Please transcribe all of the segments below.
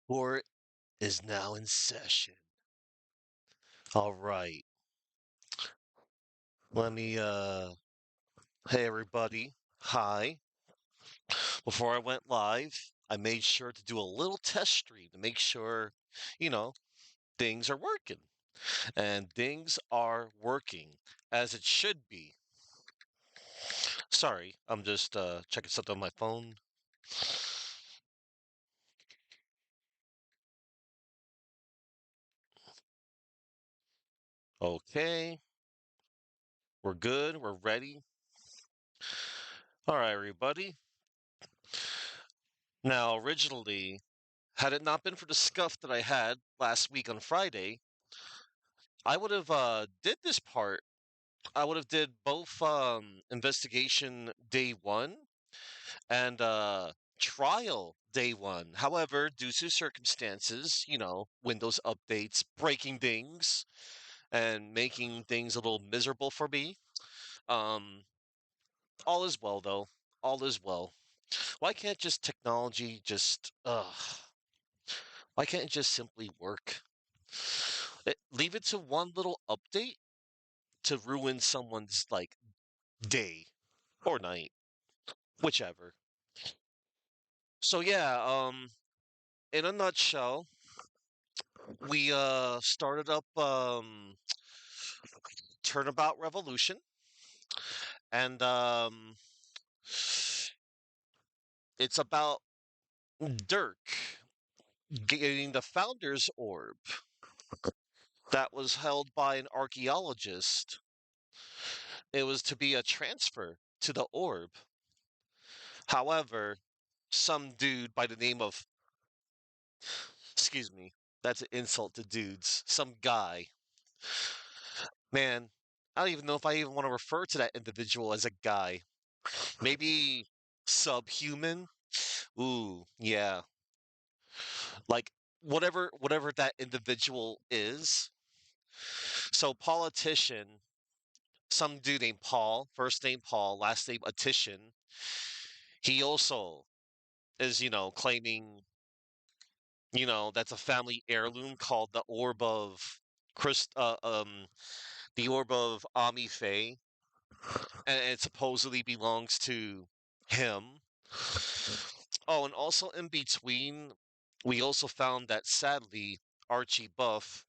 Court is now in session. All right. Let me hey everybody. Hi. Before I went live, I made sure to do a little test stream to make sure, you know, things are working. And things are working as it should be. Sorry, I'm just checking something on my phone. Okay. We're good. We're ready. All right, everybody. Now, originally, had it not been for the scuff that I had last week on Friday, I would have did this part. I would have did both investigation day one and trial day one. However, due to circumstances, Windows updates breaking things and making things a little miserable for me. Um, all is well though. All is well. Why can't just technology just why can't it just simply work? Leave it to one little update to ruin someone's like day or night, whichever. So yeah, in a nutshell, we started up Turnabout Revolution, and it's about Dirk getting the Founder's Orb that was held by an archaeologist. It was to be a transfer to the orb. However, some dude by the name of, excuse me, that's an insult to dudes. Some guy, man, I don't even know if I even want to refer to that individual as a guy. Maybe subhuman. Ooh, yeah. Like whatever that individual is. So politician, some dude named Paul, first name Paul, last name Attition. He also is, claiming, that's a family heirloom called the Orb of Christ, the Orb of Ami Faye, and it supposedly belongs to him. Oh, and also in between, we also found that sadly, Archie Buff,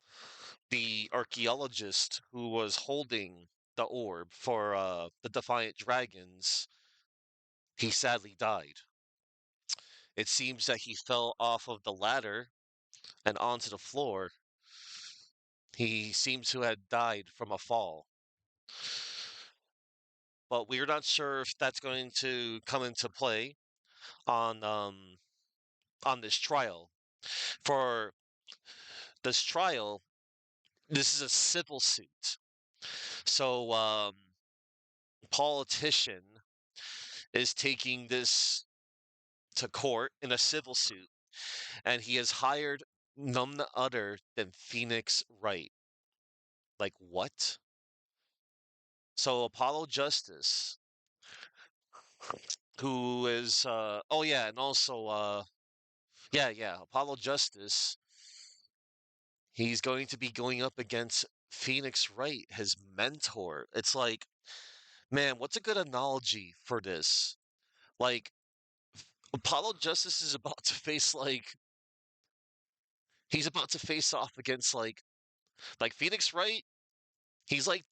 the archaeologist who was holding the orb for the Defiant Dragons, he sadly died. It seems that he fell off of the ladder and onto the floor. He seems to have died from a fall. But we're not sure if that's going to come into play on this trial. For this trial, this is a civil suit. So politician is taking this to court in a civil suit, and he has hired none other than Phoenix Wright. Like what? So Apollo Justice, who is oh yeah, and also yeah, Apollo Justice, he's going to be going up against Phoenix Wright, his mentor. It's like, man, what's a good analogy for this? Like Apollo Justice is about to face like he's about to face off against like Phoenix Wright. He's like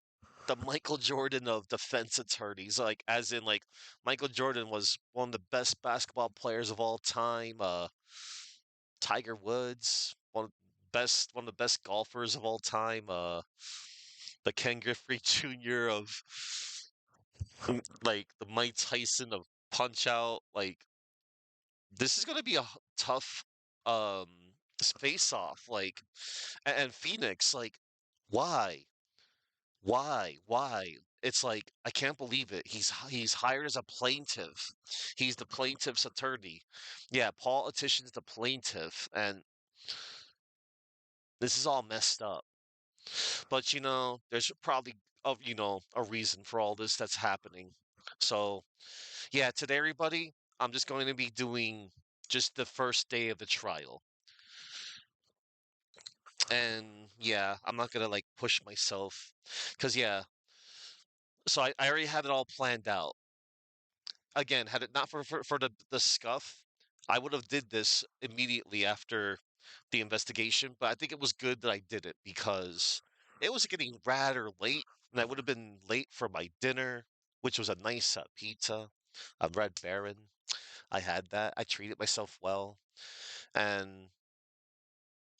the Michael Jordan of defense attorneys, like as in like Michael Jordan was one of the best basketball players of all time. Tiger Woods, one of the best golfers of all time. The Ken Griffey Jr. of like the Mike Tyson of Punch Out. Like this is gonna be a tough um face off. Like and Phoenix, like why? Why? It's like I can't believe it. He's hired as a plaintiff. He's the plaintiff's attorney. Yeah, Paul Attition's the plaintiff, and this is all messed up. But there's probably a reason for all this that's happening. So yeah, today everybody, I'm just going to be doing just the first day of the trial. And yeah, I'm not gonna like push myself because yeah, so I already had it all planned out. Again, had it not for the scuff, I would have did this immediately after the investigation, but I think it was good that I did it because it was getting rather late, and I would have been late for my dinner, which was a nice pizza, a Red Baron. I had that. I treated myself well, and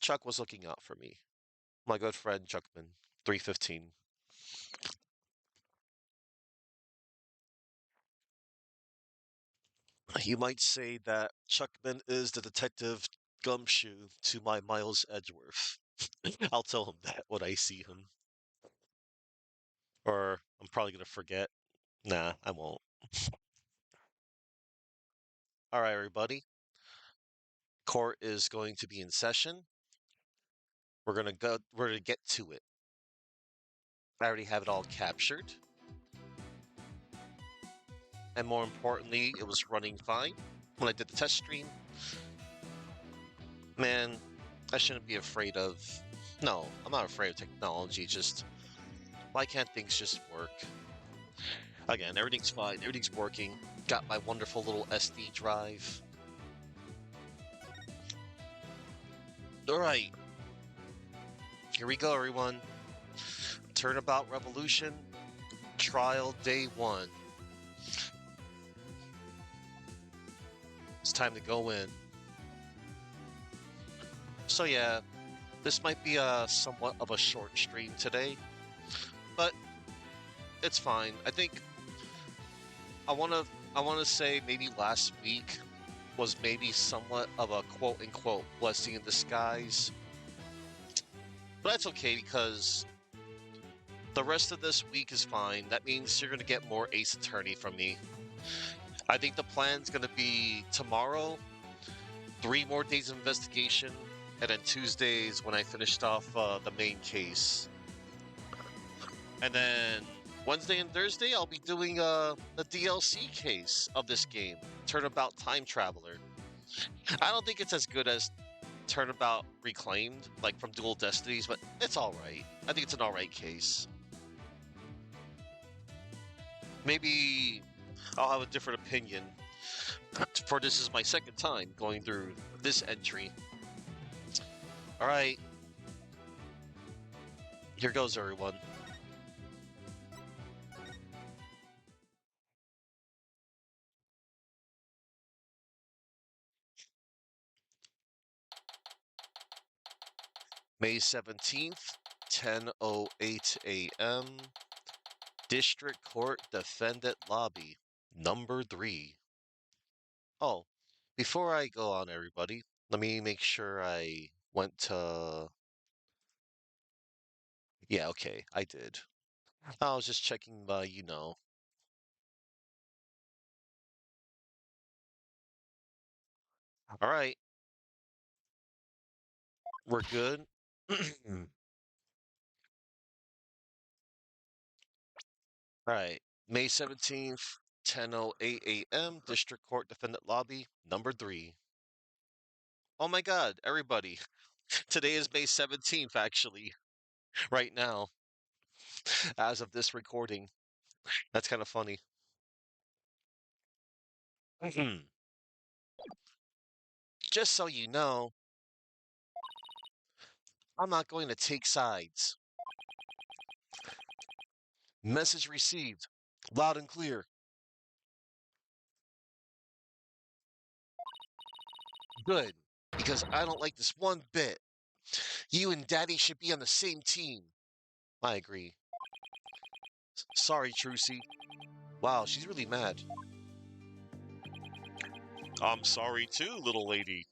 Chuck was looking out for me. My good friend Chuckman, 315. You might say that Chuckman is the detective gumshoe to my Miles Edgeworth. I'll tell him that when I see him. Or I'm probably gonna forget. Nah, I won't. All right, everybody. Court is going to be in session. We're gonna go. We're gonna get to it. I already have it all captured, and more importantly, it was running fine when I did the test stream. Man, I shouldn't be afraid of. No, I'm not afraid of technology. Just why can't things just work? Again, everything's fine. Everything's working. Got my wonderful little SD drive. All right, here we go, everyone. Turnabout Revolution, trial day 1. It's time to go in. So yeah, this might be a somewhat of a short stream today, but it's fine. I think I wanna I wanna say maybe last week was maybe somewhat of a quote unquote blessing in disguise. But that's okay because the rest of this week is fine. That means you're gonna get more Ace Attorney from me. I think the plan's gonna be tomorrow, 3 more days of investigation, and then Tuesdays when I finished off the main case. And then Wednesday and Thursday, I'll be doing the DLC case of this game, Turnabout Time Traveler. I don't think it's as good as Turnabout Reclaimed, like from Dual Destinies, but it's all right. I think it's an all right case. Maybe I'll have a different opinion, for this is my second time going through this entry. All right, here goes, everyone. May 17th, 10:08 a.m. District Court Defendant Lobby, number 3. Oh, before I go on, everybody, let me make sure I went to. Yeah, okay, I did. I was just checking, All right, we're good. All right, May 17th, 10:08 a.m., District Court Defendant Lobby, number 3. Oh my God, everybody. Today is May 17th, actually, right now, as of this recording. That's kind of funny. Just so you know, I'm not going to take sides. Message received. Loud and clear. Good. Because I don't like this one bit. You and Daddy should be on the same team. I agree. Sorry, Trucy. Wow, she's really mad. I'm sorry too, little lady.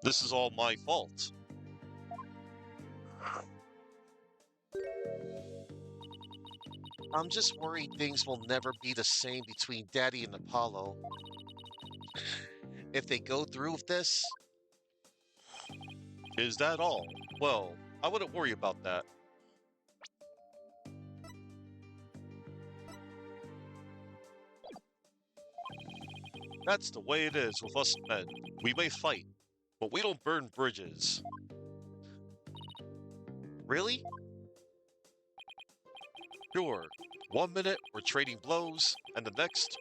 This is all my fault. I'm just worried things will never be the same between Daddy and Apollo. If they go through with this. Is that all? Well, I wouldn't worry about that. That's the way it is with us men. We may fight, but we don't burn bridges. Really? Sure. 1 minute we're trading blows, and the next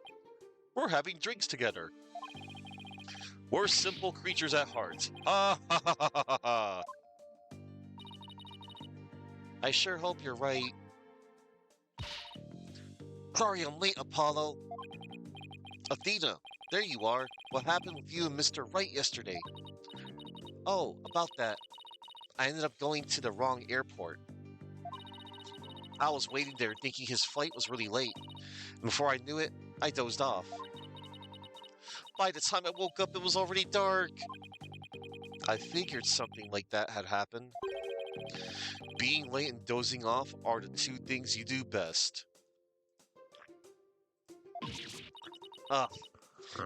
we're having drinks together. We're simple creatures at heart. Ah ha ha ha ha ha. I sure hope you're right. Sorry I'm late, Apollo. Athena, there you are. What happened with you and Mr. Wright yesterday? Oh, about that. I ended up going to the wrong airport. I was waiting there thinking his flight was really late. And before I knew it, I dozed off. By the time I woke up, it was already dark. I figured something like that had happened. Being late and dozing off are the two things you do best. Ugh,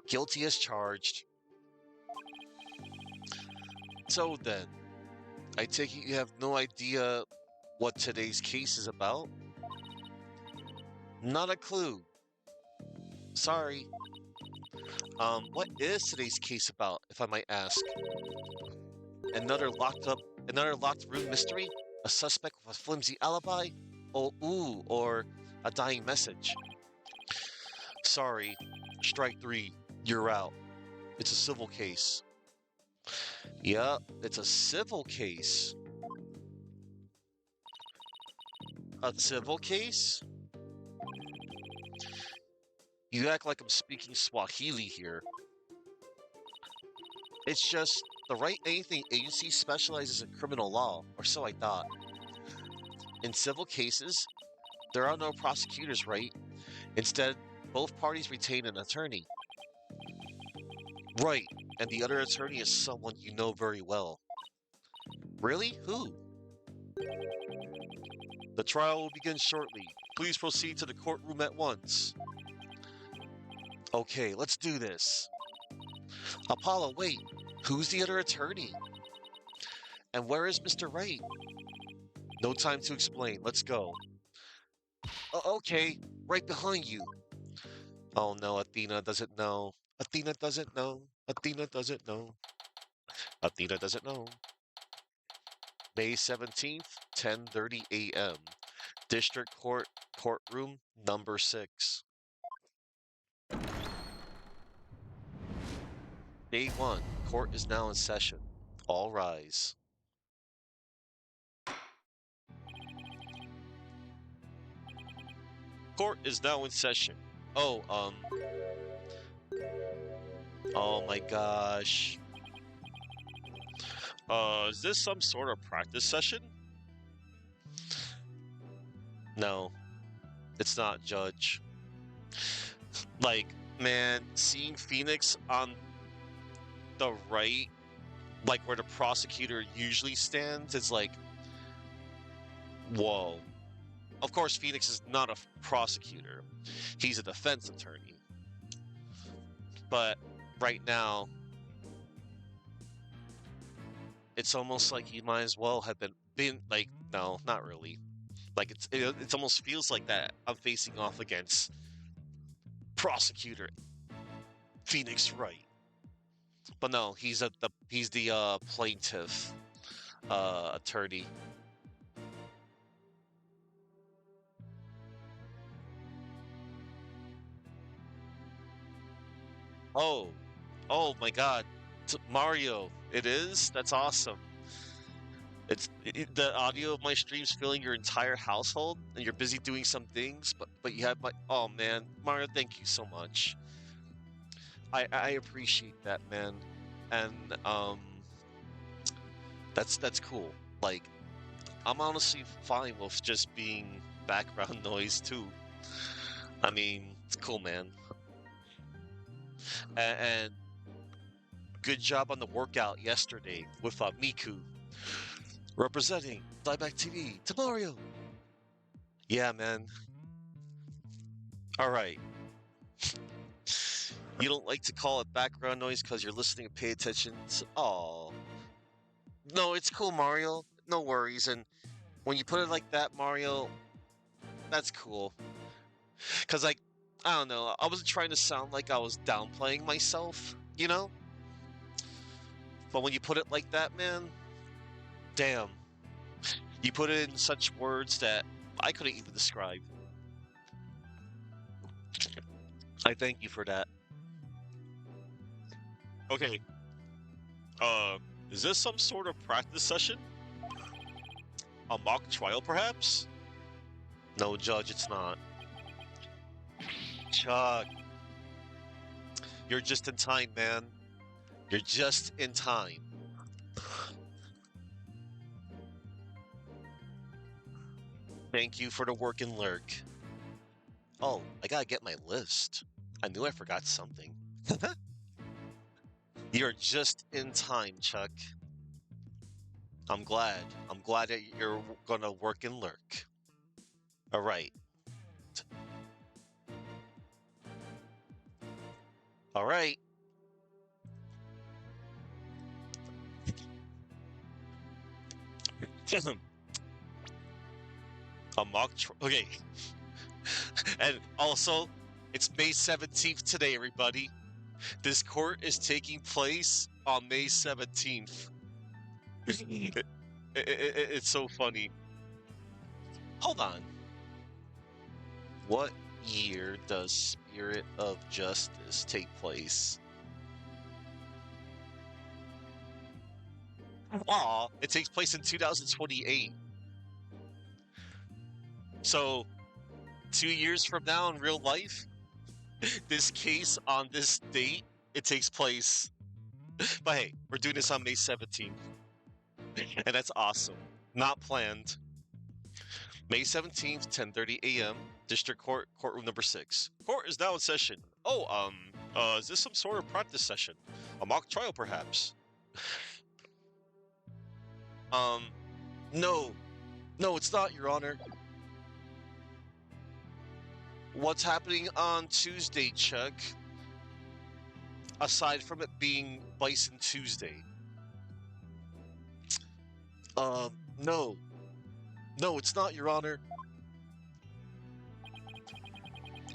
guilty as charged. So then, I take it you have no idea what today's case is about? Not a clue. Sorry. What is today's case about, if I might ask? Another locked room mystery? A suspect with a flimsy alibi? Or a dying message? Sorry, strike three, you're out. It's a civil case. Yep, it's a civil case. A civil case? You act like I'm speaking Swahili here. It's just the Right Anything Agency specializes in criminal law, or so I thought. In civil cases, there are no prosecutors, right? Instead, both parties retain an attorney. Right, and the other attorney is someone you know very well. Really? Who? The trial will begin shortly. Please proceed to the courtroom at once. Okay, let's do this. Apollo, wait. Who's the other attorney? And where is Mr. Wright? No time to explain. Let's go. Okay, right behind you. Oh no, Athena doesn't know. Athena doesn't know. Athena doesn't know. Athena doesn't know. May 17th, 10:30 a.m. District Court, courtroom number 6. Day 1. Court is now in session. All rise. Court is now in session. Oh my gosh. Is this some sort of practice session? No, it's not, Judge. Like, man, seeing Phoenix on the right, like where the prosecutor usually stands, is like, whoa. Of course, Phoenix is not a prosecutor. He's a defense attorney. But right now, it's almost like he might as well have been like, no, not really. Like it almost feels like that I'm facing off against prosecutor Phoenix Wright. But no, he's the plaintiff attorney. Oh, oh my God, Mario! It is. That's awesome. The audio of my streams filling your entire household, and you're busy doing some things, but you have my. Oh man, Mario, thank you so much. I appreciate that, man, and that's cool. Like, I'm honestly fine with just being background noise too. I mean, it's cool, man. And good job on the workout yesterday with Miku representing Flyback TV to Mario. Yeah, man. All right. You don't like to call it background noise because you're listening and pay attention. Oh, no, it's cool, Mario. No worries. And when you put it like that, Mario, that's cool. Because, like, I don't know. I wasn't trying to sound like I was downplaying myself, you know? But when you put it like that, man, damn. You put it in such words that I couldn't even describe. I thank you for that. Okay. Uh, is this some sort of practice session? A mock trial, perhaps? No, Judge, it's not. Chuck, you're just in time, man. You're just in time. Thank you for the work and lurk. Oh, I gotta get my list. I knew I forgot something. You're just in time, Chuck. I'm glad. I'm glad that you're gonna work and lurk. All right. All right. A okay. And also, it's May 17th today, everybody. This court is taking place on May 17th. It's so funny. Hold on. What year does Spirit of Justice take place? Aw, it takes place in 2028. So, 2 years from now in real life, this case on this date, it takes place. But hey, we're doing this on May 17th. And that's awesome. Not planned. May 17th, 10:30 a.m., District Court, Courtroom number 6. Court is now in session. Oh, is this some sort of practice session? A mock trial, perhaps? No. No, it's not, Your Honor. What's happening on Tuesday, Chuck? Aside from it being Bison Tuesday. No. No, it's not, Your Honor.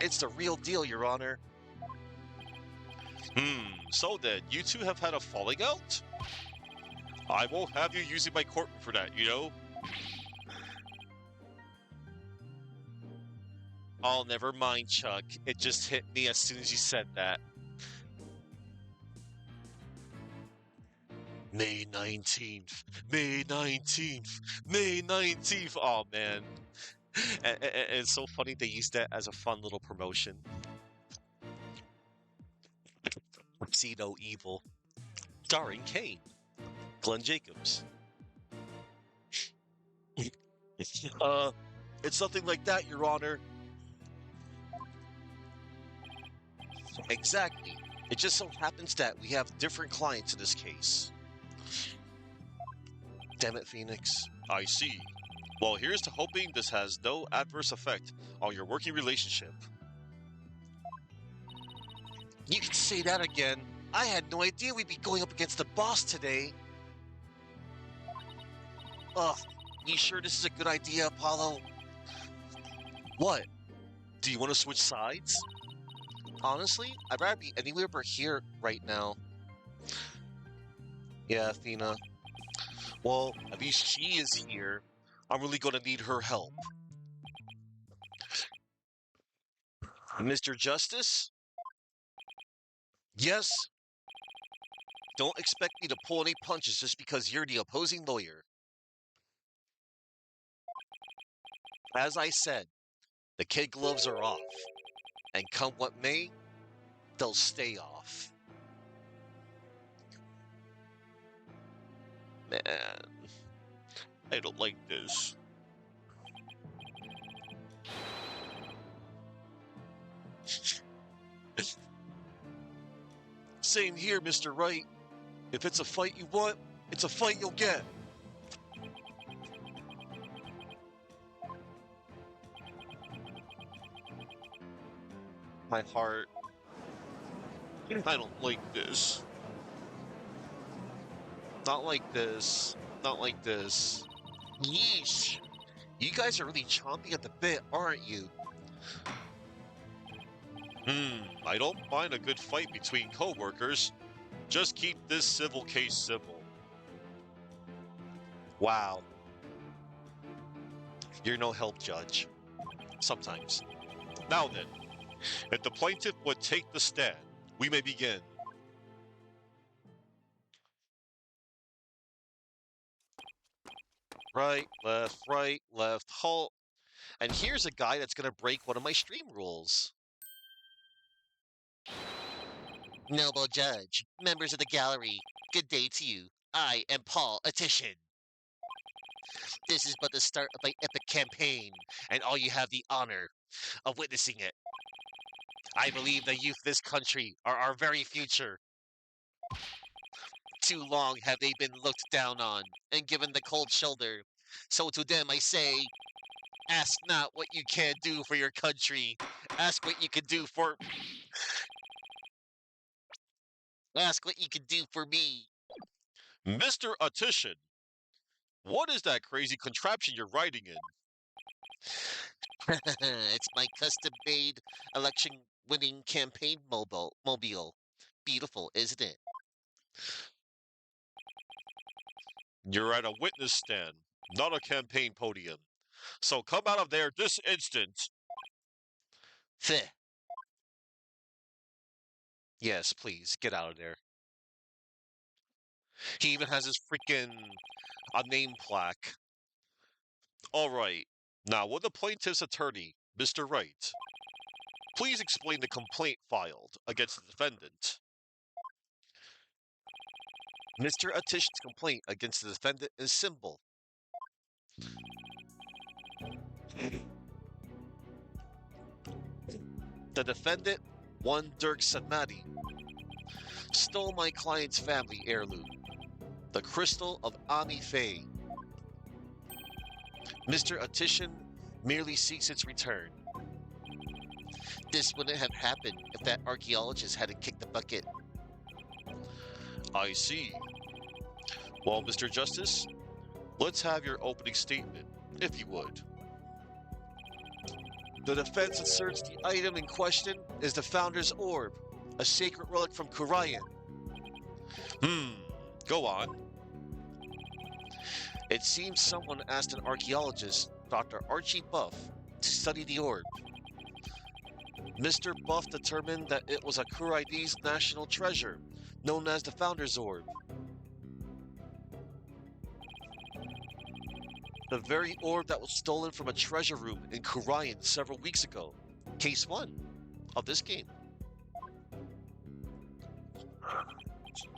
It's the real deal, Your Honor. So then, you two have had a falling out? I won't have you using my courtroom for that, you know? Oh, never mind, Chuck. It just hit me as soon as you said that. May 19th. May 19th. May 19th. Oh, man. And it's so funny they used that as a fun little promotion. See No Evil. Starring Kane. Glenn Jacobs. It's nothing like that, Your Honor. Exactly. It just so happens that we have different clients in this case. Damn it, Phoenix. I see. Well, here's to hoping this has no adverse effect on your working relationship. You can say that again. I had no idea we'd be going up against the boss today. Ugh, you sure this is a good idea, Apollo? What? Do you want to switch sides? Honestly, I'd rather be anywhere but here right now. Yeah, Athena. Well, at least she is here. I'm really gonna need her help. Mr. Justice? Yes? Don't expect me to pull any punches just because you're the opposing lawyer. As I said, the kid gloves are off. And come what may, they'll stay off. Man, I don't like this. Same here, Mr. Wright. If it's a fight you want, it's a fight you'll get. My heart. I don't like this. Not like this. Not like this. Yeesh. You guys are really chomping at the bit, aren't you? I don't mind a good fight between co-workers. Just keep this civil case civil. Wow. You're no help, Judge. Sometimes. Now then, if the plaintiff would take the stand, we may begin. Right, left, halt. And here's a guy that's going to break one of my stream rules. Noble Judge, members of the gallery, good day to you. I am Paul Attition. This is but the start of my epic campaign, and all you have the honor of witnessing it. I believe the youth of this country are our very future. Too long have they been looked down on and given the cold shoulder. So to them I say, ask not what you can do for your country. Ask what you can do for ask what you can do for me. Mr. Attition, what is that crazy contraption you're riding in? It's my custom-made election-winning campaign mobile. Beautiful, isn't it? You're at a witness stand, not a campaign podium. So come out of there this instant. Pheh. Yes, please, get out of there. He even has his freaking a name plaque. All right. Now, will the plaintiff's attorney, Mr. Wright, please explain the complaint filed against the defendant? Mr. Atish's complaint against the defendant is simple. The defendant, one Dirk Sadmati, stole my client's family heirloom, the crystal of Ami Faye. Mr. Attishan merely seeks its return. This wouldn't have happened if that archaeologist hadn't kicked the bucket. I see. Well, Mr. Justice, let's have your opening statement, if you would. The defense asserts the item in question is the Founder's Orb, a sacred relic from Kurayan. Go on. It seems someone asked an archaeologist, Dr. Archie Buff, to study the orb. Mr. Buff determined that it was a Kuraidi's national treasure, known as the Founder's Orb. The very orb that was stolen from a treasure room in Kurayan several weeks ago. Case 1 of this game.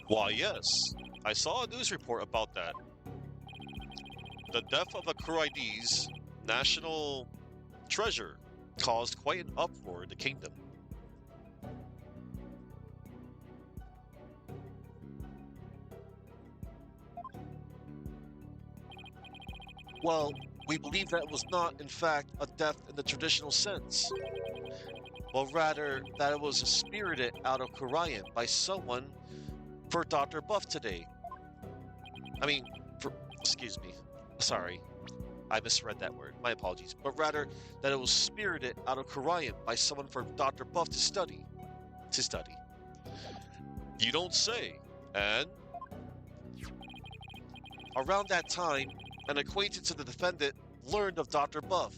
Why, yes. I saw a news report about that. The death of a Kuraidi's national treasure caused quite an uproar in the kingdom. Well, we believe that it was not, in fact, a death in the traditional sense, but rather that it was spirited out of Kurayan by someone for Dr. Buff today. Excuse me, sorry, I misread that word, my apologies, but rather that it was spirited out of Kurayan by someone for Dr. Buff to study. You don't say, and? Around that time, an acquaintance of the defendant learned of Dr. Buff.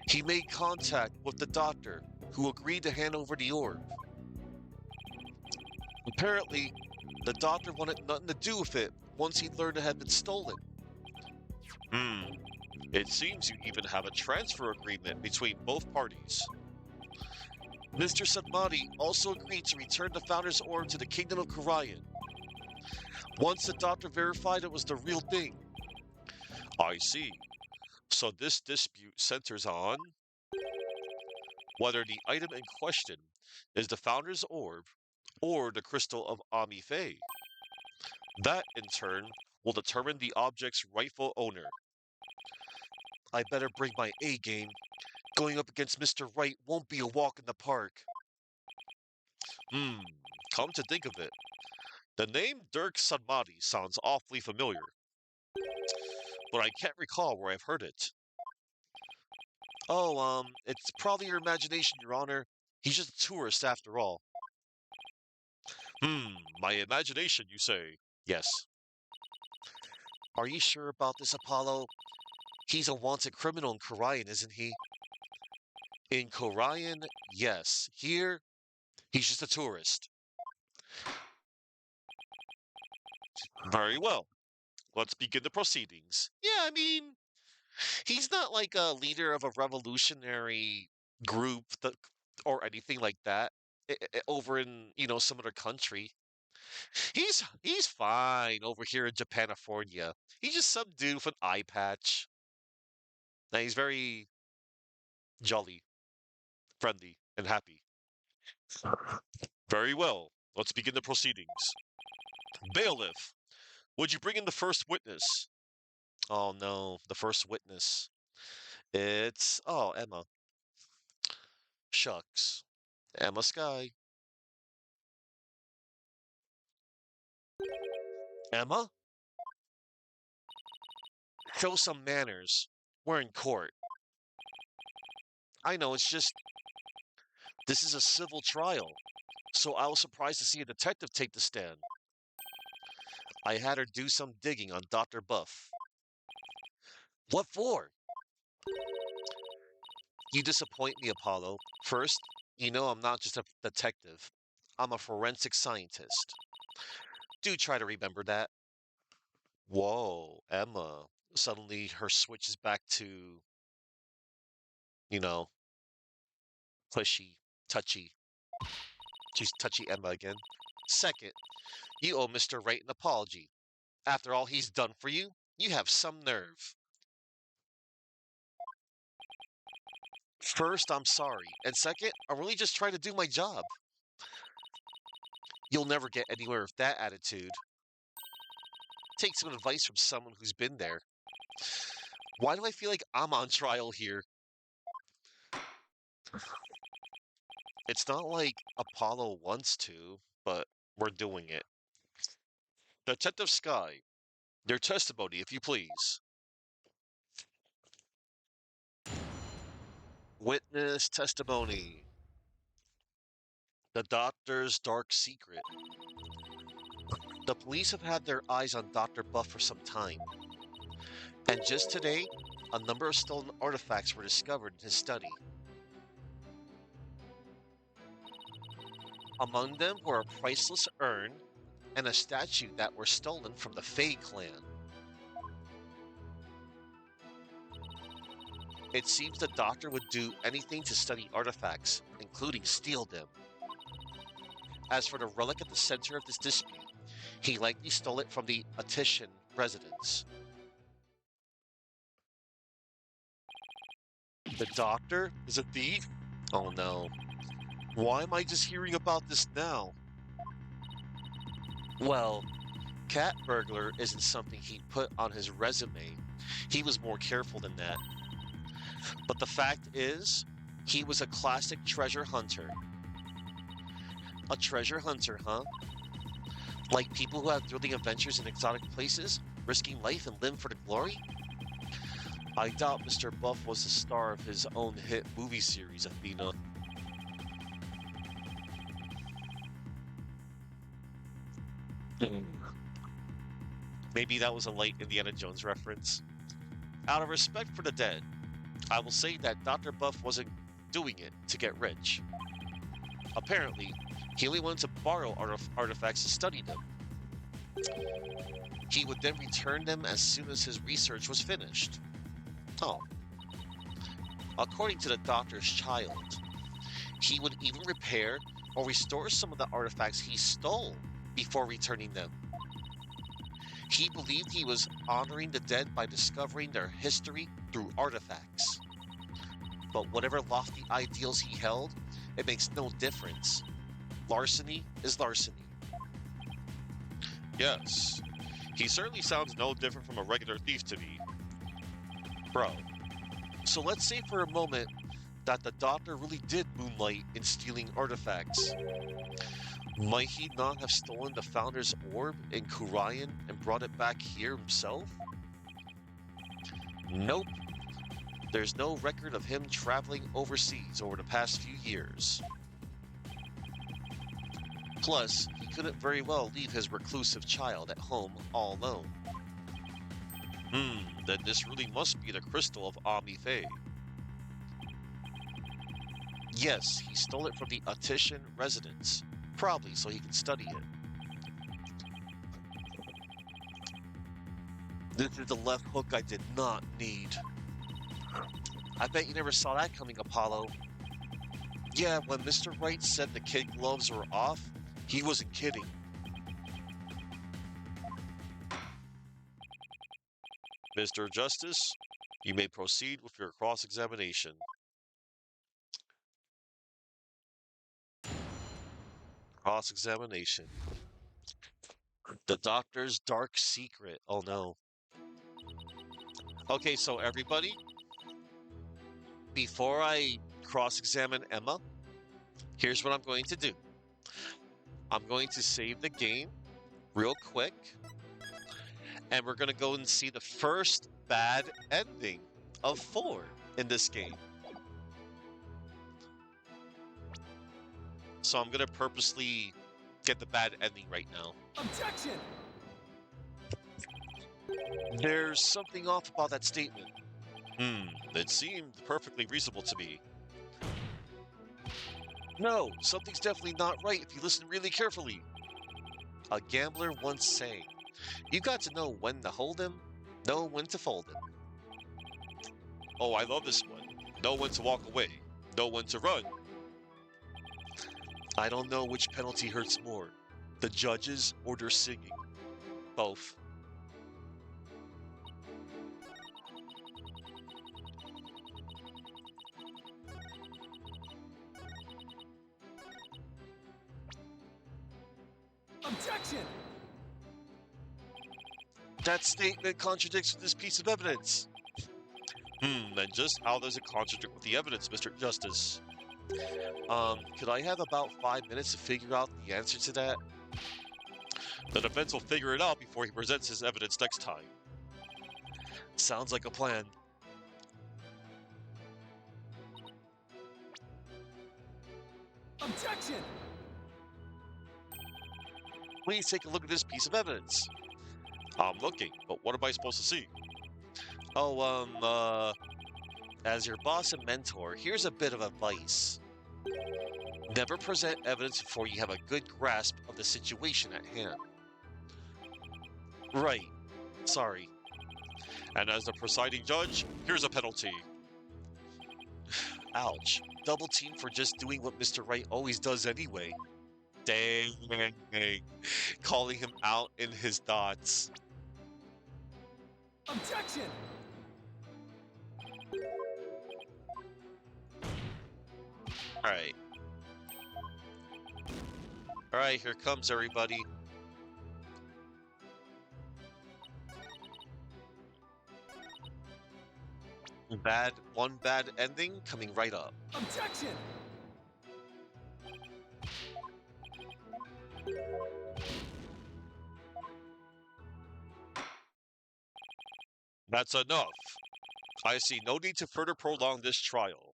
He made contact with the doctor, who agreed to hand over the orb. Apparently, the doctor wanted nothing to do with it once he learned it had been stolen. It seems you even have a transfer agreement between both parties. Mr. Sadmati also agreed to return the Founder's Orb to the Kingdom of Kurayan. Once the doctor verified it was the real thing. I see. So this dispute centers on whether the item in question is the Founder's Orb or the Crystal of Ami Faye. That, in turn, will determine the object's rightful owner. I better bring my A game. Going up against Mr. Wright won't be a walk in the park. Come to think of it, the name Dirk Sadmati sounds awfully familiar, but I can't recall where I've heard it. Oh, it's probably your imagination, Your Honor. He's just a tourist after all. My imagination, you say? Yes. Are you sure about this, Apollo? He's a wanted criminal in Korean, isn't he? In Korean, yes. Here, he's just a tourist. Very well. Let's begin the proceedings. Yeah, I mean, he's not like a leader of a revolutionary group that, or anything like that over in, some other country. He's fine over here in Japanifornia. He's just some dude with an eye patch. And he's very jolly, friendly, and happy. Very well. Let's begin the proceedings. Bailiff, would you bring in the first witness? Oh no, the first witness. Emma. Shucks. Emma Sky. Emma? Show some manners. We're in court. I know, it's just, this is a civil trial. So I was surprised to see a detective take the stand. I had her do some digging on Dr. Buff. What for? You disappoint me, Apollo. First, I'm not just a detective. I'm a forensic scientist. Do try to remember that. Whoa, Emma. Suddenly her switch is back to, you know, pushy, touchy. She's touchy Emma again. Second, you owe Mr. Wright an apology. After all he's done for you, you have some nerve. First, I'm sorry. And second, I'm really just trying to do my job. You'll never get anywhere with that attitude. Take some advice from someone who's been there. Why do I feel like I'm on trial here? It's not like Apollo wants to, but we're doing it. Detective Sky, your testimony, if you please. Witness testimony. The doctor's dark secret. The police have had their eyes on Dr. Buff for some time. And just today, a number of stolen artifacts were discovered in his study. Among them were a priceless urn and a statue that were stolen from the Fae clan. It seems the doctor would do anything to study artifacts, including steal them. As for the relic at the center of this dispute, he likely stole it from the Attition residence. The doctor is a thief? Oh no. Why am I just hearing about this now? Well, cat burglar isn't something he'd put on his resume. He was more careful than that. But the fact is, he was a classic treasure hunter. A treasure hunter, huh? Like people who have thrilling adventures in exotic places, risking life and limb for the glory? I doubt Mr. Buff was the star of his own hit movie series, Athena. Maybe that was a light Indiana Jones reference. Out of respect for the dead, I will say that Dr. Buff wasn't doing it to get rich. Apparently, he only wanted to borrow artifacts to study them. He would then return them as soon as his research was finished. Oh. According to the doctor's child, he would even repair or restore some of the artifacts he stole before returning them. He believed he was honoring the dead by discovering their history through artifacts. But whatever lofty ideals he held, it makes no difference. Larceny is larceny. Yes, he certainly sounds no different from a regular thief to me. Bro, so let's say for a moment that the doctor really did moonlight in stealing artifacts. Might he not have stolen the founder's orb in Kurion and brought it back here himself? Nope. There's no record of him traveling overseas over the past few years. Plus, he couldn't very well leave his reclusive child at home all alone. Then this really must be the crystal of Ami Faye. Yes, he stole it from the Attition residence, probably so he can study it. This is the left hook I did not need. I bet you never saw that coming, Apollo. Yeah, when Mr. Wright said the kid gloves were off, he wasn't kidding. Mr. Justice, you may proceed with your cross-examination. Cross-examination. The doctor's dark secret. Oh no. Okay, so everybody, before I cross-examine Emma, here's what I'm going to do. I'm going to save the game real quick, and we're going to go and see the first bad ending of 4 in this game. So I'm going to purposely get the bad ending right now. Objection! There's something off about that statement. It seemed perfectly reasonable to me. No, something's definitely not right if you listen really carefully. A gambler once sang, "You got to know when to hold him, know when to fold him." Oh, I love this one. Know when to walk away, know when to run. I don't know which penalty hurts more, the judges or their singing. Both. Objection! That statement contradicts this piece of evidence. And just how does it contradict with the evidence, Mr. Justice? Could I have about 5 minutes to figure out the answer to that? The defense will figure it out before he presents his evidence next time. Sounds like a plan. Objection! Please take a look at this piece of evidence. I'm looking, but what am I supposed to see? Oh, as your boss and mentor, here's a bit of advice. Never present evidence before you have a good grasp of the situation at hand. Right. Sorry. And as the presiding judge, here's a penalty. Ouch. Double team for just doing what Mr. Wright always does anyway. Dang. Calling him out in his thoughts. Objection! Alright. Alright, here comes everybody. One bad ending coming right up. Objection! That's enough. I see no need to further prolong this trial.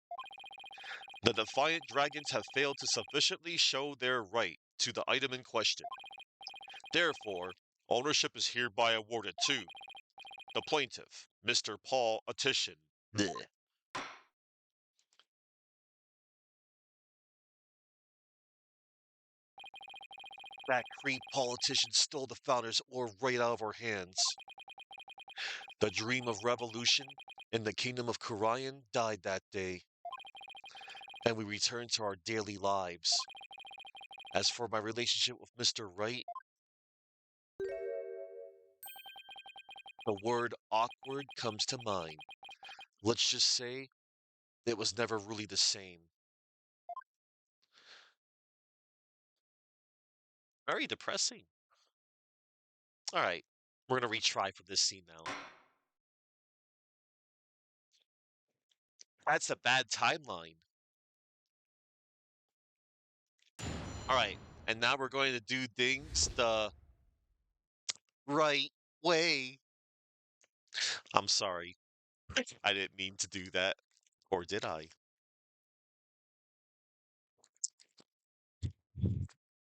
The Defiant Dragons have failed to sufficiently show their right to the item in question. Therefore, ownership is hereby awarded to the plaintiff, Mr. Paul Attition. Blech. That creep politician stole the founder's ore right out of our hands. The dream of revolution in the kingdom of Kurayan died that day, and we returned to our daily lives. As for my relationship with Mr. Wright, the word awkward comes to mind. Let's just say it was never really the same. Very depressing. All right, we're going to retry for this scene now. That's a bad timeline. All right, and now we're going to do things the right way. I'm sorry. I didn't mean to do that. Or did I?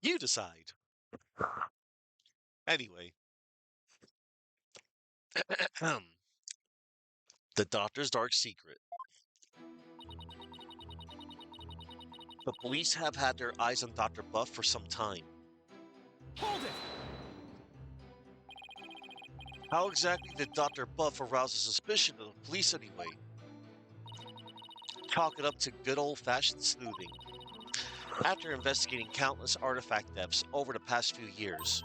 You decide. Anyway. The Doctor's Dark Secret. The police have had their eyes on Dr. Buff for some time. Hold it! How exactly did Dr. Buff arouse the suspicion of the police anyway? Chalk it up to good old-fashioned sleuthing. After investigating countless artifact thefts over the past few years,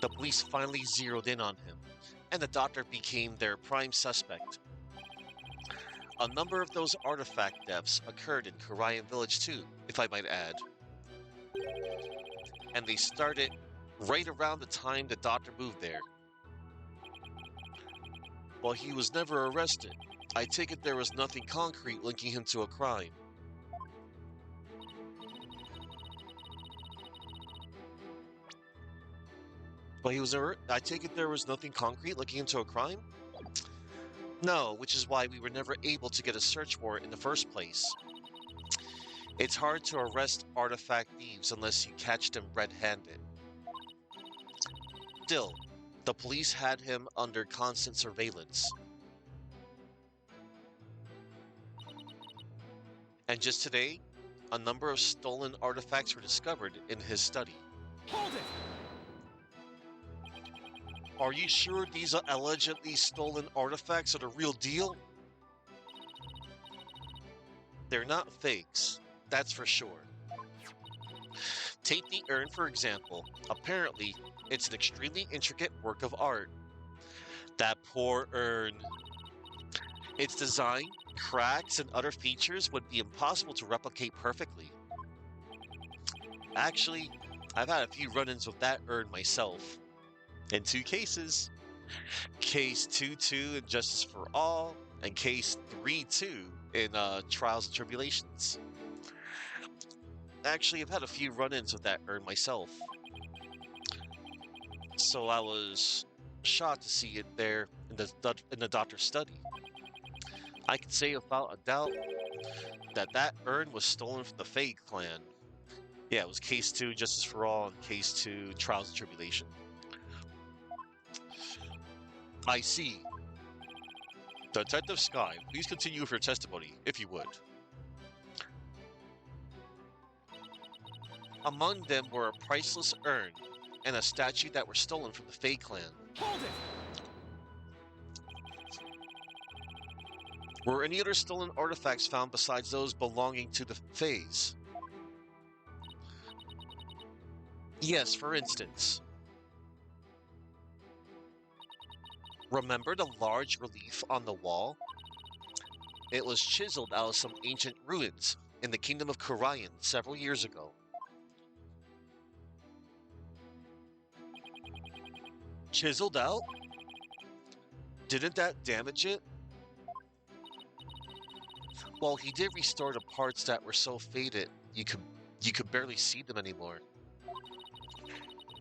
the police finally zeroed in on him, and the Doctor became their prime suspect. A number of those artifact thefts occurred in Korean Village too, if I might add. And they started right around the time the Doctor moved there. While he was never arrested, I take it there was nothing concrete linking him to a crime. I take it there was nothing concrete linking him to a crime? No, which is why we were never able to get a search warrant in the first place. It's hard to arrest artifact thieves unless you catch them red-handed. Still, the police had him under constant surveillance. And just today, a number of stolen artifacts were discovered in his study. Hold it! Are you sure these allegedly stolen artifacts are the real deal? They're not fakes, that's for sure. Take the urn, for example. Apparently, it's an extremely intricate work of art. That poor urn. Its design, cracks, and other features would be impossible to replicate perfectly. Actually, I've had a few run-ins with that urn myself. In two cases. Case 2-2 in Justice for All, and Case 3-2 in Trials and Tribulations. Actually, I've had a few run-ins with that urn myself. So I was shocked to see it there in the Doctor's study. I can say without a doubt that urn was stolen from the Fade clan. Yeah, it was Case 2 Justice for All and Case 2 Trials and Tribulation. I see. Detective Sky, please continue with your testimony, if you would. Among them were a priceless urn and a statue that were stolen from the Fade clan. Hold it! Were any other stolen artifacts found besides those belonging to the Fays? Yes, for instance. Remember the large relief on the wall? It was chiseled out of some ancient ruins in the kingdom of Korean several years ago. Chiseled out? Didn't that damage it? Well, he did restore the parts that were so faded you could barely see them anymore.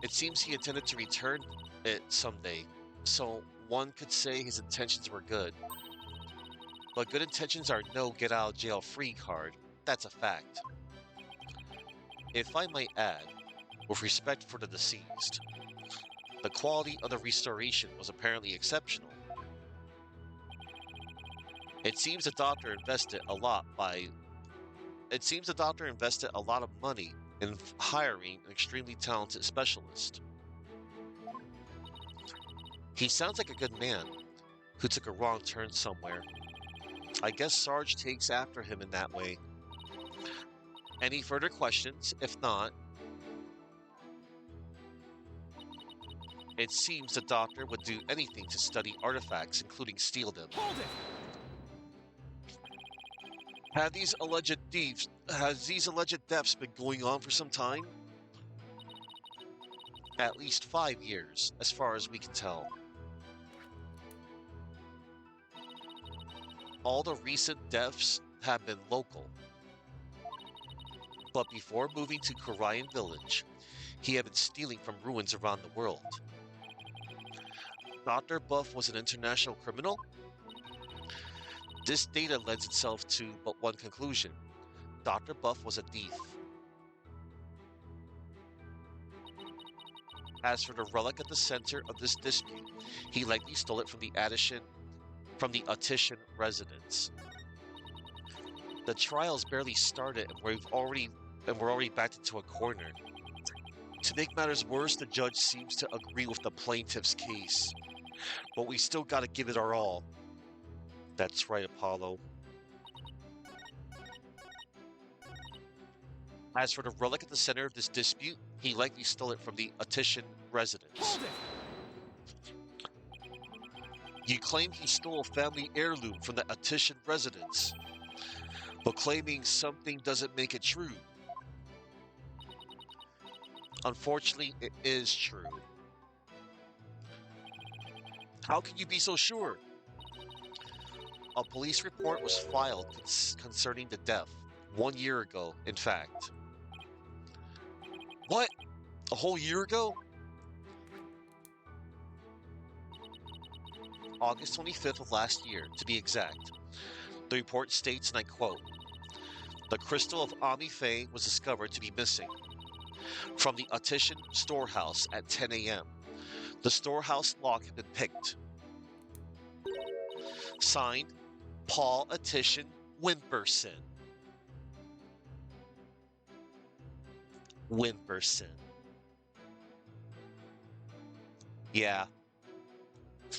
It seems he intended to return it someday, so one could say his intentions were good. But good intentions are no get-out-of-jail-free card. That's a fact. If I might add, with respect for the deceased, the quality of the restoration was apparently exceptional. It seems the doctor invested a lot of money in hiring an extremely talented specialist. He sounds like a good man who took a wrong turn somewhere. I guess Sarge takes after him in that way. Any further questions? If not, it seems the doctor would do anything to study artifacts, including steal them. Hold it! Has these alleged thefts been going on for some time? At least 5 years, as far as we can tell. All the recent deaths have been local. But before moving to Korean Village, he had been stealing from ruins around the world. Dr. Buff was an international criminal? This data lends itself to but one conclusion. Dr. Buff was a thief. As for the relic at the center of this dispute, he likely stole it from the Addison from the Audition residence. The trial's barely started and we're already backed into a corner. To make matters worse, the judge seems to agree with the plaintiff's case. But we still gotta give it our all. That's right, Apollo. As for the relic at the center of this dispute, he likely stole it from the Audition residence. Hold it! You claim he stole a family heirloom from the Audition residence, but claiming something doesn't make it true. Unfortunately, it is true. How can you be so sure? A police report was filed concerning the death 1 year ago, in fact. What? A whole year ago? August 25th of last year, to be exact. The report states, and I quote, "The crystal of Ami Faye was discovered to be missing from the Audition storehouse at 10 a.m. The storehouse lock had been picked. Signed, Paul Audition Wimperson." Wimperson. Yeah,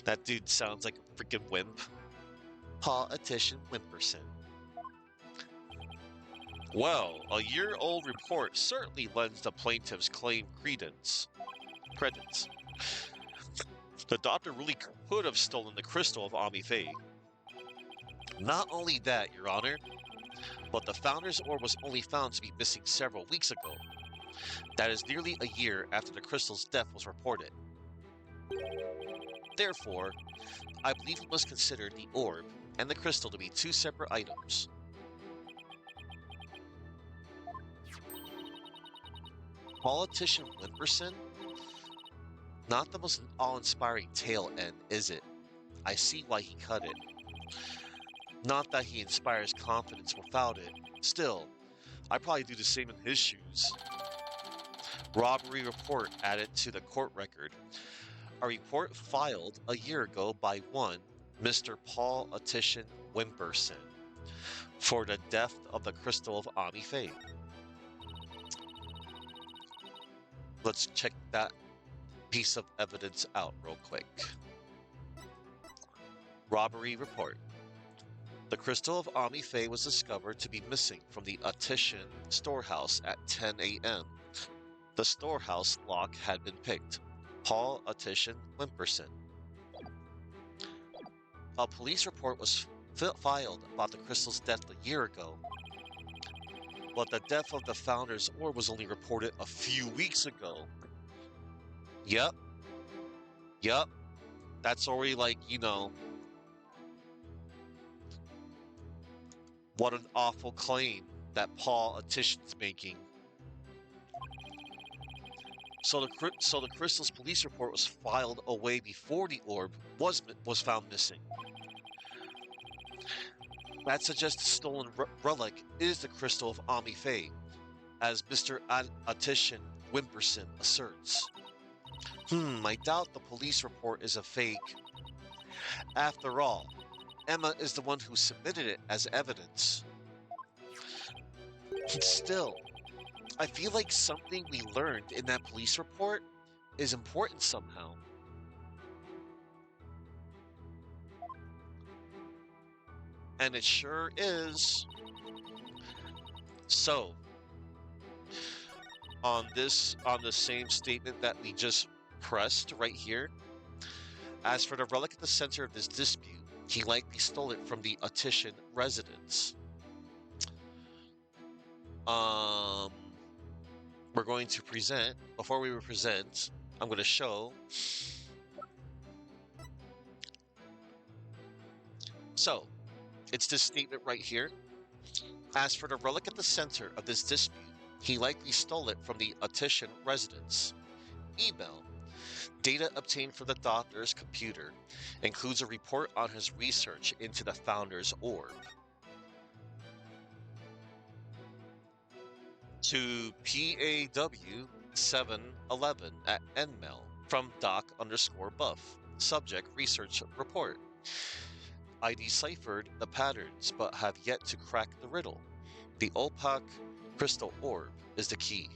that dude sounds like a freaking wimp. Paul Audition Wimperson. Well, a year-old report certainly lends the plaintiff's claim credence. The doctor really could have stolen the crystal of Ami Faye. Not only that, Your Honor, but the founder's orb was only found to be missing several weeks ago. That is nearly a year after the crystal's death was reported. Therefore, I believe we must consider the orb and the crystal to be two separate items. Politician Wimperson? Not the most awe-inspiring tale end, is it? I see why he cut it. Not that he inspires confidence without it. Still, I'd probably do the same in his shoes. Robbery report added to the court record. A report filed a year ago by one Mr. Paul Audition Wimperson for the death of the crystal of Ami Faye. Let's check that piece of evidence out real quick. Robbery report. The crystal of Ami Faye was discovered to be missing from the Audition storehouse at 10 a.m. The storehouse lock had been picked. Paul Audition Wimperson. A police report was filed about the crystal's death a year ago, but the death of the founder's orb was only reported a few weeks ago. Yep. That's already like, what an awful claim that Paul Audition's making. So the crystal's police report was filed away before the orb was found missing. That suggests the stolen relic is the crystal of Ami Faye, as Mr. Audition Wimperson asserts. I doubt the police report is a fake. After all, Emma is the one who submitted it as evidence. Still, I feel like something we learned in that police report is important somehow. And it sure is. So, on the same statement that we just pressed right here, as for the relic at the center of this dispute, he likely stole it from the Audition residence. We're going to present, before we present, I'm going to show. So, it's this statement right here. As for the relic at the center of this dispute, he likely stole it from the Audition residence. Email. Data obtained from the doctor's computer includes a report on his research into the founder's orb. To PAW711 at nmail from doc_buff. Subject research report. I deciphered the patterns, but have yet to crack the riddle. The opaque crystal orb is the key.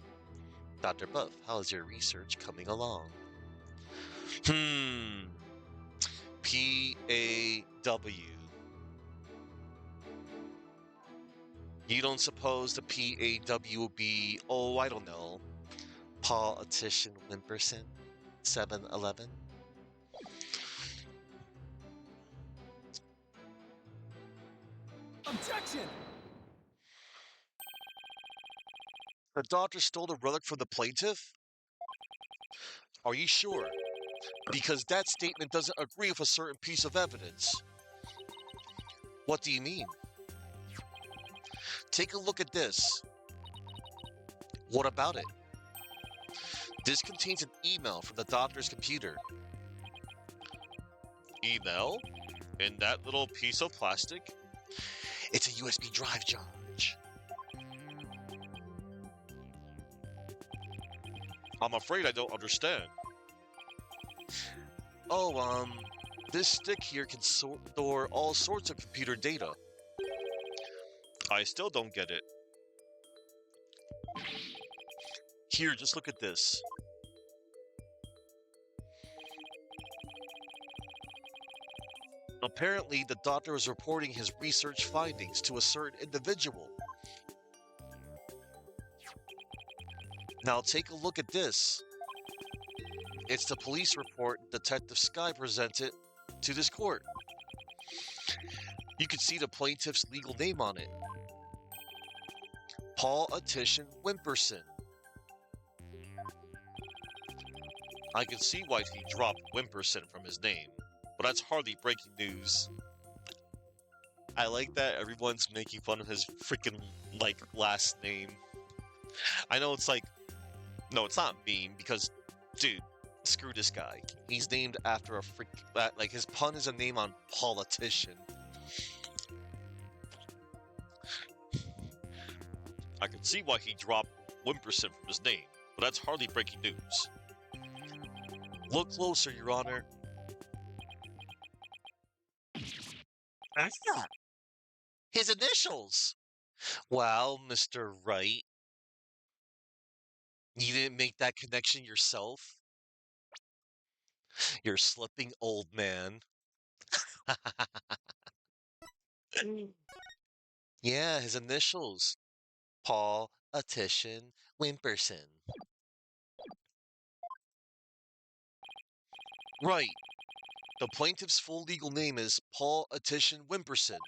Dr. Buff, how's your research coming along? Hmm. PAW. You don't suppose the PAW will be, oh, I don't know, politician Wimperson, 7-Eleven? Objection! The doctor stole the relic from the plaintiff? Are you sure? Because that statement doesn't agree with a certain piece of evidence. What do you mean? Take a look at this. What about it? This contains an email from the doctor's computer. Email? In that little piece of plastic? It's a USB drive, George. I'm afraid I don't understand. Oh, this stick here can store all sorts of computer data. I still don't get it. Here, just look at this. Apparently, the doctor is reporting his research findings to a certain individual. Now take a look at this. It's the police report Detective Sky presented to this court. You can see the plaintiff's legal name on it. Politician Wimperson. I can see why he dropped Wimperson from his name, but that's hardly breaking news. I like that everyone's making fun of his freaking, last name. I know it's no, it's not mean, because, dude, screw this guy. He's named after a his pun is a name on politician. I can see why he dropped Wimperson from his name, but that's hardly breaking news. Look closer, Your Honor. That's not his initials. Well, Mr. Wright, you didn't make that connection yourself? You're slipping, old man. Yeah, his initials. Politician Wimperson. Right. The plaintiff's full legal name is Politician Wimperson.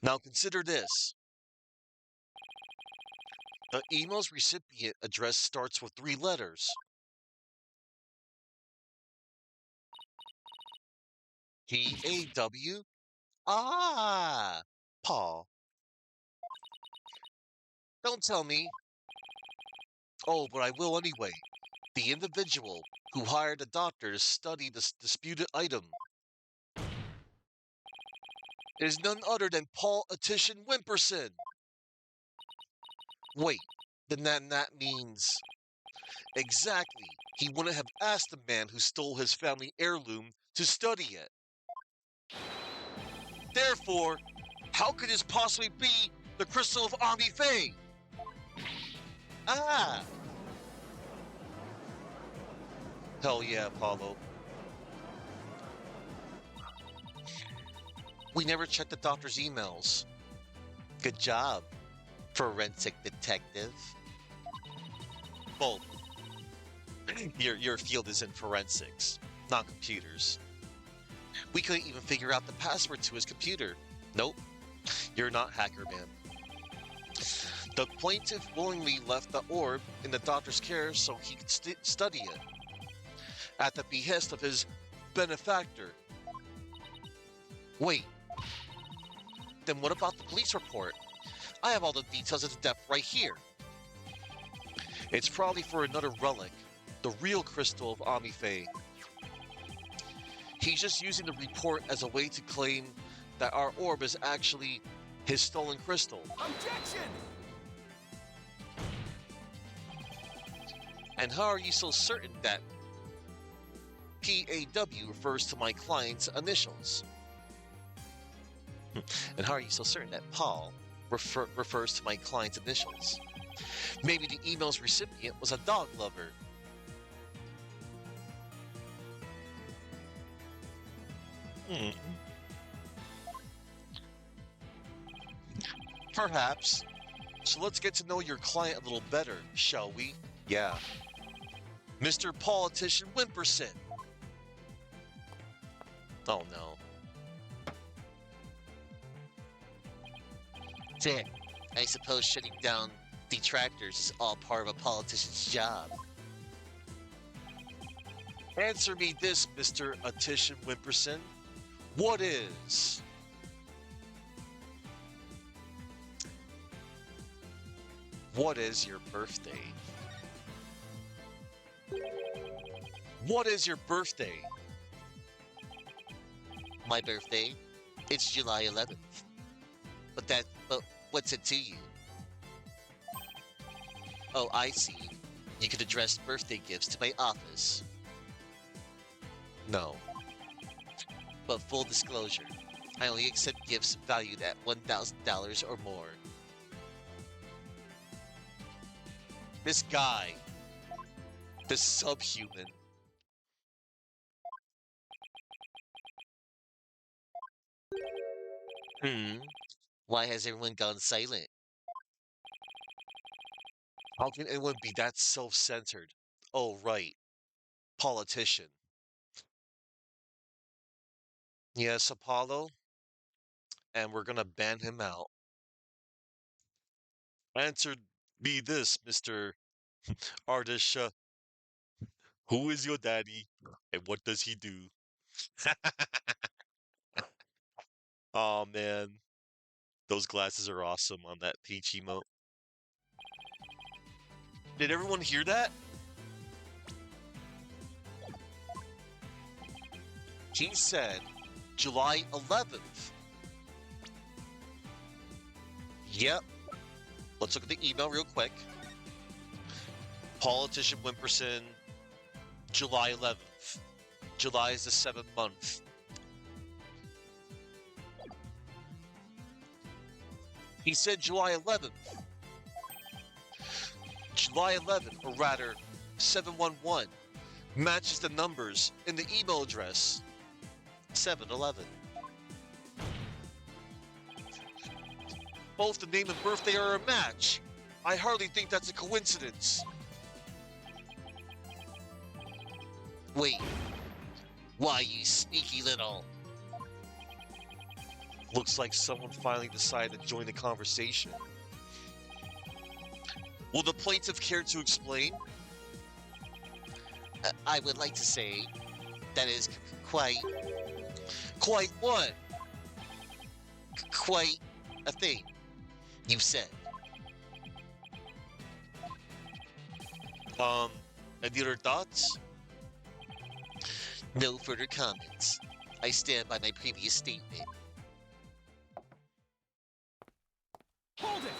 Now consider this. The email's recipient address starts with 3 letters. P-A-W? Ah, Paul. Don't tell me. Oh, but I will anyway. The individual who hired a doctor to study this disputed item is none other than Politician Wimperson. Wait, then that means... Exactly. He wouldn't have asked the man who stole his family heirloom to study it. Therefore, how could this possibly be the crystal of Ami Faye? Ah! Hell yeah, Apollo. We never checked the doctor's emails. Good job, forensic detective. Well, your field is in forensics, not computers. We couldn't even figure out the password to his computer. Nope, you're not Hacker Man. The plaintiff willingly left the orb in the doctor's care so he could study it, at the behest of his benefactor. Wait, then what about the police report? I have all the details of the death right here. It's probably for another relic, the real crystal of Ami Faye. He's just using the report as a way to claim that our orb is actually his stolen crystal. Objection! And how are you so certain that PAW refers to my client's initials? And how are you so certain that Paul refers to my client's initials? Maybe the email's recipient was a dog lover. Hmm. Perhaps. So let's get to know your client a little better, shall we? Yeah. Mr. Politician Wimperson. Oh no. Dick, I suppose shutting down detractors is all part of a politician's job. Answer me this, Mr. Attition Wimperson. What is? What is your birthday? What is your birthday? My birthday? It's July 11th. But what's it to you? Oh, I see. You could address birthday gifts to my office. No. But full disclosure, I only accept gifts valued at $1,000 or more. This guy, this subhuman. Why has everyone gone silent? How can anyone be that self-centered? Oh, right. Politician. Yes, Apollo. And we're gonna ban him out. Answer me this, Mr. Ardisha. Who is your daddy? And what does he do? Oh man. Those glasses are awesome on that peach emote. Did everyone hear that? He said July 11th. Yep. Let's look at the email real quick. Politician Wimperson, July 11th. July is the 7th month. He said July 11th. July 11th, or rather 711, matches the numbers in the email address 711. Both the name and birthday are a match. I hardly think that's a coincidence. Wait. Why, you sneaky little... Looks like someone finally decided to join the conversation. Will the plaintiff care to explain? I would like to say that is quite... Quite what? Quite a thing you've said. Any other thoughts? No further comments. I stand by my previous statement. Hold it!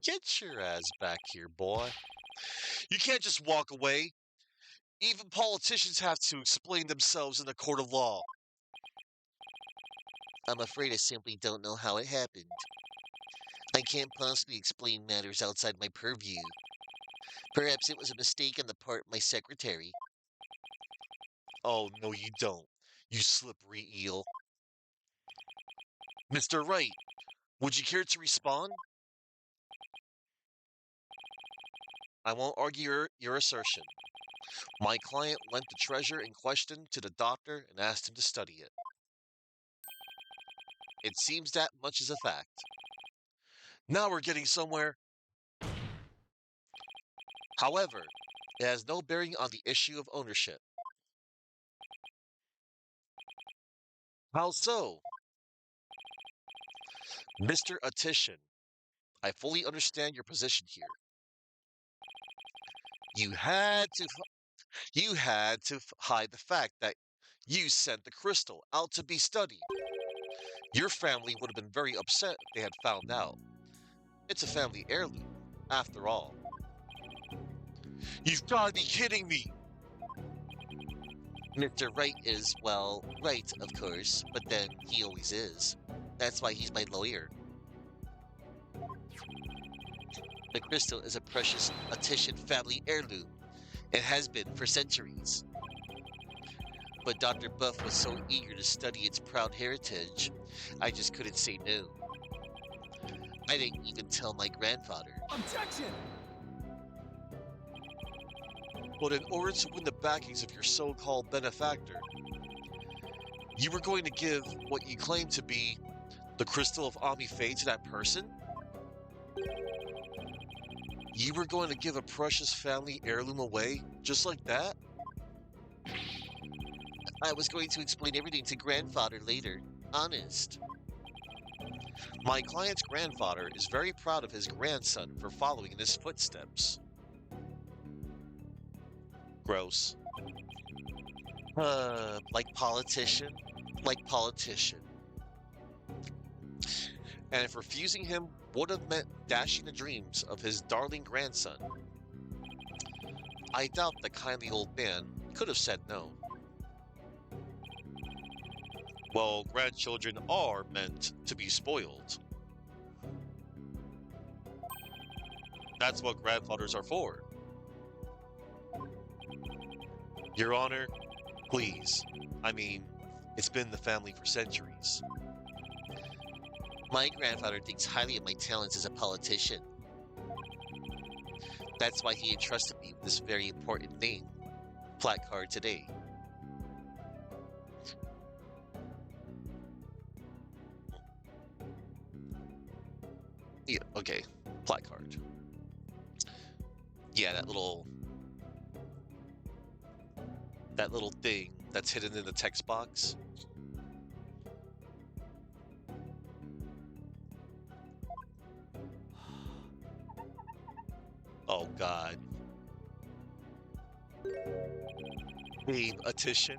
Get your ass back here, boy. You can't just walk away. Even politicians have to explain themselves in a court of law. I'm afraid I simply don't know how it happened. I can't possibly explain matters outside my purview. Perhaps it was a mistake on the part of my secretary. Oh, no you don't, you slippery eel. Mr. Wright, would you care to respond? I won't argue your assertion. My client lent the treasure in question to the doctor and asked him to study it. It seems that much is a fact. Now we're getting somewhere. However, it has no bearing on the issue of ownership. How so? Mr. Attition, I fully understand your position here. You had to hide the fact that you sent the crystal out to be studied. Your family would have been very upset if they had found out. It's a family heirloom, after all. You've got to be kidding me! Mr. Wright is, well, right, of course, but then he always is. That's why he's my lawyer. The crystal is a precious Attition family heirloom. It has been for centuries. But Dr. Buff was so eager to study its proud heritage, I just couldn't say no. I didn't even tell my grandfather. Objection! But in order to win the backings of your so-called benefactor, you were going to give what you claim to be the crystal of Ami Faye to that person? You were going to give a precious family heirloom away just like that? I was going to explain everything to grandfather later. Honest. My client's grandfather is very proud of his grandson for following in his footsteps. Gross. Like politician? Like politician. And if refusing him would have meant dashing the dreams of his darling grandson, I doubt the kindly old man could have said no. Well, grandchildren are meant to be spoiled. That's what grandfathers are for. Your Honor, please. I mean, it's been the family for centuries. My grandfather thinks highly of my talents as a politician. That's why he entrusted me with this very important name, placard today. Yeah, okay, placard. Yeah, that little thing that's hidden in the text box. Oh God. Babe Attition.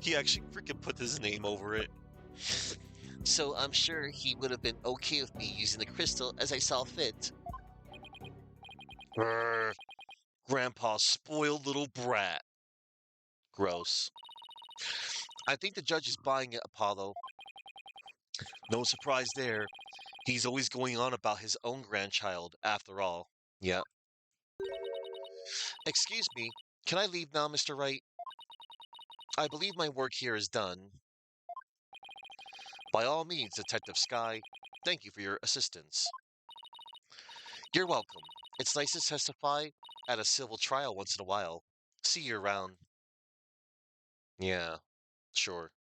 He actually freaking put his name over it. So I'm sure he would have been okay with me using the crystal as I saw fit. Grr, Grandpa's spoiled little brat. Gross. I think the judge is buying it, Apollo. No surprise there. He's always going on about his own grandchild, after all. Yeah. Excuse me, can I leave now, Mr. Wright? I believe my work here is done. By all means, Detective Sky, thank you for your assistance. You're welcome. It's nice to testify at a civil trial once in a while. See you around. Yeah, sure.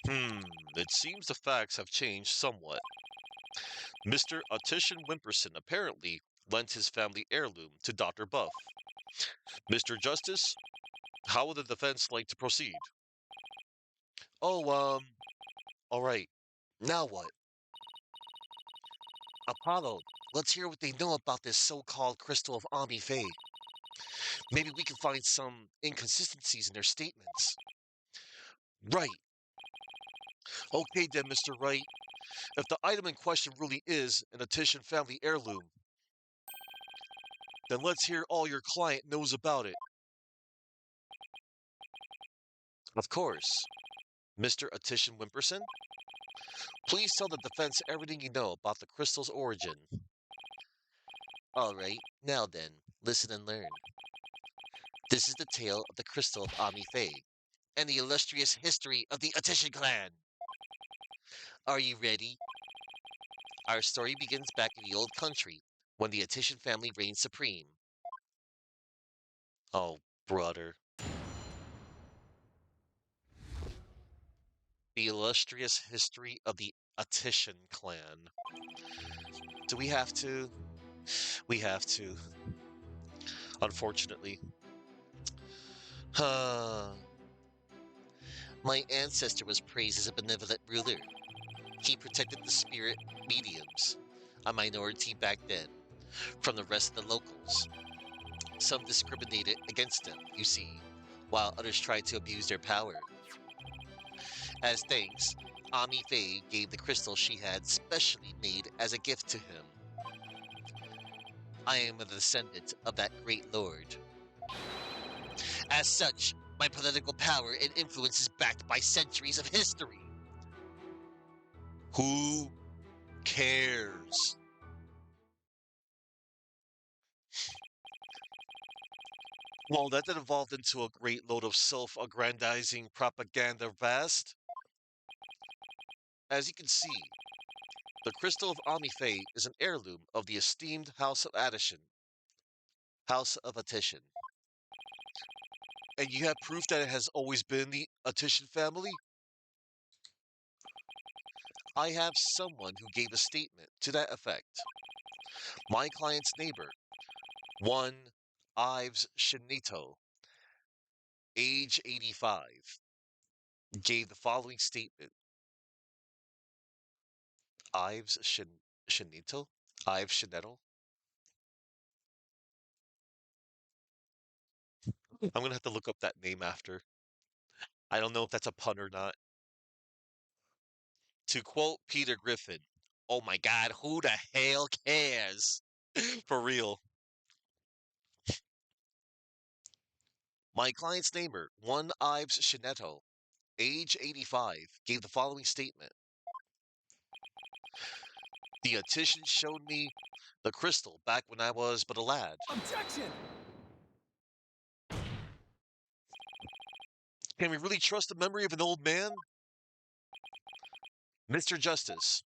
It seems the facts have changed somewhat. Mr. Attition Wimperson apparently lent his family heirloom to Dr. Buff. Mr. Justice, how would the defense like to proceed? Oh, all right. Now what? Apollo, let's hear what they know about this so-called crystal of Ami Faye. Maybe we can find some inconsistencies in their statements. Right. Okay then, Mr. Wright. If the item in question really is an Attition family heirloom, then let's hear all your client knows about it. Of course. Mr. Attition Wimperson, please tell the defense everything you know about the crystal's origin. All right, now then, listen and learn. This is the tale of the crystal of Ami Faye and the illustrious history of the Attition clan. Are you ready? Our story begins back in the old country when the Attition family reigned supreme. Oh, brother. The illustrious history of the Attition clan. Do we have to? We have to. Unfortunately. My ancestor was praised as a benevolent ruler. He protected the spirit mediums, a minority back then, from the rest of the locals. Some discriminated against them, you see, while others tried to abuse their power. As thanks, Ami Faye gave the crystal she had specially made as a gift to him. I am a descendant of that great lord. As such, My political power and influence is backed by centuries of history. Who cares? Well, that then evolved into a great load of self-aggrandizing propaganda vast. As you can see, the crystal of Amife is an heirloom of the esteemed House of Attition. And you have proof that it has always been the Attition family? I have someone who gave a statement to that effect. My client's neighbor, one Ives Shinito, age 85, gave the following statement. Ives Shinito? Ives Shinetto? I'm gonna have to look up that name after. I don't know if that's a pun or not. To quote Peter Griffin, oh my god, who the hell cares? For real. My client's neighbor, one Ives Shinetto, age 85, gave the following statement. The Attition showed me the crystal back when I was but a lad. Objection! Can we really trust the memory of an old man? Mr. Justice,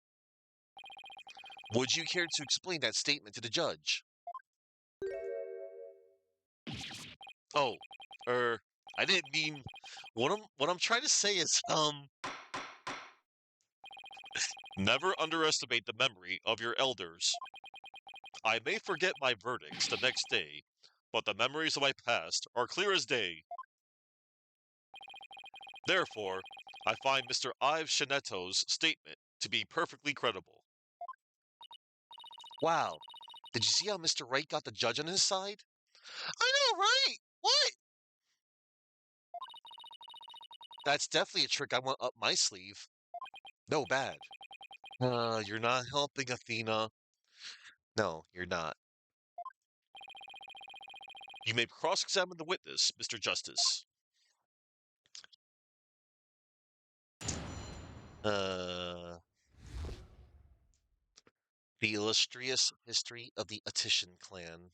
would you care to explain that statement to the judge? Oh, er, I didn't mean what I'm trying to say is never underestimate the memory of your elders. I may forget my verdicts the next day, but the memories of my past are clear as day. Therefore, I find Mr. Ives Shinetto's statement to be perfectly credible. Wow, did you see how Mr. Wright got the judge on his side? I know, right? What? That's definitely a trick I want up my sleeve. No, bad. You're not helping, Athena. No, you're not. You may cross-examine the witness, Mr. Justice. Uh, the illustrious history of the Attition clan.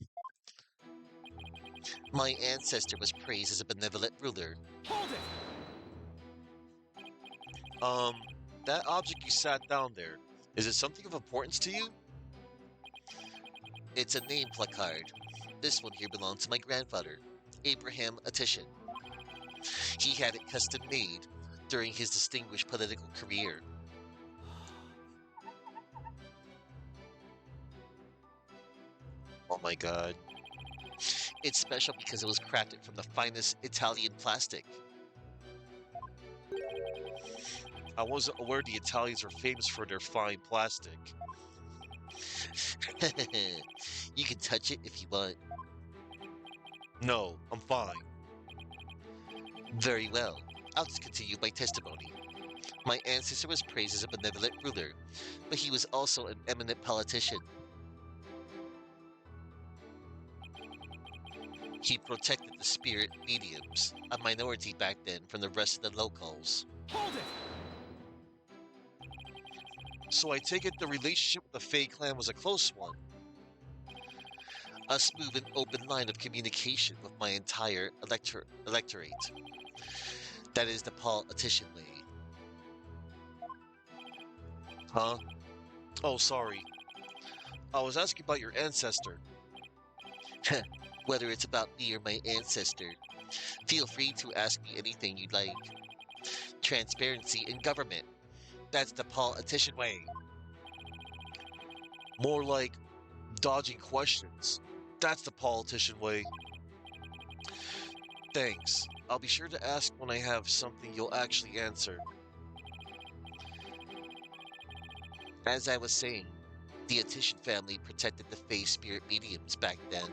My ancestor was praised as a benevolent ruler. Hold it! Um, that object you sat down there, is it something of importance to you? It's a name placard. This one here belongs to my grandfather, Abraham Attition. He had it custom made during his distinguished political career. Oh my god. It's special because it was crafted from the finest Italian plastic. I wasn't aware the Italians were famous for their fine plastic. You can touch it if you want. No, I'm fine. Very well. I'll just continue my testimony. My ancestor was praised as a benevolent ruler, but he was also an eminent politician. He protected the spirit mediums, a minority back then from the rest of the locals. Hold it! So I take it the relationship with the Fae clan was a close one. A smooth and open line of communication with my entire electorate. That is the politician way. Huh? Oh, sorry. I was asking about your ancestor. Whether it's about me or my ancestor, feel free to ask me anything you'd like. Transparency in government. That's the politician way. More like dodging questions. That's the politician way. Thanks. I'll be sure to ask when I have something you'll actually answer. As I was saying, the Attition family protected the Fae spirit mediums back then.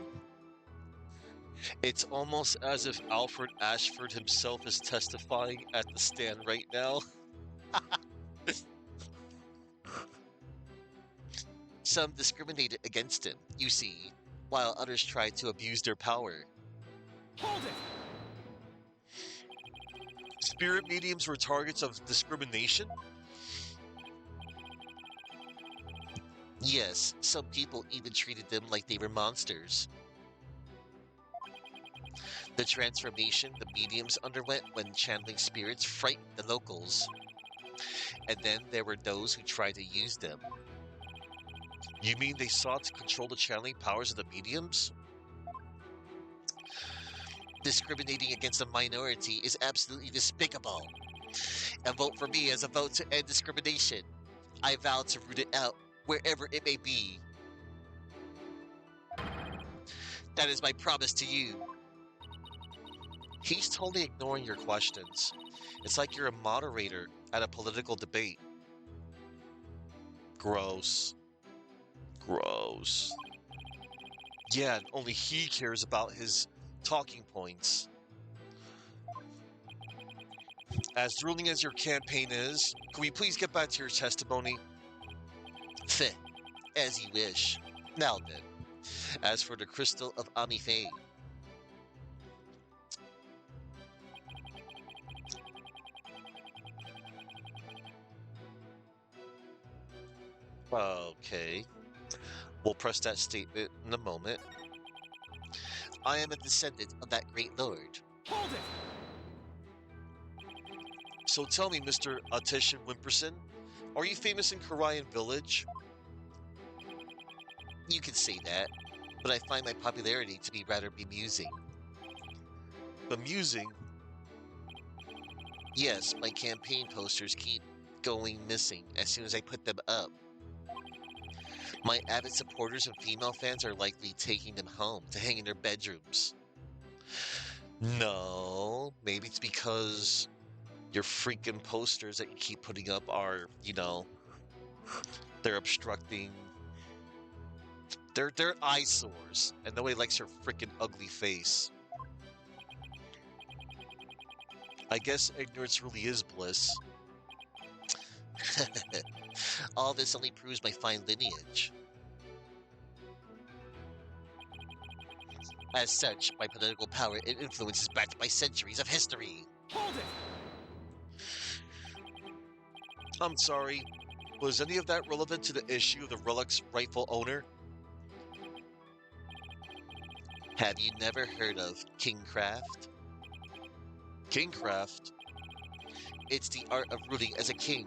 It's almost as if Alfred Ashford himself is testifying at the stand right now. Some discriminated against him, you see, while others tried to abuse their power. Hold it! Spirit mediums were targets of discrimination? Yes, some people even treated them like they were monsters. The transformation the mediums underwent when channeling spirits frightened the locals. And then there were those who tried to use them. You mean they sought to control the channeling powers of the mediums? Discriminating against a minority is absolutely despicable. A vote for me is a vote to end discrimination. I vow to root it out wherever it may be. That is my promise to you. He's totally ignoring your questions. It's like you're a moderator at a political debate. Gross. Gross. Yeah, and only he cares about his talking points. As thrilling as your campaign is, can we please get back to your testimony? Feh, as you wish. Now then, as for the crystal of Amifae, okay, we'll press that statement in a moment. I am a descendant of that great lord. Hold it! So tell me, Mr. Atishan Wimperson, are you famous in Karayan Village? You can say that, but I find my popularity to be rather bemusing. Bemusing? Yes, my campaign posters keep going missing as soon as I put them up. My avid supporters and female fans are likely taking them home to hang in their bedrooms. No, maybe it's because your freaking posters that you keep putting up are, they're obstructing. They're eyesores, and nobody likes your freaking ugly face. I guess ignorance really is bliss. All this only proves my fine lineage. As such, my political power and influence is backed by centuries of history. Hold it! I'm sorry, was any of that relevant to the issue of the relic's rightful owner? Have you never heard of kingcraft? Kingcraft? It's the art of ruling as a king.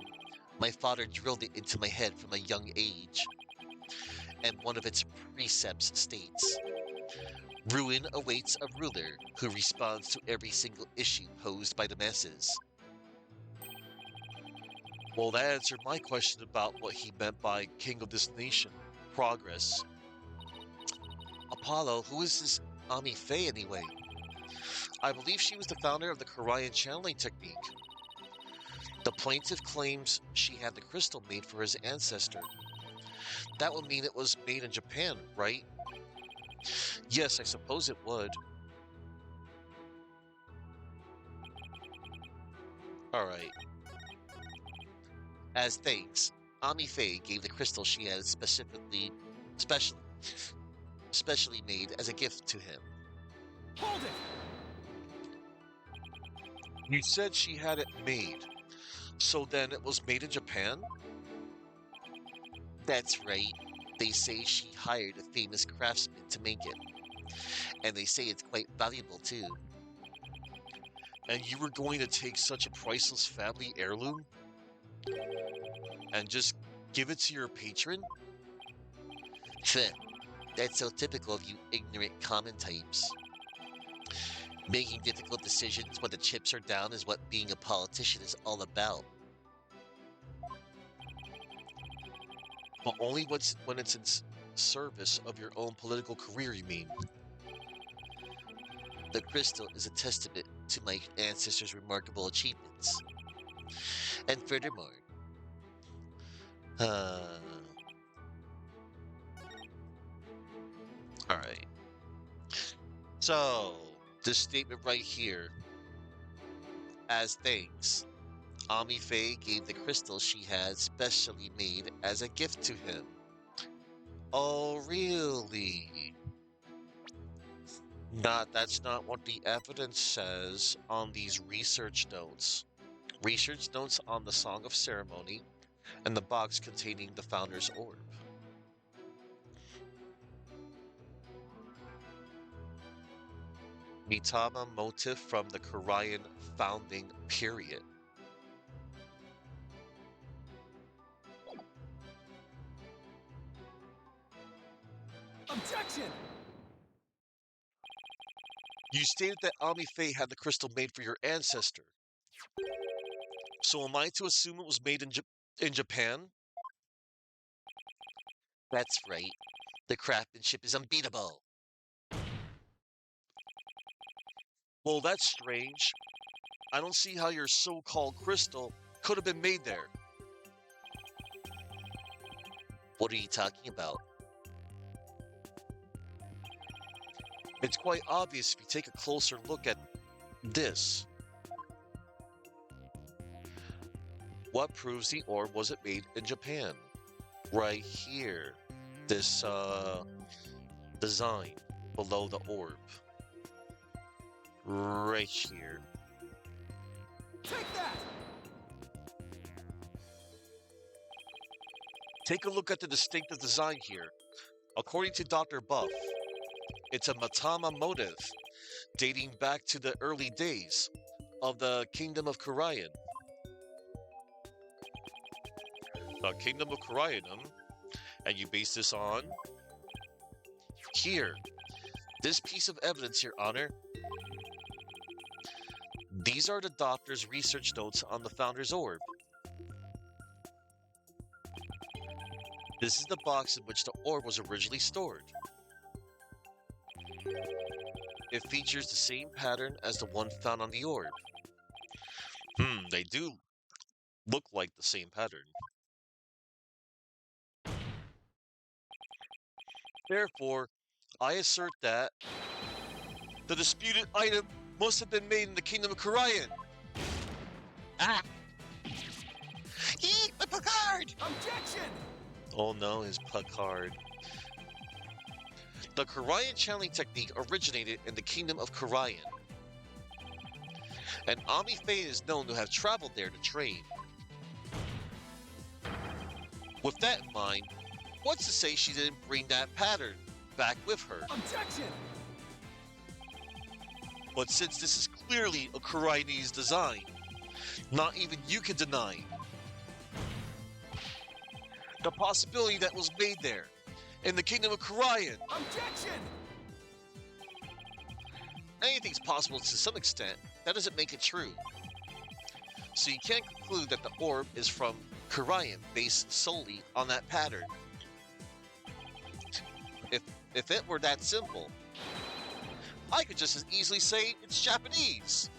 My father drilled it into my head from a young age. And one of its precepts states, ruin awaits a ruler who responds to every single issue posed by the masses. Well, that answered my question about what he meant by king of this nation. Progress. Apollo, who is this Ami Faye anyway? I believe she was the founder of the Karayan channeling technique. The plaintiff claims she had the crystal made for his ancestor. That would mean it was made in Japan, right? Yes, I suppose it would. Alright. As thanks, Ami Faye gave the crystal she had specially made as a gift to him. Hold it! You said she had it made. So then it was made in Japan? That's right. They say she hired a famous craftsman to make it. And they say it's quite valuable too. And you were going to take such a priceless family heirloom? And just give it to your patron? Pfeh, that's so typical of you ignorant common types. Making difficult decisions when the chips are down is what being a politician is all about. But only when it's in service of your own political career, you mean? The crystal is a testament to my ancestors' remarkable achievements. And furthermore, alright. So, this statement right here. As thanks, Ami Faye gave the crystal she had specially made as a gift to him. Oh, really? That's not what the evidence says on these research notes. Research notes on the Song of Ceremony and the box containing the founder's orb. Mitama motif from the Korean founding period. Objection! You stated that Amife had the crystal made for your ancestor. So am I to assume it was made in Japan? That's right. The craftsmanship is unbeatable. Well, that's strange. I don't see how your so-called crystal could have been made there. What are you talking about? It's quite obvious if you take a closer look at this. What proves the orb wasn't made in Japan? Right here. This design below the orb. Right here. Take that! Take a look at the distinctive design here. According to Dr. Buff, it's a Matama motive dating back to the early days of the Kingdom of Korean. The Kingdom of Korean, and you base this on? Here, this piece of evidence, Your Honor. These are the doctor's research notes on the founder's orb. This is the box in which the orb was originally stored. It features the same pattern as the one found on the orb. They do look like the same pattern. Therefore, I assert that the disputed item must have been made in the Kingdom of Korean. Ah! Eat the Picard! Objection! Oh no, his Picard. The Korean channeling technique originated in the Kingdom of Korean, and Ami Faye is known to have traveled there to train. With that in mind, what's to say she didn't bring that pattern back with her? Objection! But since this is clearly a Koreanese design, not even you can deny the possibility that was made there in the Kingdom of Korean. Objection! Anything's possible to some extent. That doesn't make it true. So you can't conclude that the orb is from Korean based solely on that pattern. If it were that simple, I could just as easily say it's Japanese.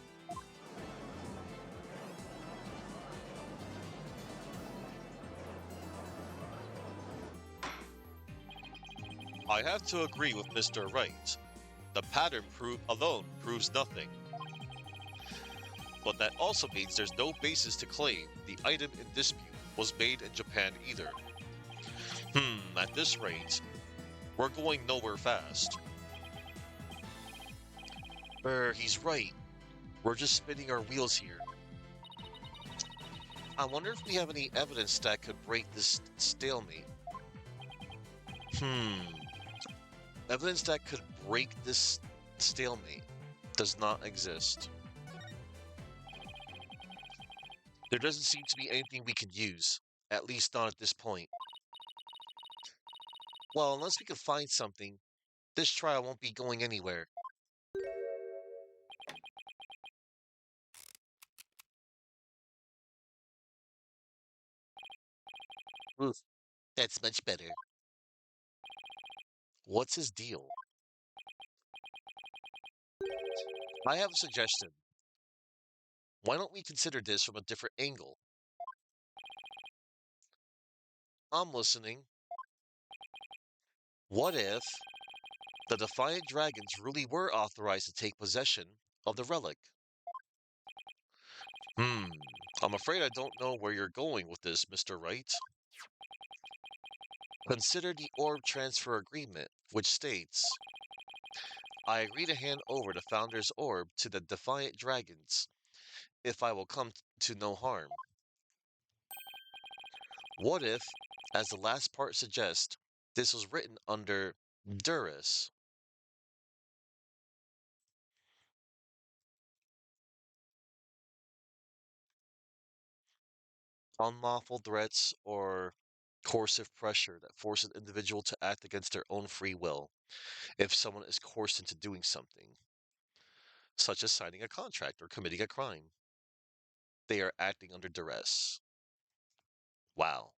I have to agree with Mr. Wright. The pattern alone proves nothing. But that also means there's no basis to claim the item in dispute was made in Japan either. At this rate, we're going nowhere fast. He's right. We're just spinning our wheels here. I wonder if we have any evidence that could break this stalemate. Evidence that could break this stalemate does not exist. There doesn't seem to be anything we can use, at least not at this point. Well, unless we can find something, this trial won't be going anywhere. Oof, that's much better. What's his deal? I have a suggestion. Why don't we consider this from a different angle? I'm listening. What if the Defiant Dragons really were authorized to take possession of the relic? I'm afraid I don't know where you're going with this, Mr. Wright. Consider the orb transfer agreement, which states, I agree to hand over the Founder's Orb to the Defiant Dragons, if I will come to no harm. What if, as the last part suggests, this was written under duress? Unlawful threats or coercive pressure that forces an individual to act against their own free will if someone is coerced into doing something, such as signing a contract or committing a crime. They are acting under duress. Wow.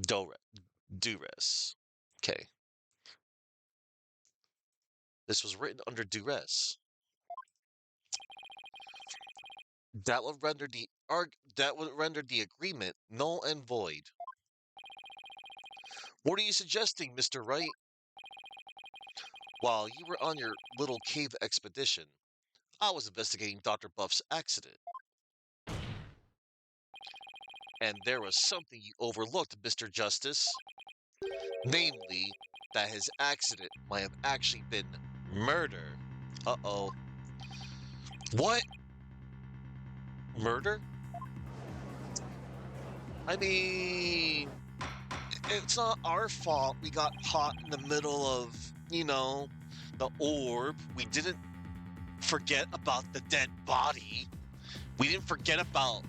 Dore- Duress. Okay. This was written under duress. That would render the agreement null and void. What are you suggesting, Mr. Wright? While you were on your little cave expedition, I was investigating Dr. Buff's accident. And there was something you overlooked, Mr. Justice. Namely, that his accident might have actually been murder. Uh-oh. What? Murder? I mean, it's not our fault we got caught in the middle of, the orb. We didn't forget about the dead body. We didn't forget about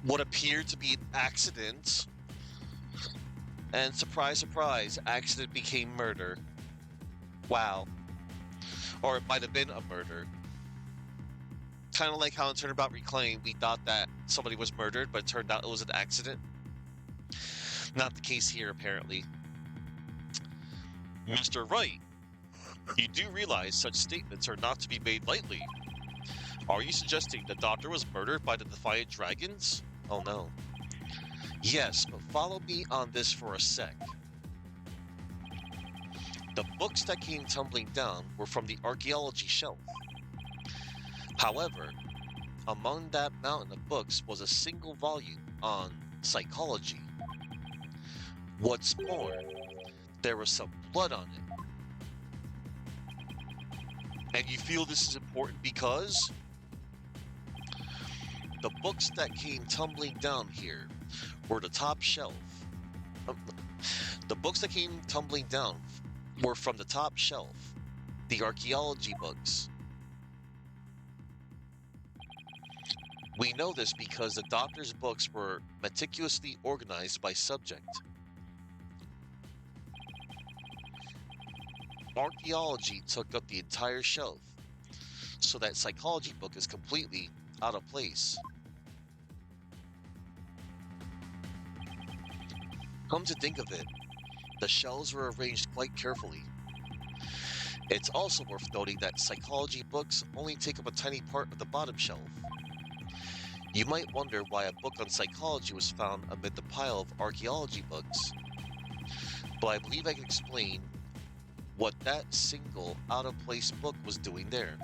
what appeared to be an accident. And surprise, surprise, accident became murder. Wow. Or it might have been a murder. Kind of like how in Turnabout Reclaim, we thought that somebody was murdered, but it turned out it was an accident. Not the case here, apparently. Mr. Wright, you do realize such statements are not to be made lightly. Are you suggesting the doctor was murdered by the Defiant Dragons? Oh no. Yes, but follow me on this for a sec. The books that came tumbling down were from the archaeology shelf. However, among that mountain of books was a single volume on psychology. What's more, there was some blood on it. And you feel this is important because the books that came tumbling down here were the top shelf. The books that came tumbling down were from the top shelf, the archaeology books. We know this because the doctor's books were meticulously organized by subject. Archaeology took up the entire shelf, so that psychology book is completely out of place. Come to think of it, the shelves were arranged quite carefully. It's also worth noting that psychology books only take up a tiny part of the bottom shelf. You might wonder why a book on psychology was found amid the pile of archaeology books, but I believe I can explain what that single out-of-place book was doing there.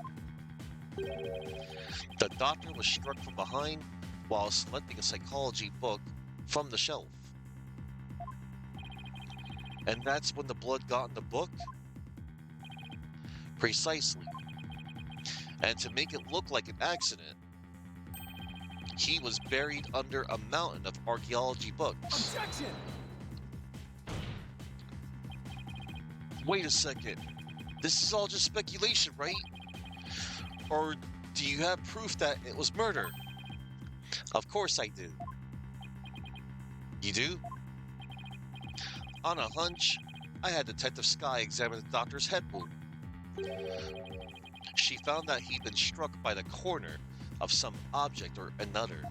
The doctor was struck from behind while selecting a psychology book from the shelf. And that's when the blood got in the book? Precisely. And to make it look like an accident, he was buried under a mountain of archaeology books. Objection! Wait a second. This is all just speculation, right? Or do you have proof that it was murder? Of course I do. You do? On a hunch, I had Detective Sky examine the doctor's head wound. She found that he'd been struck by the corner of some object or another.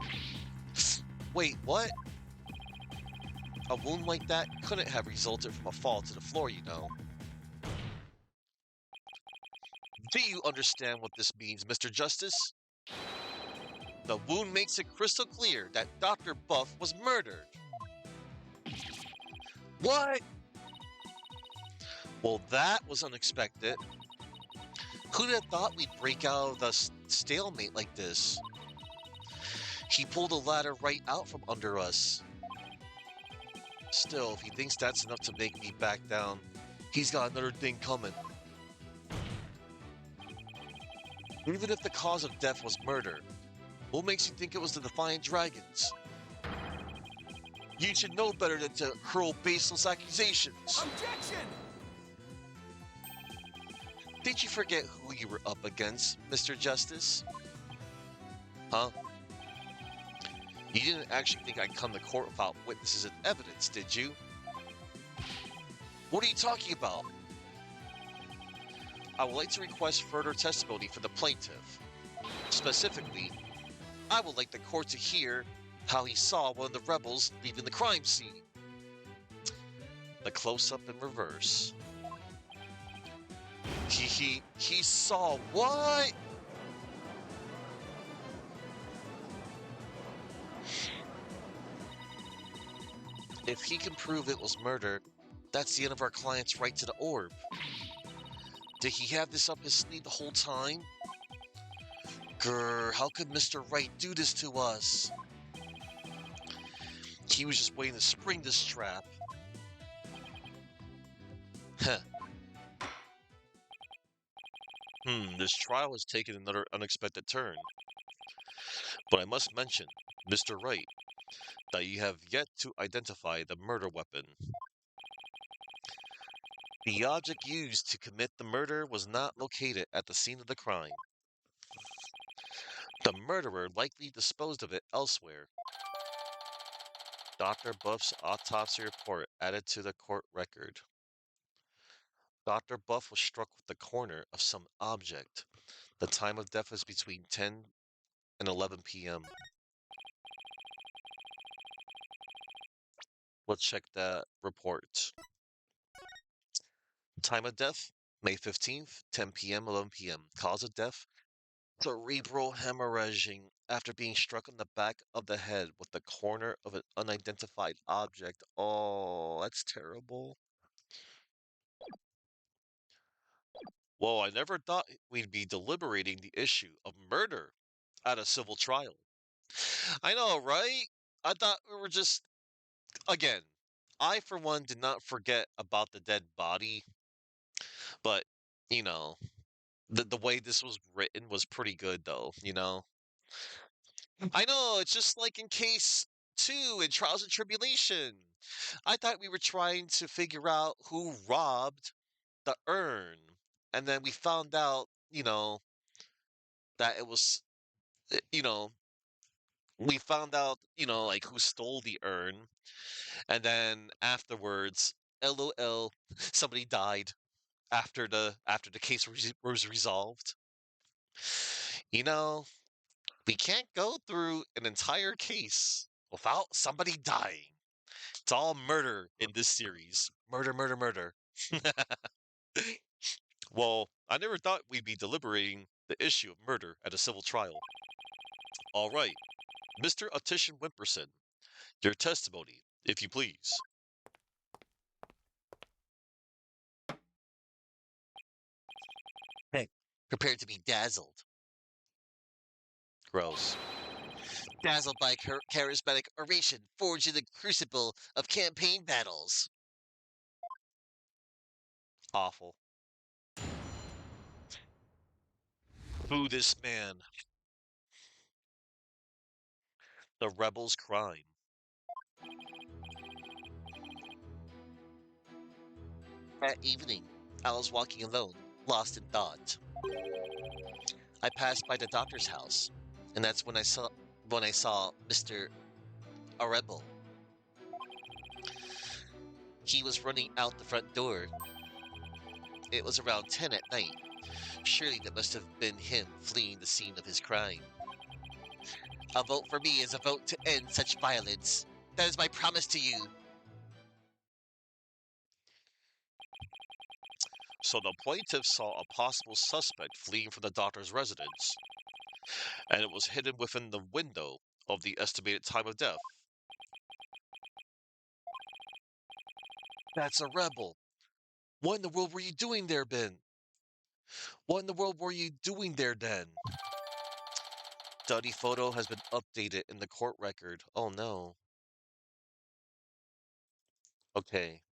Wait, what? A wound like that couldn't have resulted from a fall to the floor, you know. Do you understand what this means, Mr. Justice? The wound makes it crystal clear that Dr. Buff was murdered. What? Well, that was unexpected. Who'd have thought we'd break out of the stalemate like this? He pulled a ladder right out from under us. Still, if he thinks that's enough to make me back down, He's got another thing coming. Even if the cause of death was murder, what makes you think it was the Defiant Dragons? You should know better than to hurl baseless accusations. Objection! Did you forget who you were up against, Mr. Justice? Huh? You didn't actually think I'd come to court without witnesses and evidence, did you? What are you talking about? I would like to request further testimony from the plaintiff. Specifically, I would like the court to hear how he saw one of the rebels leaving the crime scene. The close-up in reverse. He saw what? If he can prove it was murder, that's the end of our client's right to the orb. Did he have this up his sleeve the whole time? Grr, how could Mr. Wright do this to us? He was just waiting to spring this trap. Heh. This trial has taken another unexpected turn. But I must mention, Mr. Wright, that you have yet to identify the murder weapon. The object used to commit the murder was not located at the scene of the crime. The murderer likely disposed of it elsewhere. Dr. Buff's autopsy report added to the court record. Dr. Buff was struck with the corner of some object. The time of death was between 10 and 11 p.m. Let's check that report. Time of death, May 15th, 10 p.m., 11 p.m. Cause of death, cerebral hemorrhaging after being struck on the back of the head with the corner of an unidentified object. Oh, that's terrible. Well, I never thought we'd be deliberating the issue of murder at a civil trial. I know, right? I thought we were just, again, I for one did not forget about the dead body, but, you know, the way this was written was pretty good though. I know, it's just like in case 2 in Trials and Tribulation. I thought we were trying to figure out who robbed the urn, and then we found out, that it was, eh, you know, we found out, like who stole the urn, and then afterwards, LOL, somebody died after the case was resolved. You know, we can't go through an entire case without somebody dying. It's all murder in this series. Murder, murder, murder. Well, I never thought we'd be deliberating the issue of murder at a civil trial. All right, Mr. Attition Wimperson, your testimony, if you please. Hey, prepare to be dazzled. Gross. Dazzled by charismatic oration forged in the crucible of campaign battles. Awful. Boo this man. The rebel's crime. That evening, I was walking alone, lost in thought. I passed by the doctor's house, and that's when I saw Mr. Arebel. He was running out the front door. It was around 10 at night. Surely that must have been him fleeing the scene of his crime. A vote for me is a vote to end such violence. That is my promise to you. So the plaintiff saw a possible suspect fleeing from the doctor's residence, and it was hidden within the window of the estimated time of death. That's a rebel. What in the world were you doing there, Ben? What in the world were you doing there then? Study photo has been updated in the court record. Oh no. Okay.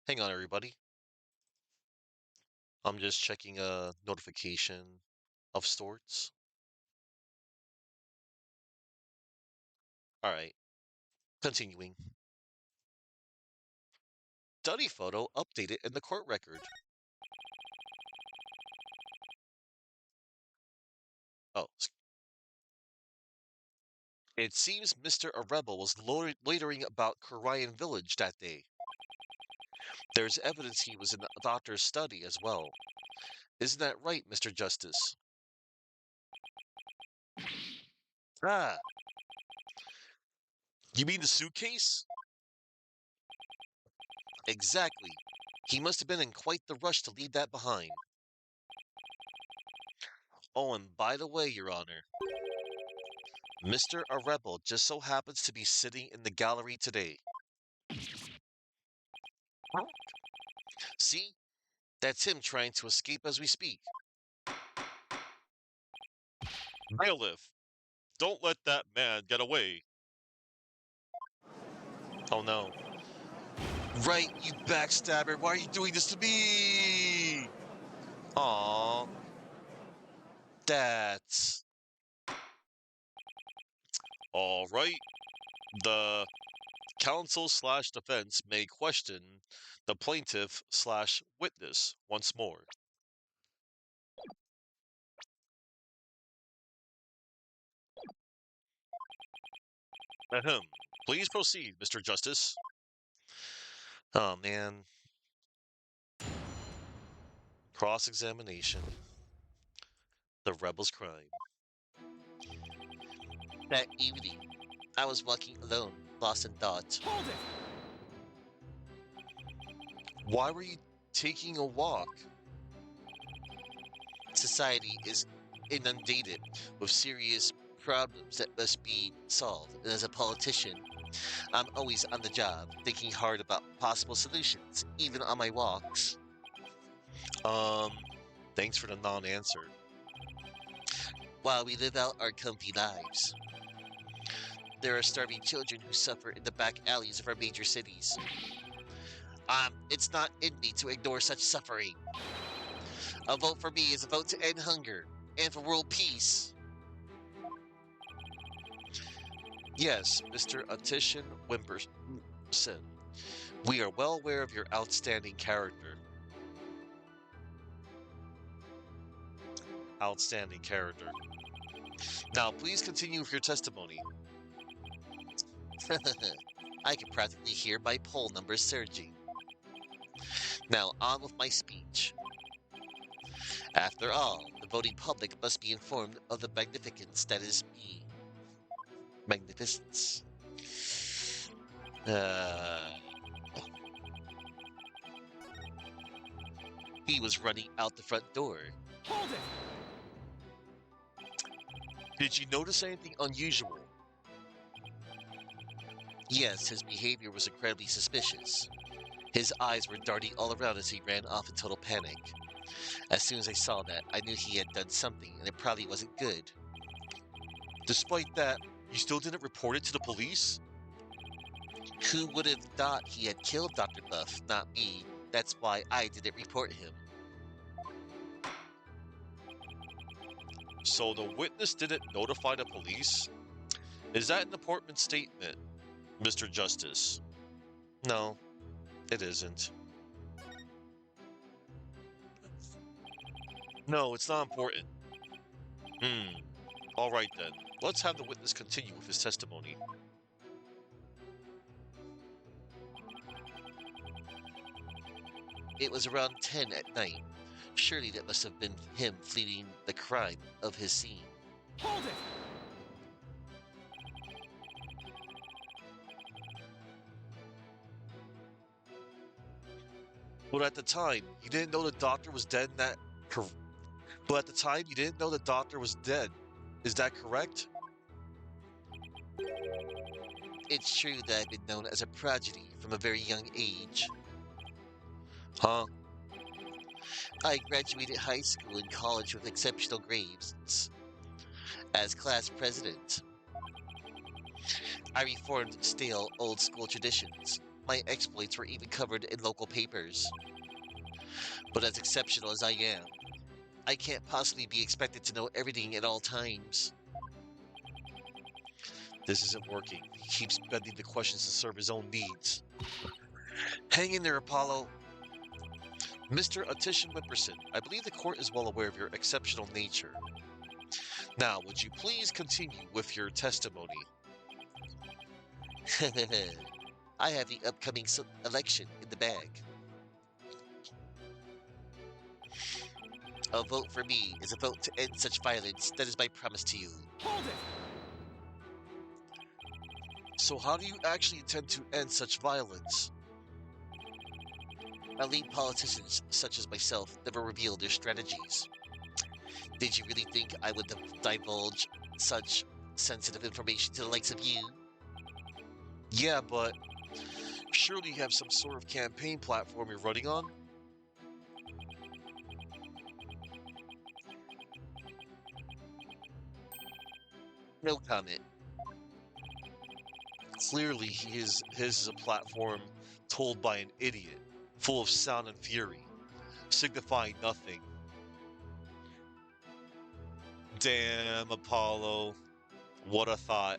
Hang on, everybody. I'm just checking a notification of sorts. All right, continuing. Study photo updated in the court record. Oh, it seems Mr. Rebel was loitering about Korean village that day. There's evidence he was in the doctor's study as well. Isn't that right, Mr. Justice? Ah, you mean the suitcase? Exactly. He must have been in quite the rush to leave that behind. Oh, and by the way, Your Honor, Mr. Rebel just so happens to be sitting in the gallery today. See? That's him trying to escape as we speak. Bailiff, don't let that man get away. Oh no. Right, you backstabber, why are you doing this to me? Aww. That's... Alright. The counsel slash defense may question the plaintiff slash witness once more. Ahem. Please proceed, Mr. Justice. Oh man. Cross-examination. The rebel's crime. That evening, I was walking alone, lost in thought. Hold it! Why were you taking a walk? Society is inundated with serious problems that must be solved, and as a politician, I'm always on the job, thinking hard about possible solutions, even on my walks. Um, Thanks for the non-answer. While we live out our comfy lives, there are starving children who suffer in the back alleys of our major cities. It's not in me to ignore such suffering. A vote for me is a vote to end hunger and for world peace. Yes, Mr. Atishan Wimperson, we are well aware of your outstanding character. Outstanding character. Now, please continue with your testimony. I can practically hear my poll numbers surging. Now, on with my speech. After all, the voting public must be informed of the magnificence that is me. Magnificence. He was running out the front door. Hold it! Did you notice anything unusual? Yes, his behavior was incredibly suspicious. His eyes were darting all around as he ran off in total panic. As soon as I saw that, I knew he had done something, and it probably wasn't good. Despite that, you still didn't report it to the police? Who would have thought he had killed Dr. Buff, not me? That's why I didn't report him. So the witness didn't notify the police? Is that an important statement, Mr. Justice? No, it isn't. No, it's not important. All right then. Let's have the witness continue with his testimony. It was around 10 at night. Surely that must have been him fleeing the crime of his scene. Hold it! But at the time, you didn't know the doctor was dead in that... But at the time, you didn't know the doctor was dead. Is that correct? It's true that I've been known as a prodigy from a very young age. Huh? I graduated high school and college with exceptional grades. As class president, I reformed stale old school traditions. My exploits were even covered in local papers. But as exceptional as I am, I can't possibly be expected to know everything at all times. This isn't working. He keeps bending the questions to serve his own needs. Hang in there, Apollo. Mr. Attition Whipperson, I believe the court is well aware of your exceptional nature. Now, would you please continue with your testimony? I have the upcoming election in the bag. A vote for me is a vote to end such violence. That is my promise to you. Hold it! So how do you actually intend to end such violence? Elite politicians such as myself never reveal their strategies. Did you really think I would divulge such sensitive information to the likes of you? Yeah, but surely you have some sort of campaign platform you're running on? No comment. Clearly, his is a platform told by an idiot, full of sound and fury, signifying nothing. Damn, Apollo. What a thought.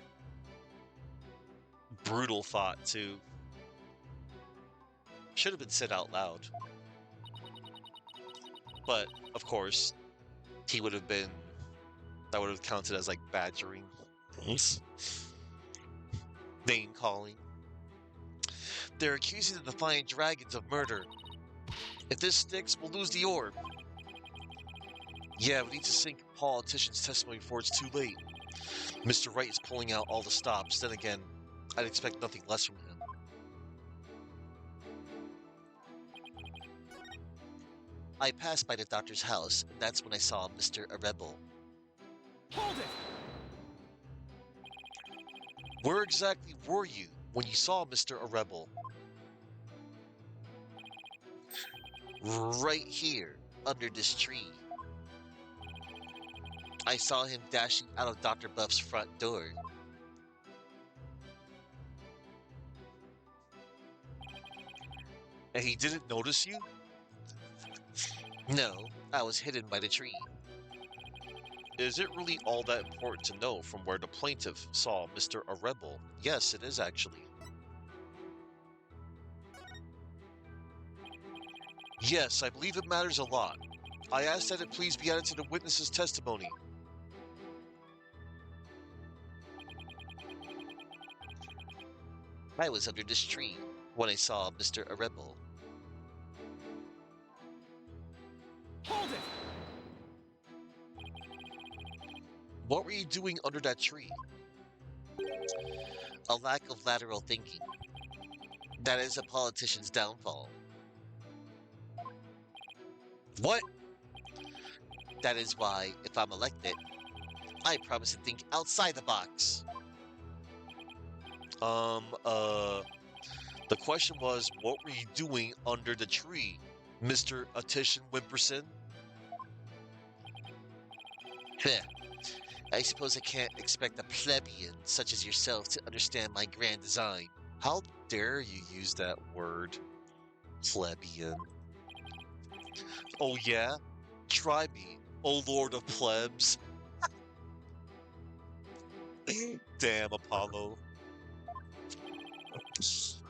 Brutal thought, too. Should have been said out loud. But, of course, he would have been. That would have counted as like badgering. Name calling. They're accusing the Defiant Dragons of murder. If this sticks, we'll lose the orb. Yeah, we need to sync politicians' testimony before it's too late. Mr. Wright is pulling out all the stops. Then again, I'd expect nothing less from him. I passed by the doctor's house, and that's when I saw Mr. Rebel. Hold it! Where exactly were you when you saw Mr. Rebel? Right here, under this tree. I saw him dashing out of Dr. Buff's front door. And he didn't notice you? No, I was hidden by the tree. Is it really all that important to know from where the plaintiff saw Mr. Rebel? Yes, it is actually. Yes, I believe it matters a lot. I ask that it please be added to the witness's testimony. I was under this tree when I saw Mr. Rebel. Hold it! What were you doing under that tree? A lack of lateral thinking. That is a politician's downfall. What? That is why, if I'm elected, I promise to think outside the box. The question was, what were you doing under the tree, Mr. Attition Whimperson? Heh. I suppose I can't expect a plebeian such as yourself to understand my grand design. How dare you use that word, plebeian? Oh yeah? Try me, O Lord of Plebs. Damn, Apollo.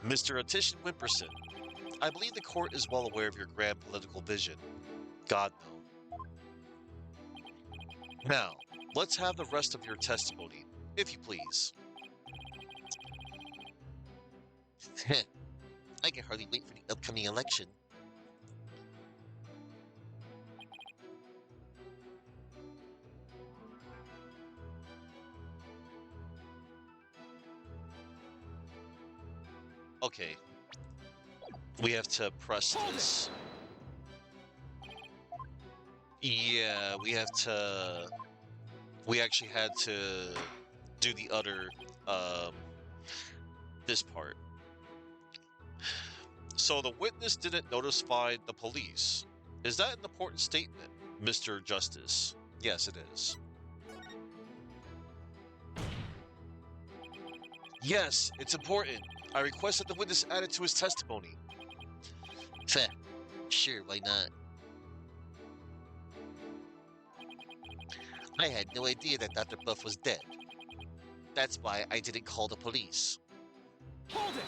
Mr. Attition Whimperson, I believe the court is well aware of your grand political vision. God, no. Now, let's have the rest of your testimony, if you please. I can hardly wait for the upcoming election. Okay. We have to press this. Yeah, we have to... We actually had to do the other, this part. So the witness didn't notify the police. Is that an important statement, Mr. Justice? Yes, it is. Yes, it's important. I request that the witness add it to his testimony. Feh, sure, why not? I had no idea that Dr. Buff was dead. That's why I didn't call the police. Hold it!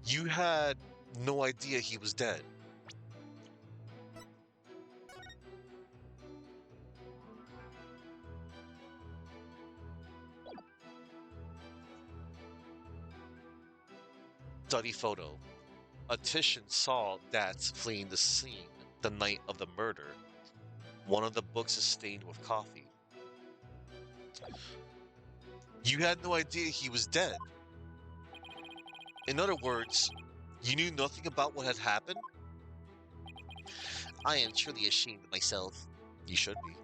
You had no idea he was dead. Study photo. A Titian saw Dats fleeing the scene the night of the murder. One of the books is stained with coffee. You had no idea he was dead. In other words, you knew nothing about what had happened? I am truly ashamed of myself. You should be.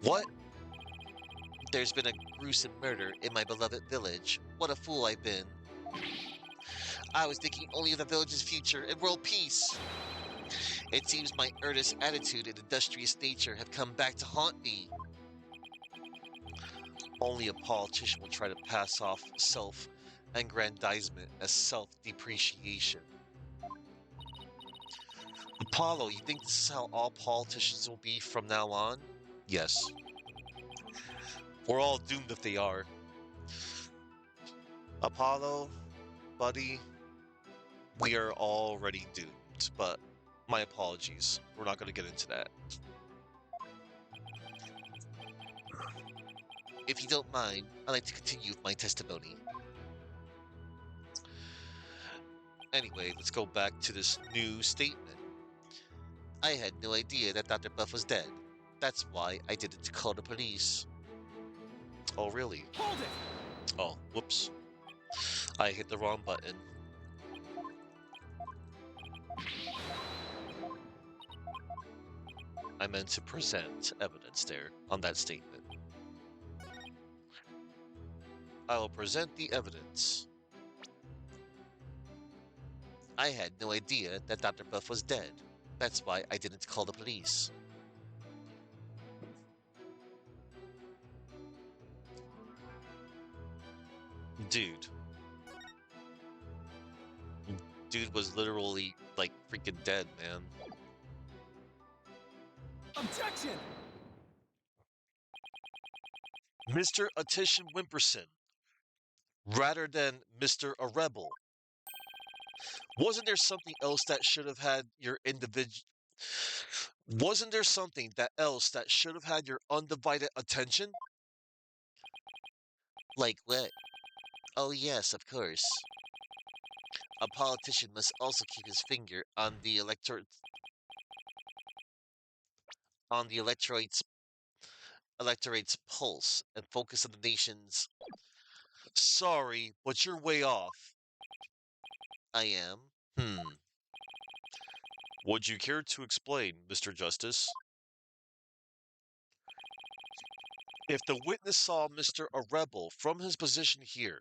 What? There's been a gruesome murder in my beloved village. What a fool I've been. I was thinking only of the village's future and world peace. It seems my earnest attitude and industrious nature have come back to haunt me. Only a politician will try to pass off self-aggrandizement as self-depreciation. Apollo, you think this is how all politicians will be from now on? Yes. We're all doomed if they are. Apollo, buddy, we are already doomed, but my apologies. We're not going to get into that. If you don't mind, I'd like to continue with my testimony. Anyway, let's go back to this new statement. I had no idea that Dr. Buff was dead. That's why I didn't call the police. Oh, really? Hold it! Oh, whoops. I hit the wrong button. I meant to present evidence there on that statement. I will present the evidence. I had no idea that Dr. Buff was dead. That's why I didn't call the police. Dude. Dude was literally, like, freaking dead, man. Objection! Mr. Attition Wimperson, rather than Mr. A Rebel. Wasn't there something else that should have had your Wasn't there something else that should have had your undivided attention? Like what? Oh yes, of course. A politician must also keep his finger on the electorate's pulse and focus on the nation's. Sorry, but you're way off. I am. Would you care to explain, Mr. Justice? If the witness saw Mr. A Rebel from his position here,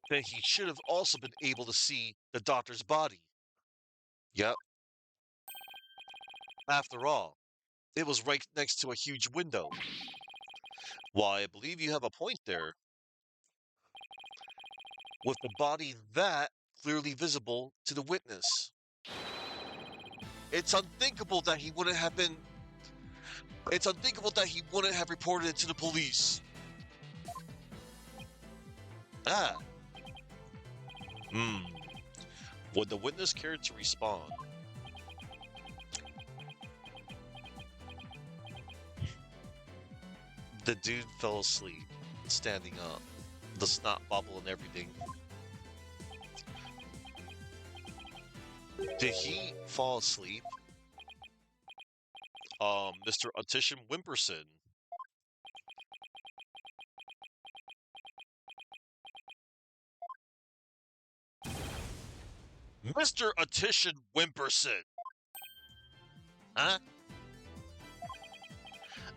then he should have also been able to see the doctor's body. Yep. After all, it was right next to a huge window. Why, I believe you have a point there. With the body that clearly visible to the witness. It's unthinkable that he wouldn't have been. It's unthinkable that he wouldn't have reported it to the police. Ah. Would the witness care to respond? The dude fell asleep, standing up, the snot bubble and everything. Did he fall asleep? Mr. Attition Wimperson. Mr. Attition Wimperson! Huh?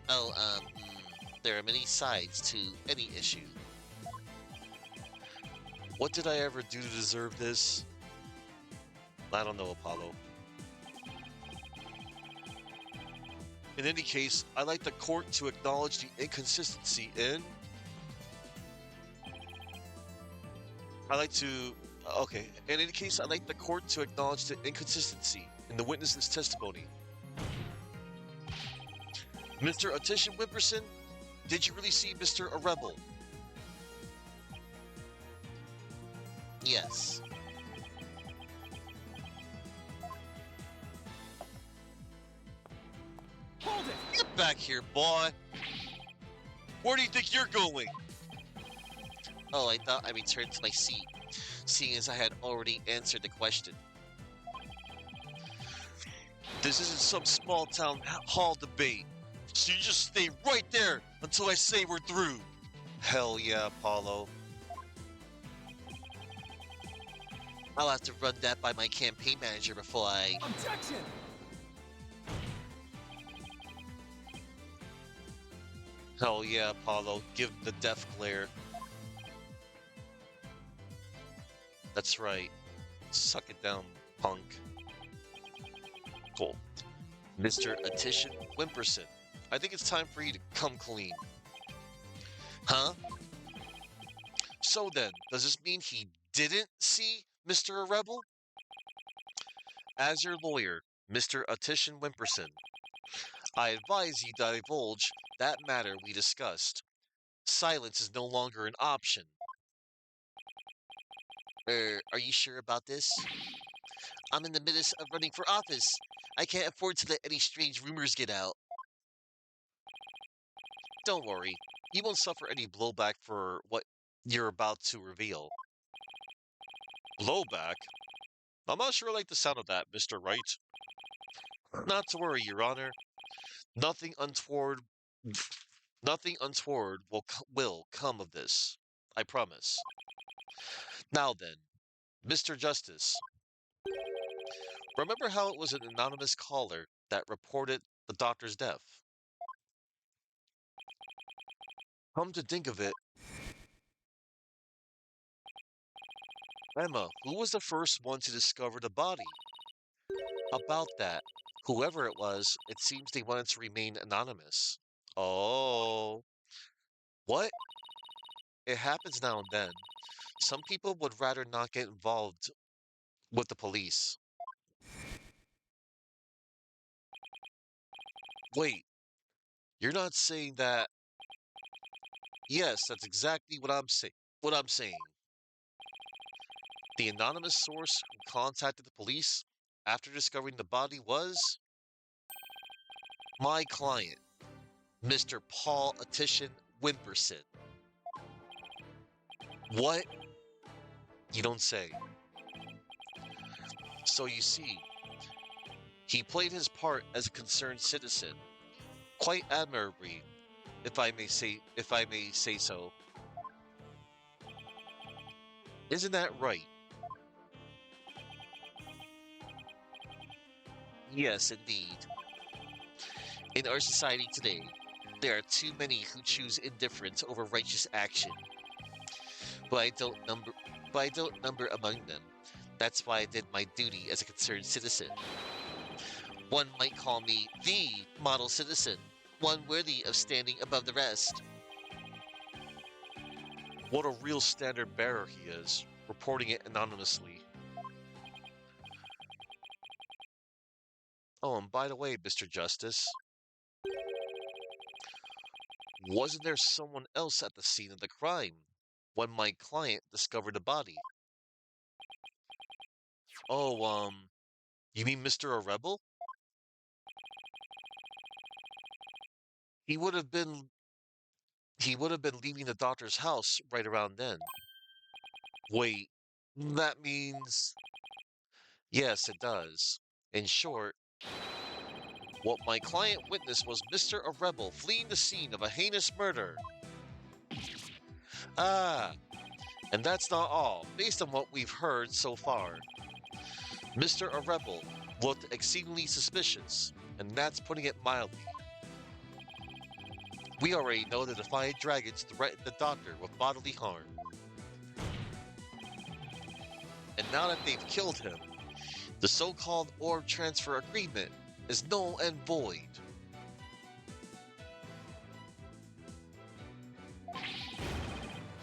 Oh, there are many sides to any issue. What did I ever do to deserve this? I don't know, Apollo. In any case, I'd like the court to acknowledge the inconsistency in. I like to. Okay. In any case, I'd like the court to acknowledge the inconsistency in the witness's testimony. Mr. Attention Wimperson, did you really see Mr. A Rebel? Yes. Hold it! Get back here, boy. Where do you think you're going? Oh, I thought I returned to my seat, seeing as I had already answered the question. This isn't some small town hall debate, so you just stay right there until I say we're through. Hell yeah, Apollo. I'll have to run that by my campaign manager before I... Objection! Hell yeah, Apollo. Give him the death glare. That's right. Suck it down, punk. Cool. Mr. Attention Wimperson, I think it's time for you to come clean. Huh? So then, does this mean he didn't see Mr. Rebel? As your lawyer, Mr. Attention Wimperson, I advise you to divulge that matter we discussed. Silence is no longer an option. Are you sure about this? I'm in the midst of running for office. I can't afford to let any strange rumors get out. Don't worry. You won't suffer any blowback for what you're about to reveal. Blowback? I'm not sure I like the sound of that, Mr. Wright. Not to worry, Your Honor. Nothing untoward Nothing untoward will come of this. I promise. Now then, Mr. Justice, remember how it was an anonymous caller that reported the doctor's death? Come to think of it, Emma, who was the first one to discover the body? About that, whoever it was, it seems they wanted to remain anonymous. Oh, what? It happens now and then. Some people would rather not get involved with the police. Wait, you're not saying that? Yes, that's exactly what I'm saying. The anonymous source who contacted the police after discovering the body was my client, Mr. Paul Attention Wimperson. What? You don't say. So you see, he played his part as a concerned citizen, quite admirably, if I may say so. Isn't that right? Yes, indeed. In our society today, there are too many who choose indifference over righteous action. But I don't number among them. That's why I did my duty as a concerned citizen. One might call me the model citizen, one worthy of standing above the rest. What a real standard bearer he is, reporting it anonymously. Oh, and by the way, Mr. Justice, wasn't there someone else at the scene of the crime when my client discovered the body? Oh, you mean Mr. A Rebel? He would have been he would have been leaving the doctor's house right around then. Wait, that means... Yes, it does. In short, what my client witnessed was Mr. A Rebel fleeing the scene of a heinous murder. Ah, and that's not all. Based on what we've heard so far, Mr. A Rebel looked exceedingly suspicious, and that's putting it mildly. We already know the defiant dragons threatened the doctor with bodily harm. And now that they've killed him, the so-called orb transfer agreement is null and void.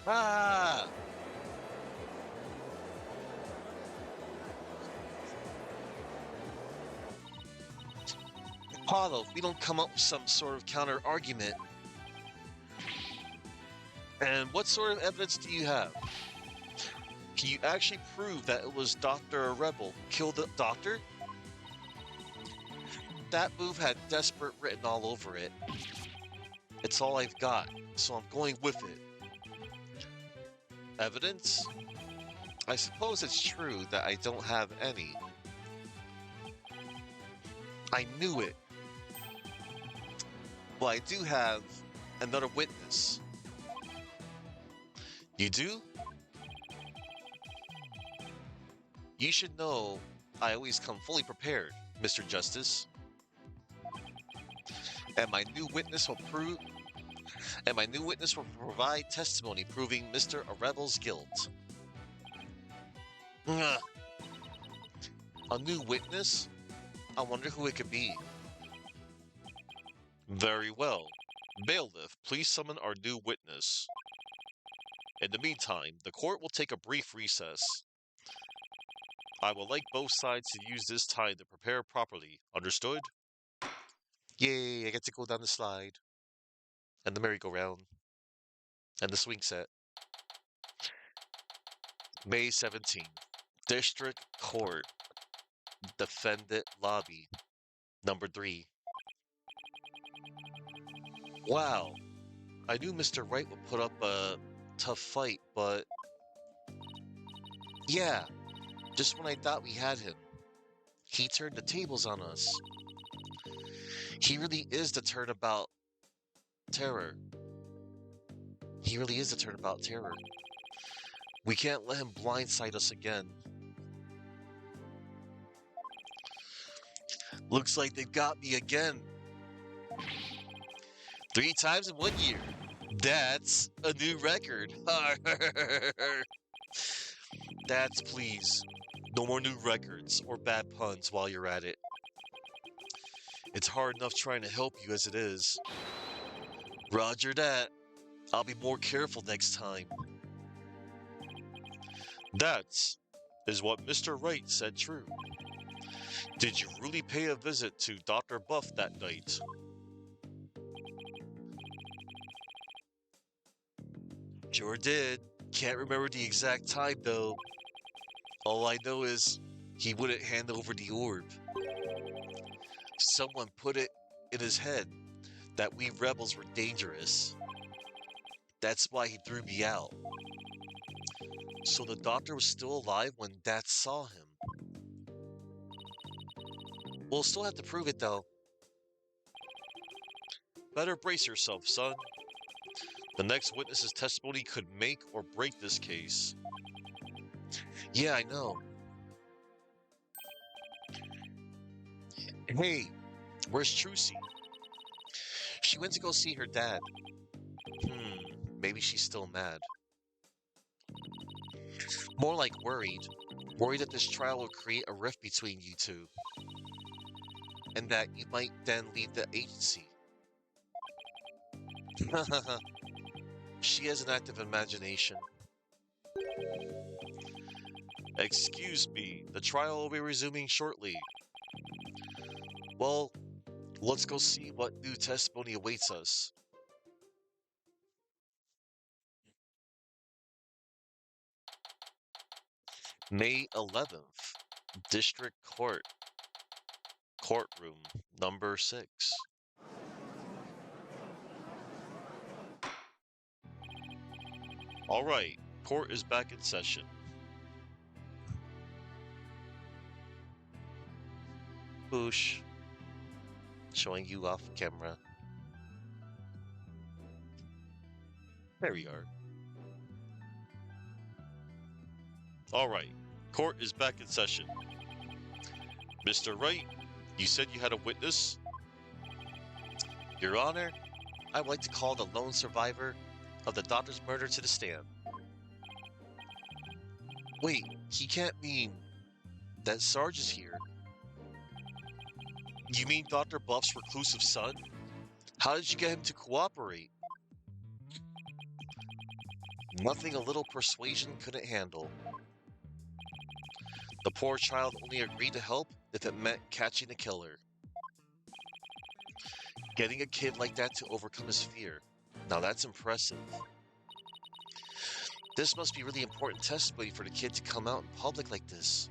Ah! Apollo, if we don't come up with some sort of counter argument, and what sort of evidence do you have? Can you actually prove that it was Doctor or Rebel killed the Doctor? That move had desperate written all over it. It's all I've got, so I'm going with it. Evidence? I suppose it's true that I don't have any. I knew it. Well, I do have another witness. You do? You should know I always come fully prepared, Mr. Justice. And my new witness will provide testimony proving Mr. Rebel's guilt. Ugh. A new witness? I wonder who it could be. Very well. Bailiff, please summon our new witness. In the meantime, the court will take a brief recess. I would like both sides to use this time to prepare properly. Understood? Yay, I get to go down the slide. And the merry-go-round. And the swing set. May 17th. District Court. Defendant Lobby. Number 3. Wow. I knew Mr. Wright would put up a tough fight, but... Yeah, just when I thought we had him, he turned the tables on us. He really is the turnabout terror. He really is the turnabout terror. We can't let him blindside us again. Looks like they've got me again. 3 times in 1 year. That's a new record. Dads, please. No more new records or bad puns while you're at it. It's hard enough trying to help you as it is. Roger that. I'll be more careful next time. That is what Mr. Wright said true. Did you really pay a visit to Dr. Buff that night? Sure did. Can't remember the exact time though. All I know is he wouldn't hand over the orb. Someone put it in his head that we rebels were dangerous. That's why he threw me out. So the doctor was still alive when Dad saw him. We'll still have to prove it though. Better brace yourself, son. The next witness's testimony could make or break this case. Yeah, I know. Hey, where's Trucy? She went to go see her dad. Maybe she's still mad. More like worried. Worried that this trial will create a rift between you two. And that you might then leave the agency. She has an active imagination. Excuse me, the trial will be resuming shortly. Well, let's go see what new testimony awaits us. May 11th, District Court, Courtroom number 6. All right, court is back in session. Boosh. Showing you off camera. There we are. All right, court is back in session. Mr. Wright, you said you had a witness? Your Honor, I would like to call the lone survivor of the doctor's murder to the stand. Wait, he can't mean that Sarge is here. You mean Dr. Buff's reclusive son? How did you get him to cooperate? Nothing a little persuasion couldn't handle. The poor child only agreed to help if it meant catching the killer. Getting a kid like that to overcome his fear. Now that's impressive. This must be really important testimony for the kid to come out in public like this.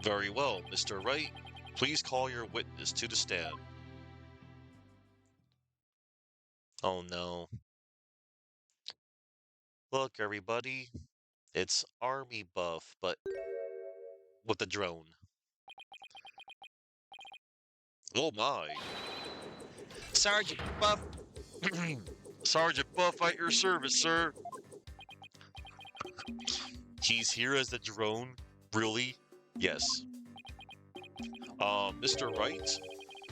Very well, Mr. Wright. Please call your witness to the stand. Oh no. Look, everybody. It's Army Buff, but with a drone. Oh my. Sergeant Buff. Sergeant Buff at your service, sir. He's here as the drone? Really? Yes. Mr. Wright?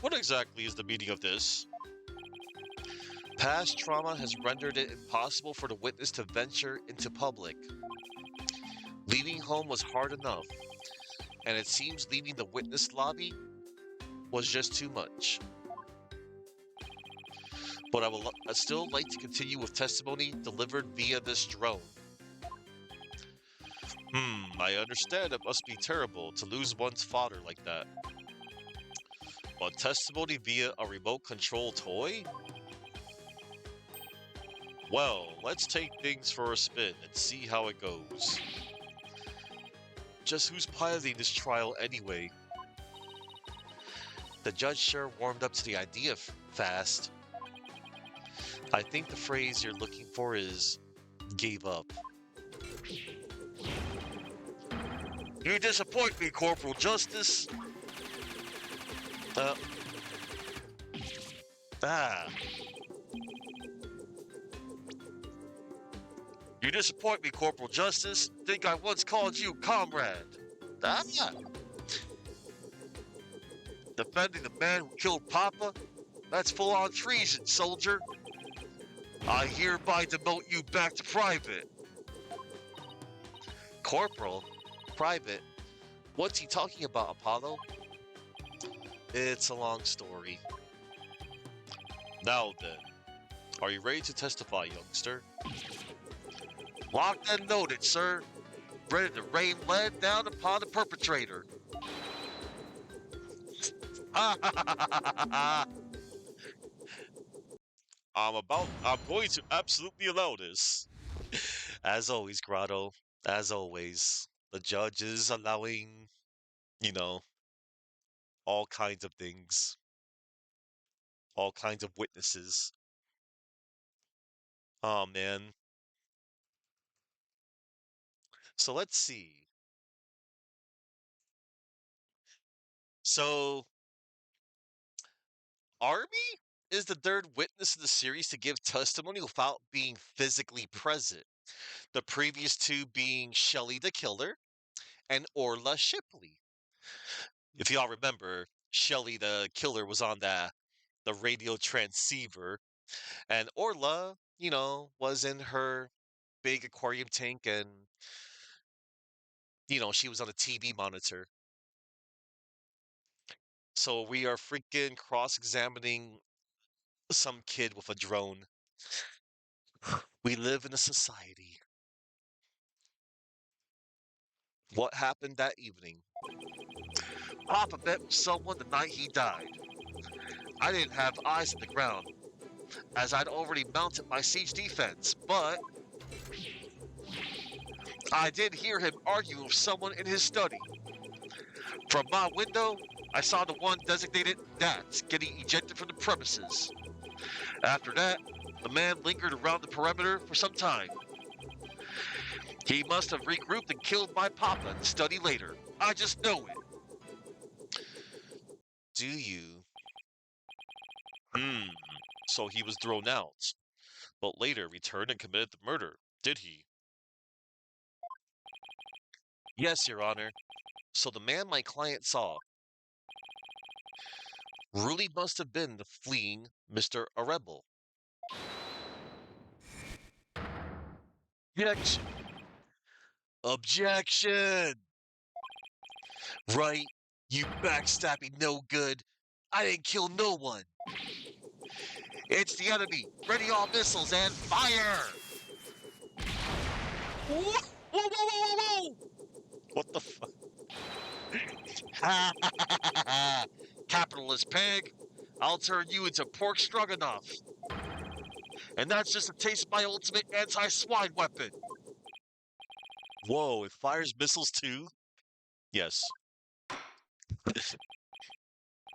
What exactly is the meaning of this? Past trauma has rendered it impossible for the witness to venture into public. Leaving home was hard enough, and it seems leaving the witness lobby was just too much. But I would still like to continue with testimony delivered via this drone. I understand it must be terrible to lose one's father like that. But testimony via a remote control toy? Well, let's take things for a spin and see how it goes. Just who's piloting this trial anyway? The judge sure warmed up to the idea fast. I think the phrase you're looking for is gave up. You disappoint me, Corporal Justice. Ah. You disappoint me, Corporal Justice. Think I once called you comrade. Ah. Defending the man who killed Papa? That's full-on treason, soldier. I hereby demote you back to private. Corporal? Private? What's he talking about, Apollo? It's a long story. Now then, are you ready to testify, youngster? Locked and loaded, sir. Ready to rain lead down upon the perpetrator. I'm going to absolutely allow this. As always, Grotto. As always. The judge is allowing, you know, all kinds of things. All kinds of witnesses. Oh, man. So let's see. So, Army is the third witness in the series to give testimony without being physically present. The previous two being Shelley the Killer and Orla Shipley. If y'all remember, Shelley the Killer was on the radio transceiver, and Orla, was in her big aquarium tank, and she was on a TV monitor. So we are freaking cross-examining some kid with a drone. We live in a society. What happened that evening? Papa met with someone the night he died. I didn't have eyes on the ground, as I'd already mounted my siege defense, but I did hear him argue with someone in his study. From my window, I saw the one designated Nats getting ejected from the premises. After that, the man lingered around the perimeter for some time. He must have regrouped and killed my papa in the study later. I just know it. Do you? So he was thrown out, but later returned and committed the murder, did he? Yes, Your Honor. So the man my client saw really must have been the fleeing Mr. Arebel. Objection! Objection! Right, you backstabbing no good. I didn't kill no one. It's the enemy. Ready all missiles and fire! Whoa, whoa, whoa, whoa, whoa, whoa! What the fuck? Ha ha ha ha ha! Capitalist pig! I'll turn you into pork stroganoff. And that's just a taste of my ultimate anti-swine weapon. Whoa, it fires missiles too? Yes.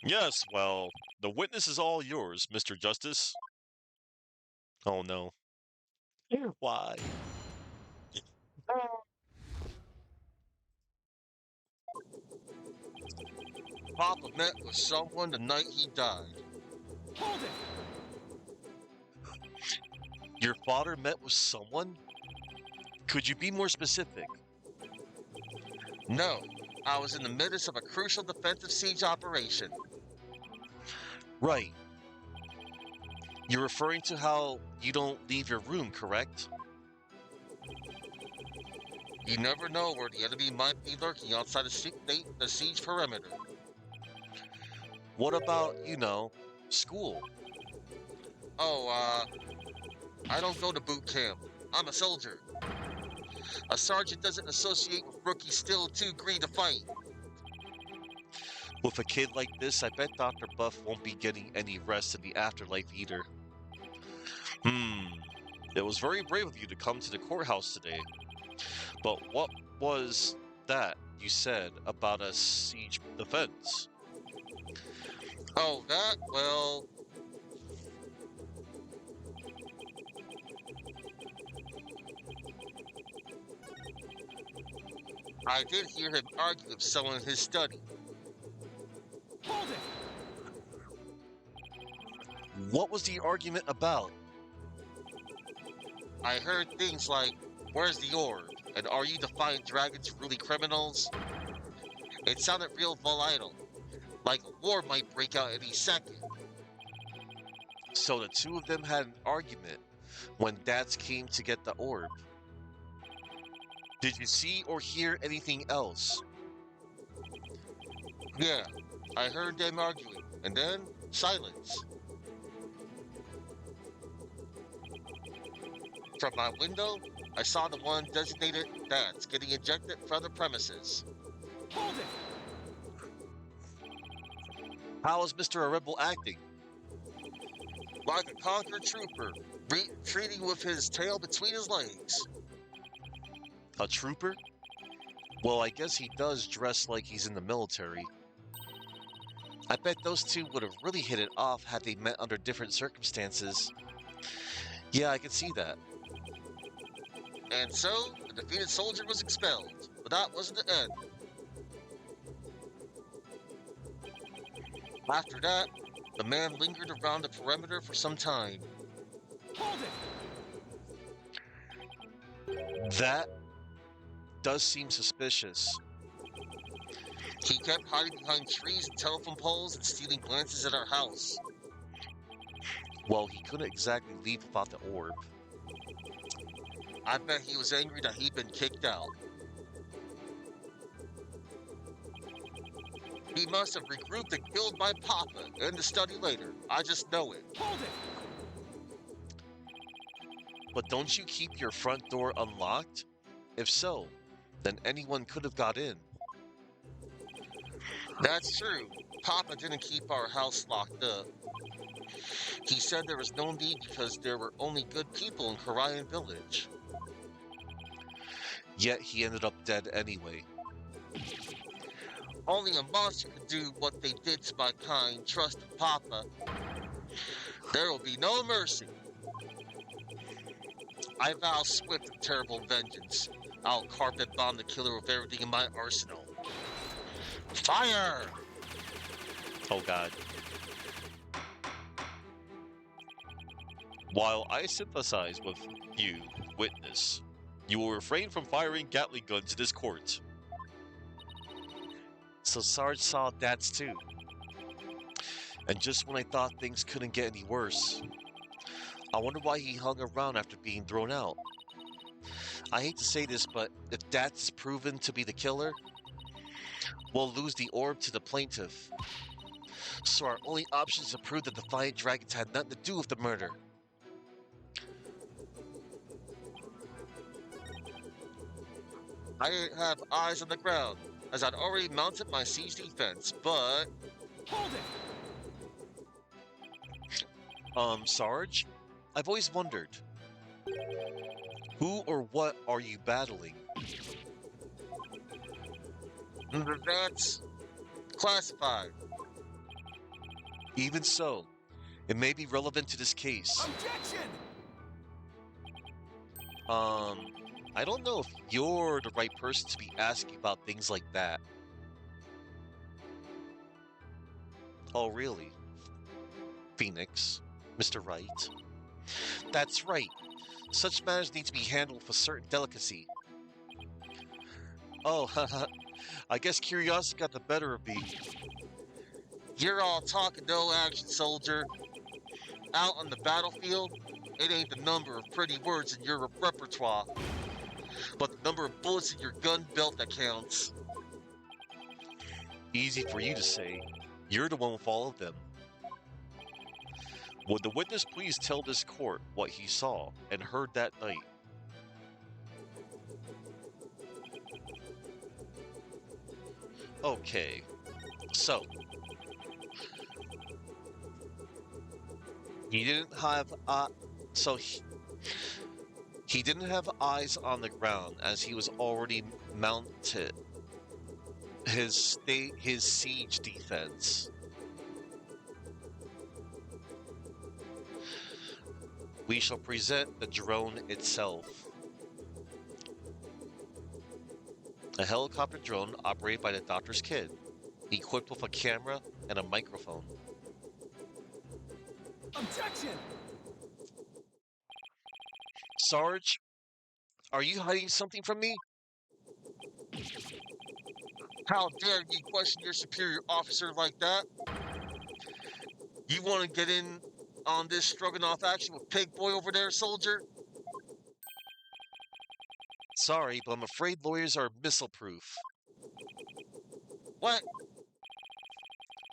Yes, well, the witness is all yours, Mr. Justice. Oh no. Why? Papa met with someone the night he died. Hold it! Your father met with someone? Could you be more specific? No, I was in the midst of a crucial defensive siege operation. Right. You're referring to how you don't leave your room, correct? You never know where the enemy might be lurking outside the siege perimeter. What about, school? Oh, I don't go to boot camp. I'm a soldier. A sergeant doesn't associate with rookies still too green to fight. With a kid like this, I bet Dr. Buff won't be getting any rest in the afterlife either. It was very brave of you to come to the courthouse today. But what was that you said about a siege defense? Oh, that? Well... I did hear him argue with someone in his study. Hold it! What was the argument about? I heard things like, where's the orb? And are you defying dragons really criminals? It sounded real volatile, like a war might break out any second. So the two of them had an argument when Dads came to get the orb. Did you see or hear anything else? Yeah, I heard them arguing, and then silence. From my window, I saw the one designated Dads getting ejected from the premises. Hold it! How is Mr. Rebel acting? Like a conquered trooper, retreating with his tail between his legs. A trooper? Well, I guess he does dress like he's in the military. I bet those two would have really hit it off had they met under different circumstances. Yeah, I can see that. And so, the defeated soldier was expelled, but that wasn't the end. After that, the man lingered around the perimeter for some time. Hold it! That does seem suspicious. He kept hiding behind trees and telephone poles and stealing glances at our house. Well, he couldn't exactly leave without the orb. I bet he was angry that he'd been kicked out. He must have regrouped and killed my papa in the study later. I just know it. Hold it! But don't you keep your front door unlocked? If so, then anyone could have got in. That's true. Papa didn't keep our house locked up. He said there was no need because there were only good people in Korean Village. Yet he ended up dead anyway. Only a monster could do what they did to my kind, trusted Papa. There will be no mercy. I vow swift and terrible vengeance. I'll carpet bomb the killer with everything in my arsenal. Fire! Oh God. While I sympathize with you, witness, you will refrain from firing Gatling guns in this court. So Sarge saw Dads too. And just when I thought things couldn't get any worse, I wonder why he hung around after being thrown out. I hate to say this, but if Dads is proven to be the killer, we'll lose the orb to the plaintiff. So our only option is to prove that the flying dragons had nothing to do with the murder. I didn't have eyes on the ground, as I'd already mounted my siege defense, but... Hold it! Sarge? I've always wondered, who or what are you battling? That's classified. Even so, it may be relevant to this case. Objection! I don't know if you're the right person to be asking about things like that. Oh, really? Phoenix, Mr. Wright? That's right. Such matters need to be handled with a certain delicacy. Oh, haha. I guess curiosity got the better of me. You're all talk and no action, soldier. Out on the battlefield, it ain't the number of pretty words in your repertoire, but the number of bullets in your gun belt that counts. Easy for you to say. You're the one with all of them. Would the witness please tell this court what he saw and heard that night? Okay, so he didn't have so he didn't have eyes on the ground as he was already mounted his siege defense. We shall present the drone itself. A helicopter drone operated by the doctor's kid, equipped with a camera and a microphone. Objection! Sarge, are you hiding something from me? How dare you question your superior officer like that? You want to get in on this stroganoff action with Pig Boy over there, soldier? Sorry, but I'm afraid lawyers are missile-proof. What?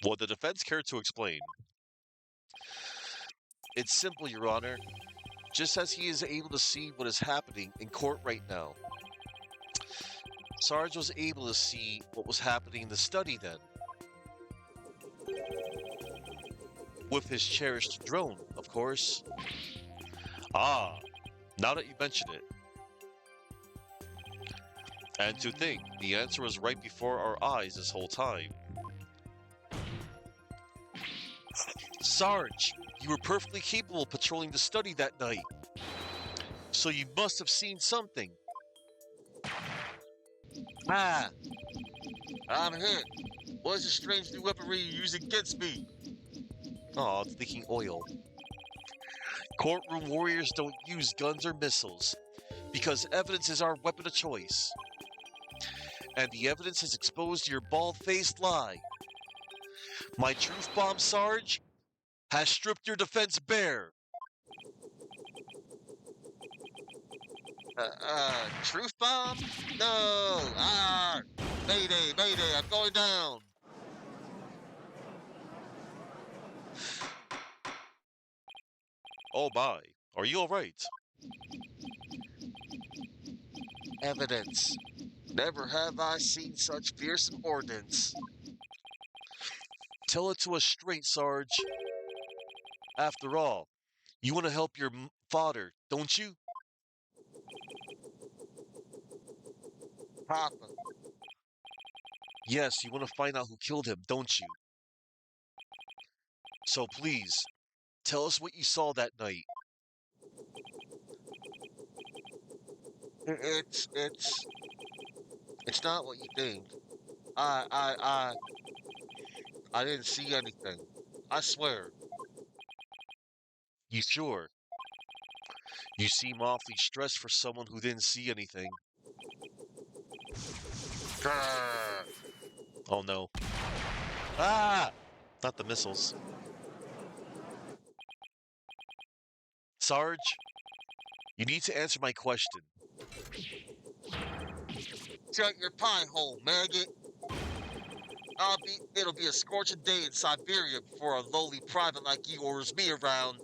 Would the defense care to explain? It's simple, Your Honor. Just as he is able to see what is happening in court right now. Sarge was able to see what was happening in the study then. With his cherished drone, of course. Ah, now that you mention it. And to think, the answer was right before our eyes this whole time. Sarge, you were perfectly capable of patrolling the study that night. So you must have seen something. Ah, I'm hit. What is the strange new weaponry you use against me? Aw, it's leaking oil. Courtroom warriors don't use guns or missiles, because evidence is our weapon of choice. And the evidence has exposed your bald-faced lie. My truth bomb, Sarge, has stripped your defense bare. Truth bomb? No! Mayday, mayday, I'm going down! Oh my, are you alright? Evidence. Never have I seen such fearsome ordnance. Tell it to us straight, Sarge. After all, you want to help your father, don't you? Papa. Yes, you want to find out who killed him, don't you? So please, tell us what you saw that night. It's not what you think. I didn't see anything. I swear. You sure? You seem awfully stressed for someone who didn't see anything. Grrr. Oh no. Ah! Not the missiles. Sarge, you need to answer my question. Shut your pie hole, maggot. It'll be a scorching day in Siberia before a lowly private like you orders me around.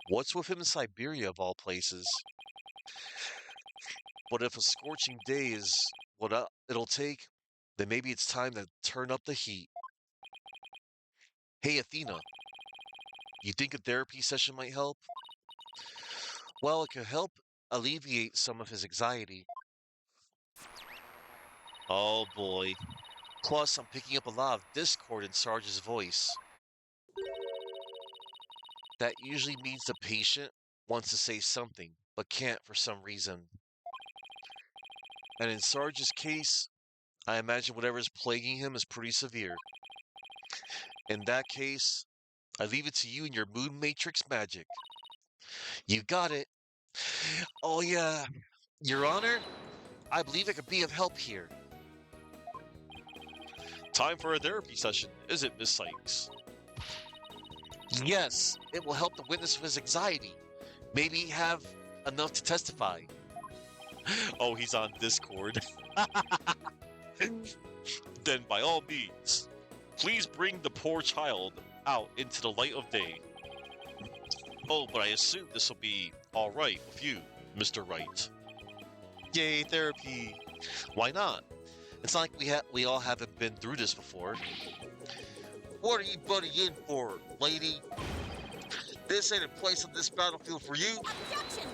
What's with him in Siberia of all places? But if a scorching day is what it'll take, then maybe it's time to turn up the heat. Hey, Athena, you think a therapy session might help? Well, it could help alleviate some of his anxiety. Oh boy. Plus, I'm picking up a lot of discord in Sarge's voice. That usually means the patient wants to say something, but can't for some reason. And in Sarge's case, I imagine whatever is plaguing him is pretty severe. In that case, I leave it to you and your moon matrix magic. You got it. Oh yeah, Your Honor, I believe I could be of help here. Time for a therapy session, is it, Miss Sykes? Yes, it will help the witness with his anxiety. Maybe have enough to testify. Oh, he's on Discord. Then by all means, please bring the poor child out into the light of day. Oh, but I assume this will be all right with you, Mr. Wright. Yay, therapy. Why not? It's not like we all haven't been through this before. What are you butting in for, lady? This ain't a place on this battlefield for you. Objection!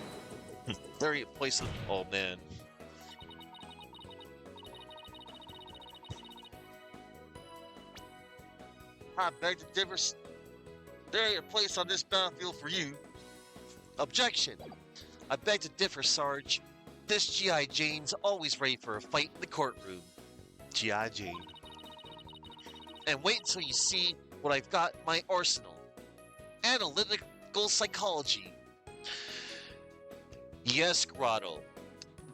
There ain't a place on... Oh, man. I beg to differ. There ain't a place on this battlefield for you. Objection. I beg to differ, Sarge. This G.I. Jane's always ready for a fight in the courtroom. G.I. Jane. And wait until you see what I've got in my arsenal. Analytical psychology. Yes, Grotto.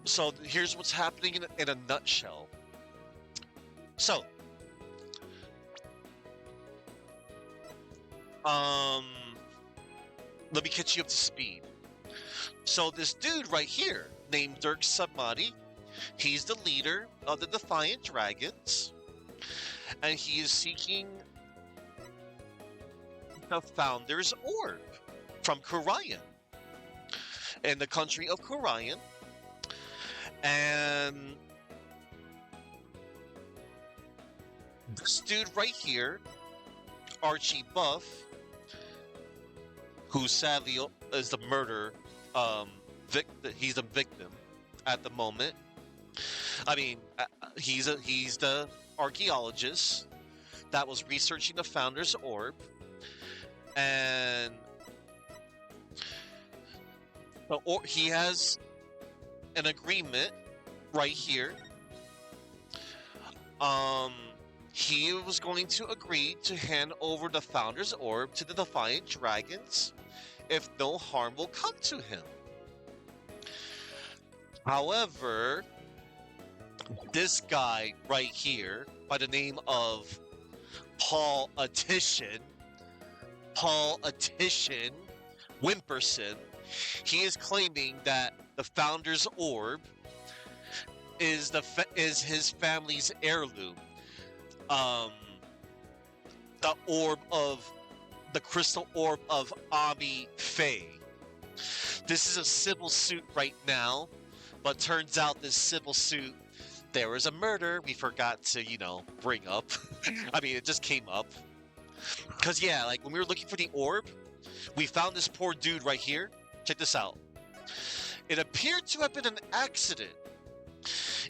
So here's what's happening in a nutshell. So, let me catch you up to speed. So this dude right here, named Dirk Submati, he's the leader of the Defiant Dragons, and he is seeking the Founder's Orb from Korian, in the country of Korian, and this dude right here, Archie Buff, who sadly is the murder, he's a victim at the moment. I mean, he's the archaeologist that was researching the Founder's Orb, and he has an agreement right here. He was going to agree to hand over the Founder's Orb to the Defiant Dragons if no harm will come to him. However, this guy right here, by the name of Paul Attition Wimperson, he is claiming that the Founder's Orb is his family's heirloom. The crystal orb of Ami Faye. This is a civil suit right now, but turns out this civil suit, there was a murder we forgot to, bring up. I mean, it just came up. Because, yeah, like, when we were looking for the orb, we found this poor dude right here. Check this out. It appeared to have been an accident.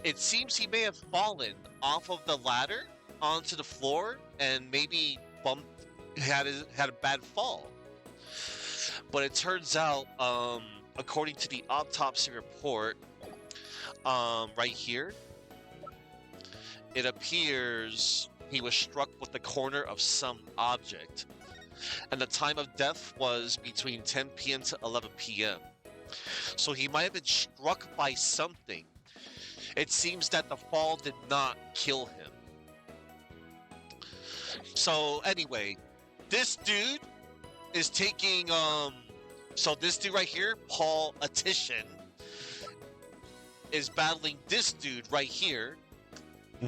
It seems he may have fallen off of the ladder onto the floor and maybe had a bad fall. But it turns out, according to the autopsy report, right here, it appears he was struck with the corner of some object, and the time of death was between 10 p.m. to 11 p.m. So he might have been struck by something. It seems that the fall did not kill him. So anyway, this dude is taking, so this dude right here, Paul Attition, is battling this dude right here,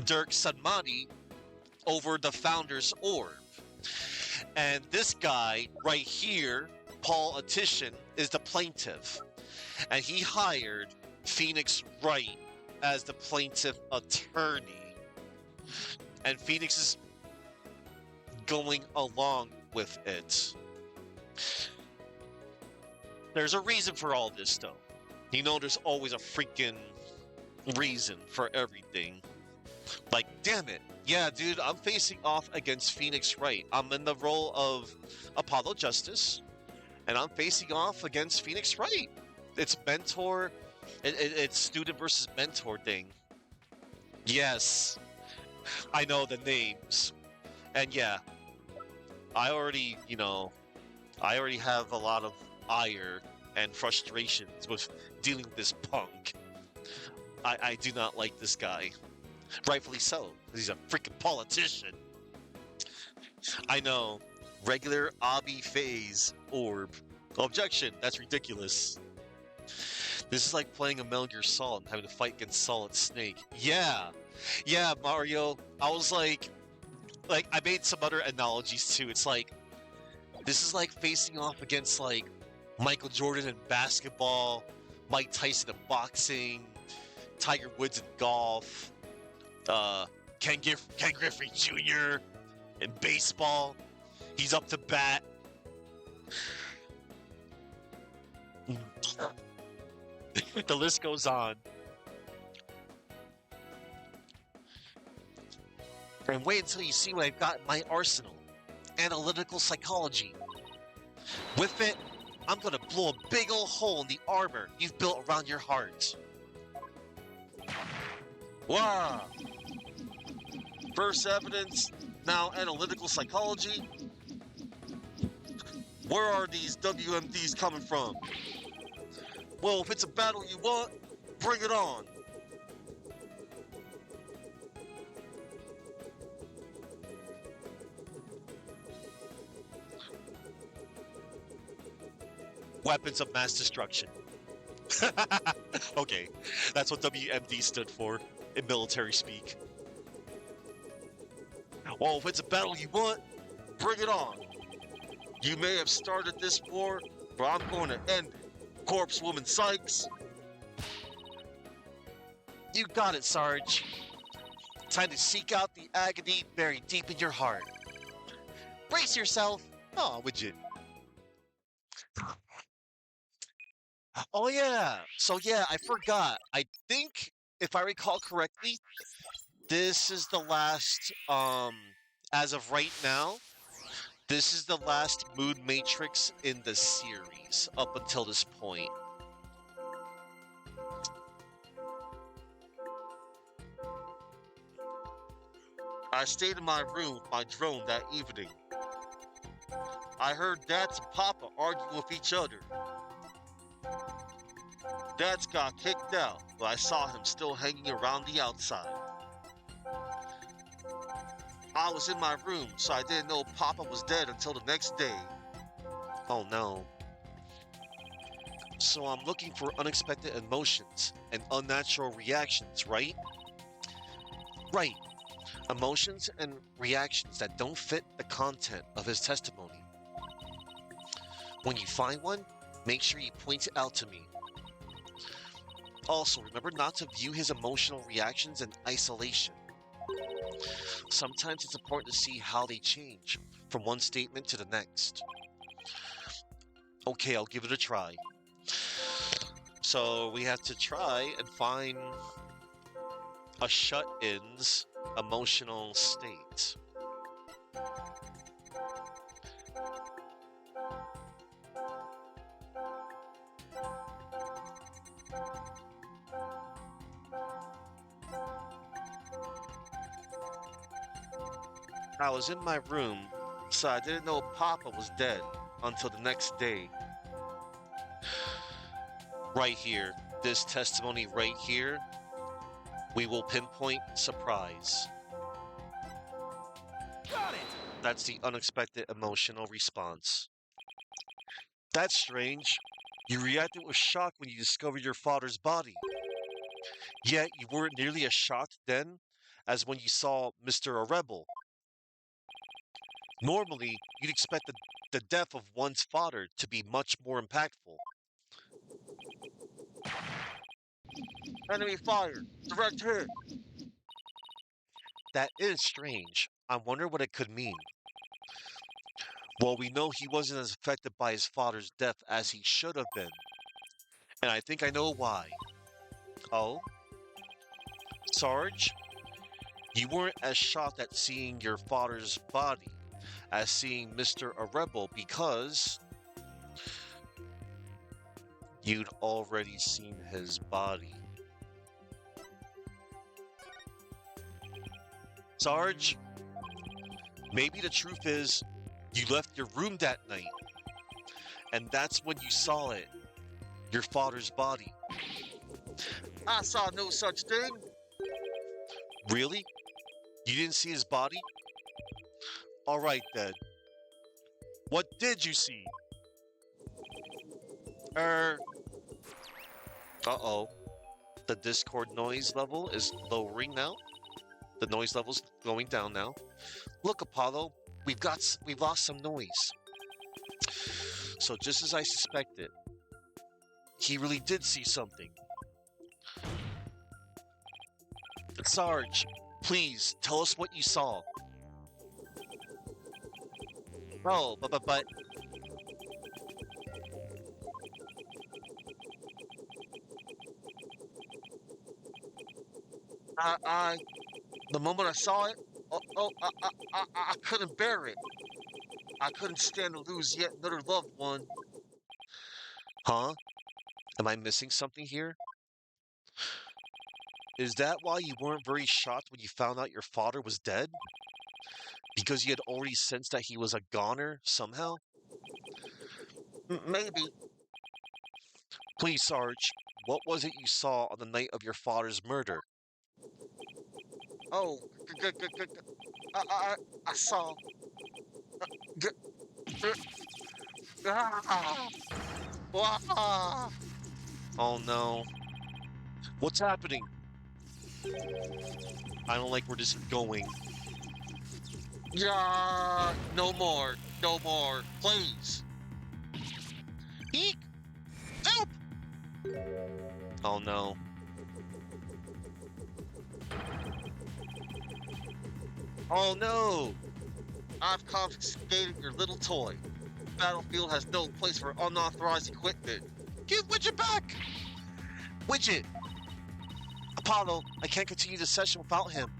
Dirk Sunmani over the founder's orb. And this guy right here, Paul Atishan, is the plaintiff. And he hired Phoenix Wright as the plaintiff attorney. And Phoenix is going along with it. There's a reason for all this, though. You know, there's always a freaking reason for everything. Like, damn it. Yeah, dude, I'm facing off against Phoenix Wright. I'm in the role of Apollo Justice, and I'm facing off against Phoenix Wright. It's mentor, it's student versus mentor thing. Yes, I know the names. And yeah, I already, I already have a lot of ire and frustrations with dealing with this punk. I do not like this guy. Rightfully so. He's a freaking politician. I know. Regular Obby phase orb. Objection. That's ridiculous. This is like playing a Metal Gear Solid and having to fight against Solid Snake. Yeah. Yeah, Mario. I was like I made some other analogies too. It's like this is like facing off against like Michael Jordan in basketball, Mike Tyson in boxing, Tiger Woods in golf, Ken Griffey Jr. in baseball. He's up to bat. The list goes on. And wait until you see what I've got in my arsenal. Analytical psychology. With it, I'm gonna blow a big ol' hole in the armor you've built around your heart. Wow! First evidence, now analytical psychology. Where are these WMDs coming from? Well, if it's a battle you want, bring it on. Weapons of mass destruction. Okay, that's what WMD stood for in military speak. Well, if it's a battle you want, bring it on. You may have started this war, but I'm going to end it. Corpse Woman Sykes. You got it, Sarge. Time to seek out the agony buried deep in your heart. Brace yourself. Oh, would you? Oh yeah. So yeah, I forgot. I think if I recall correctly, this is the last as of right now, this is the last Moon Matrix in the series up until this point. I stayed in my room with my drone that evening. I heard Dads and Papa arguing with each other. Dads got kicked out, but I saw him still hanging around the outside. I was in my room, so I didn't know Papa was dead until the next day. Oh no. So I'm looking for unexpected emotions and unnatural reactions, right? Right. Emotions and reactions that don't fit the content of his testimony. When you find one, make sure you point it out to me. Also, remember not to view his emotional reactions in isolation. Sometimes it's important to see how they change from one statement to the next. Okay, I'll give it a try. So we have to try and find a shut-in's emotional state. I was in my room, so I didn't know Papa was dead until the next day. Right here, this testimony right here, we will pinpoint surprise. Got it! That's the unexpected emotional response. That's strange. You reacted with shock when you discovered your father's body. Yet you weren't nearly as shocked then as when you saw Mr. A Rebel. Normally, you'd expect the death of one's father to be much more impactful. Enemy fire! Direct hit! That is strange. I wonder what it could mean. Well, we know he wasn't as affected by his father's death as he should have been. And I think I know why. Oh? Sarge? You weren't as shocked at seeing your father's body as seeing Mr. A Rebel because you'd already seen his body. Sarge, maybe the truth is you left your room that night, and that's when you saw it, your father's body. I saw no such thing. Really? You didn't see his body? All right then. What did you see? Er. Uh-oh. The Discord noise level is lowering now. The noise level's going down now. Look, Apollo, we've lost some noise. So just as I suspected, he really did see something. Sarge, please tell us what you saw. Oh, but I the moment I saw it, I couldn't bear it. I couldn't stand to lose yet another loved one. Huh? Am I missing something here? Is that why you weren't very shocked when you found out your father was dead? Because you had already sensed that he was a goner somehow? Maybe. Please, Sarge, what was it you saw on the night of your father's murder? Oh, I, I, I saw. G- ah, ah. Oh no. What's happening? I don't like where this is going. Yeah, no more, no more, please. Eek! Help! Oh no. Oh no! I've confiscated your little toy. Battlefield has no place for unauthorized equipment. Give Widget back! Widget! Apollo, I can't continue the session without him.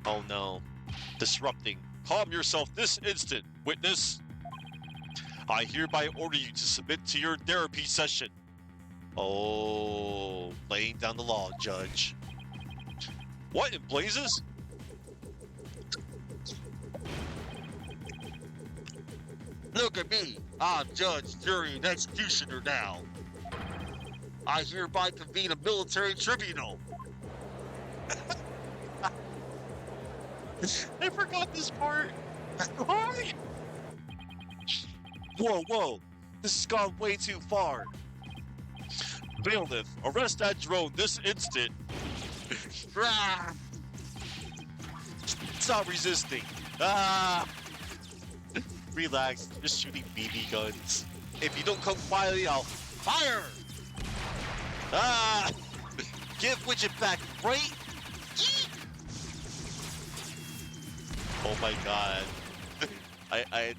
Oh no. Disrupting. Calm yourself this instant, witness. I hereby order you to submit to your therapy session. Oh, laying down the law, Judge. What in blazes? Look at me. I'm judge, jury, and executioner now. I hereby convene a military tribunal. I forgot this part. Whoa, whoa. This has gone way too far. Bailiff, arrest that drone this instant. Stop resisting. Ah! Relax, just shooting BB guns. If you don't come quietly, I'll fire! Ah! Give Widget back, right? Oh my god. I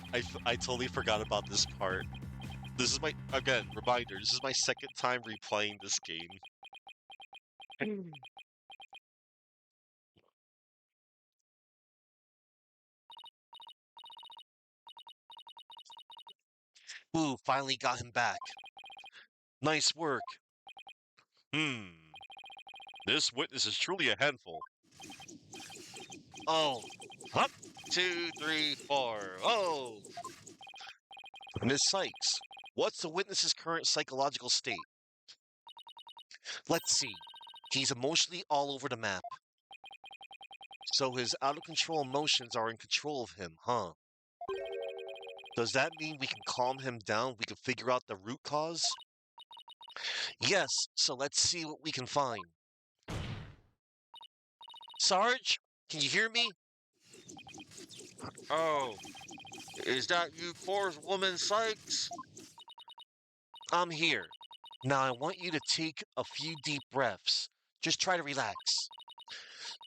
totally forgot about this part. This is my, again, reminder, this is my second time replaying this game. Ooh, finally got him back. Nice work. This witness is truly a handful. Oh, up, 2, 3, 4. Oh, Miss Sykes, what's the witness's current psychological state? Let's see. He's emotionally all over the map. So his out-of-control emotions are in control of him, huh? Does that mean we can calm him down? We can figure out the root cause? Yes, so let's see what we can find. Sarge, can you hear me? Oh, is that you, Woman Sykes? I'm here. Now I want you to take a few deep breaths. Just try to relax.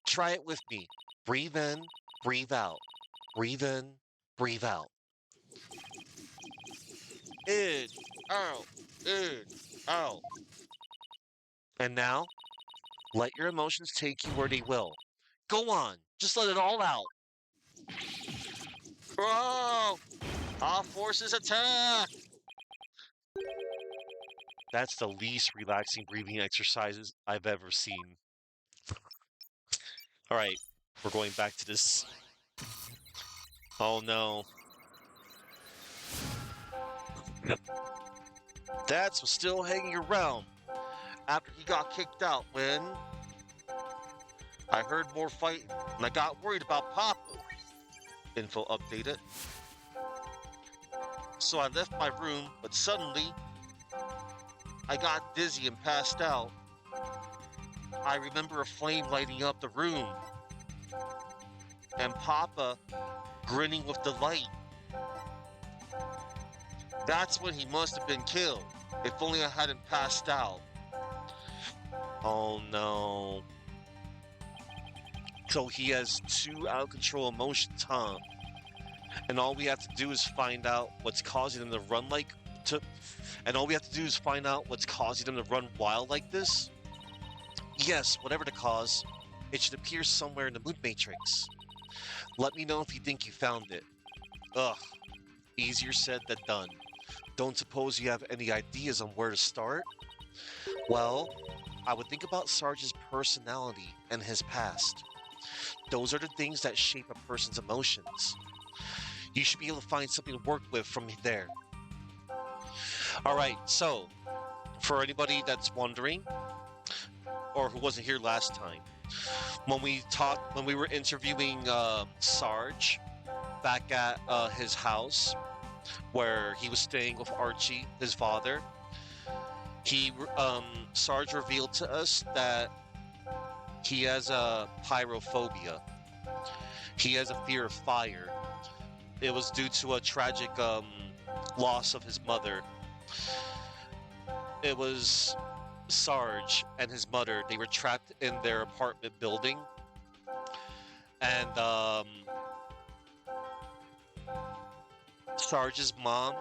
Try it with me. Breathe in, breathe out. Breathe in, breathe out. In, out, in, out. And now, let your emotions take you where they will. Go on, just let it all out. Oh, our forces attack! That's the least relaxing breathing exercises I've ever seen. All right, we're going back to this. Oh no. Dad's was still hanging around after he got kicked out when I heard more fighting and I got worried about Papa. Info updated. So I left my room, but suddenly I got dizzy and passed out. I remember a flame lighting up the room and Papa grinning with delight. That's when he must have been killed. If only I hadn't passed out. Oh no. So he has two out of control emotions, huh? And all we have to do is find out what's causing them to run and all we have to do is find out what's causing them to run wild like this? Yes, whatever the cause, it should appear somewhere in the mood matrix. Let me know if you think you found it. Ugh, easier said than done. Don't suppose you have any ideas on where to start? Well, I would think about Sarge's personality and his past. Those are the things that shape a person's emotions. You should be able to find something to work with from there. Alright, so, for anybody that's wondering, or who wasn't here last time, when we were interviewing Sarge back at his house, where he was staying with Archie, his father, Sarge revealed to us that he has a pyrophobia. He has a fear of fire. It was due to a tragic loss of his mother. It was Sarge and his mother. They were trapped in their apartment building, and Sarge's mom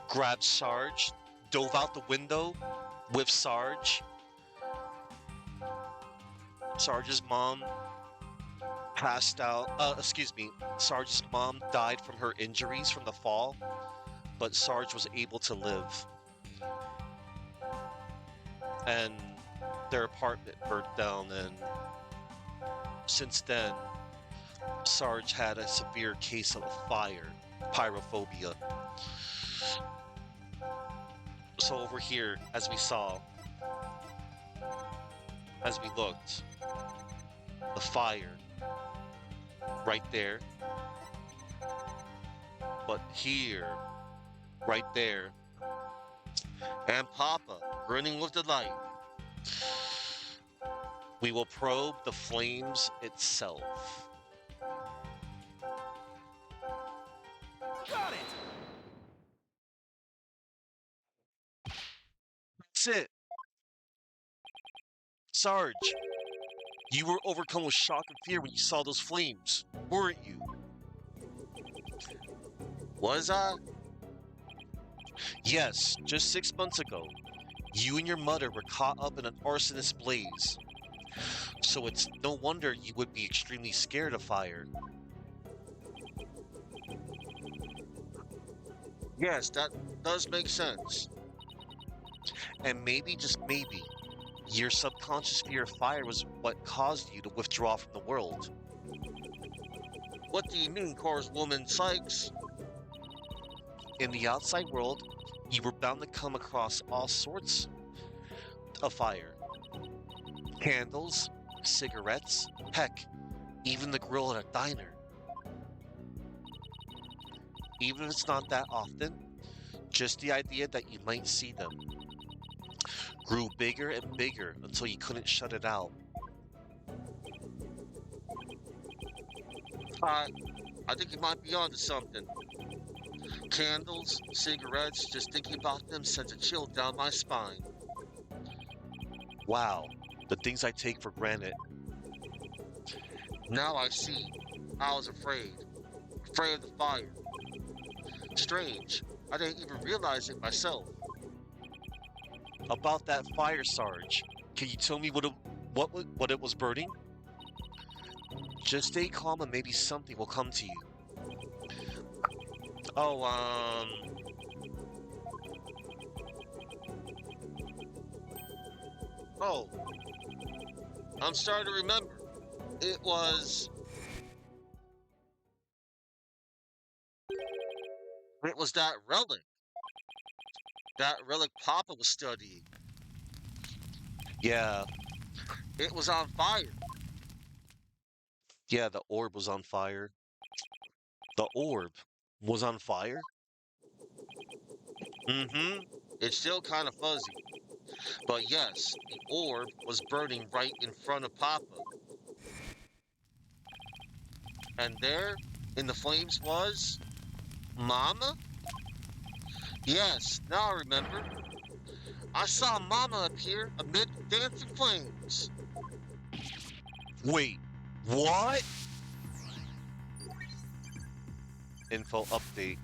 grabbed Sarge, dove out the window with Sarge. Sarge's mom passed out. Sarge's mom died from her injuries from the fall, but Sarge was able to live. And their apartment burnt down, and since then, Sarge had a severe case of pyrophobia. So over here, as we looked, the fire right there, but here, right there, and Papa grinning with delight. We will probe the flames itself. Got it! That's it. Sarge, you were overcome with shock and fear when you saw those flames, weren't you? Was I? Yes, just 6 months ago, you and your mother were caught up in an arsonist blaze. So it's no wonder you would be extremely scared of fire. Yes, that does make sense. And maybe, just maybe, your subconscious fear of fire was what caused you to withdraw from the world. What do you mean, Woman Sykes? In the outside world, you were bound to come across all sorts of fire. Candles, cigarettes, heck, even the grill at a diner. Even if it's not that often, just the idea that you might see them grew bigger and bigger until you couldn't shut it out. Uh, I think you might be onto something. Candles, cigarettes, just thinking about them sends a chill down my spine. Wow, the things I take for granted. Now I see. I was afraid. Afraid of the fire. Strange. I didn't even realize it myself. About that fire, Sarge. Can you tell me what it was burning? Just stay calm and maybe something will come to you. Oh, oh, I'm starting to remember. It was, it was that relic Papa was studying. Yeah, it was on fire. Yeah, the orb was on fire. The orb was on fire? Mm-hmm. It's still kind of fuzzy. But yes, the orb was burning right in front of Papa. And there, in the flames was... Mama? Yes, now I remember. I saw Mama appear amid the dancing flames. Wait, what? Info update.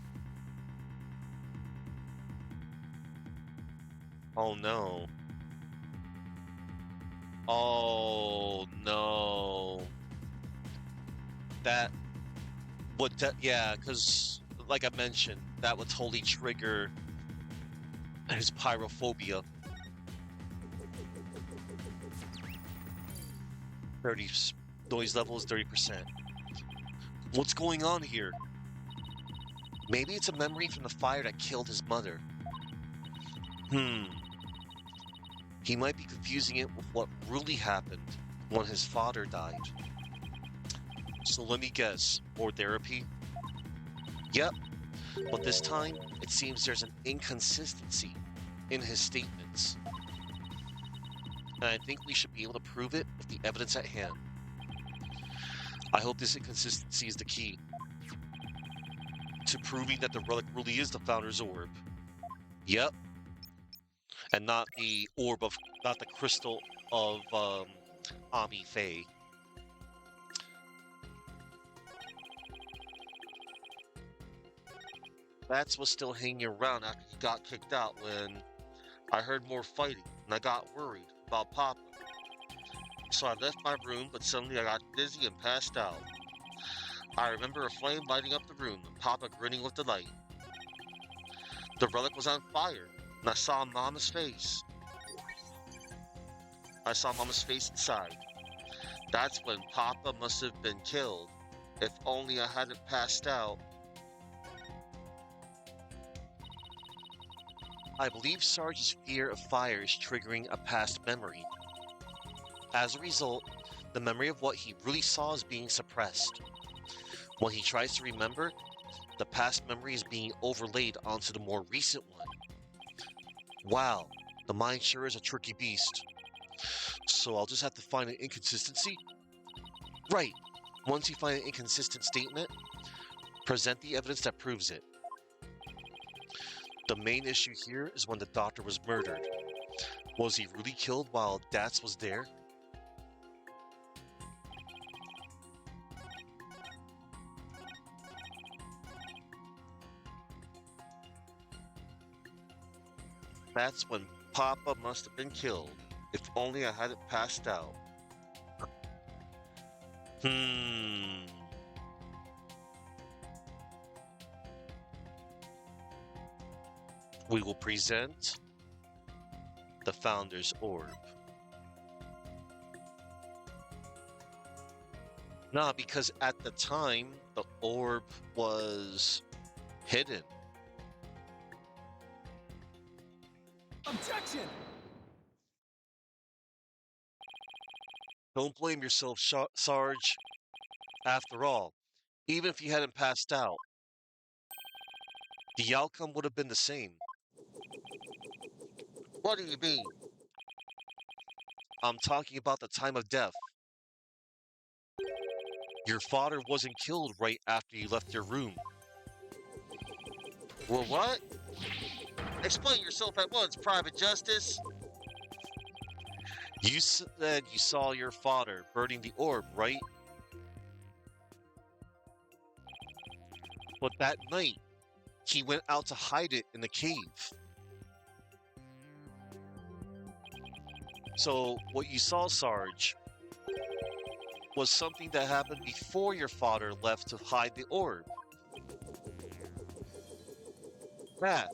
Oh no. Oh no. That would, yeah, because like I mentioned, that would totally trigger his pyrophobia. 30 noise level is 30%. What's going on here? Maybe it's a memory from the fire that killed his mother. He might be confusing it with what really happened when his father died. So let me guess, more therapy? Yep, but this time it seems there's an inconsistency in his statements. And I think we should be able to prove it with the evidence at hand. I hope this inconsistency is the key to proving that the relic really is the Founder's Orb. Yep. And not not the crystal of Ami Faye. That's what's still hanging around after he got kicked out when I heard more fighting and I got worried about Papa. So I left my room, but suddenly I got dizzy and passed out. I remember a flame lighting up the room and Papa grinning with delight. The relic was on fire, and I saw Mama's face. I saw Mama's face inside. That's when Papa must have been killed. If only I hadn't passed out. I believe Sarge's fear of fire is triggering a past memory. As a result, the memory of what he really saw is being suppressed. When he tries to remember, the past memory is being overlaid onto the more recent one. Wow, the mind sure is a tricky beast. So I'll just have to find an inconsistency? Right. Once you find an inconsistent statement, present the evidence that proves it. The main issue here is when the doctor was murdered. Was he really killed while Dats was there? That's when Papa must have been killed. If only I hadn't passed out. Hmm. We will present the Founder's Orb. Nah, because at the time, the orb was hidden. Objection! Don't blame yourself, Sarge. After all, even if you hadn't passed out, the outcome would have been the same. What do you mean? I'm talking about the time of death. Your father wasn't killed right after you left your room. Well, what? Explain yourself at once, Private Justice. You said you saw your father burning the orb, right? But that night, he went out to hide it in the cave. So, what you saw, Sarge, was something that happened before your father left to hide the orb. Yeah.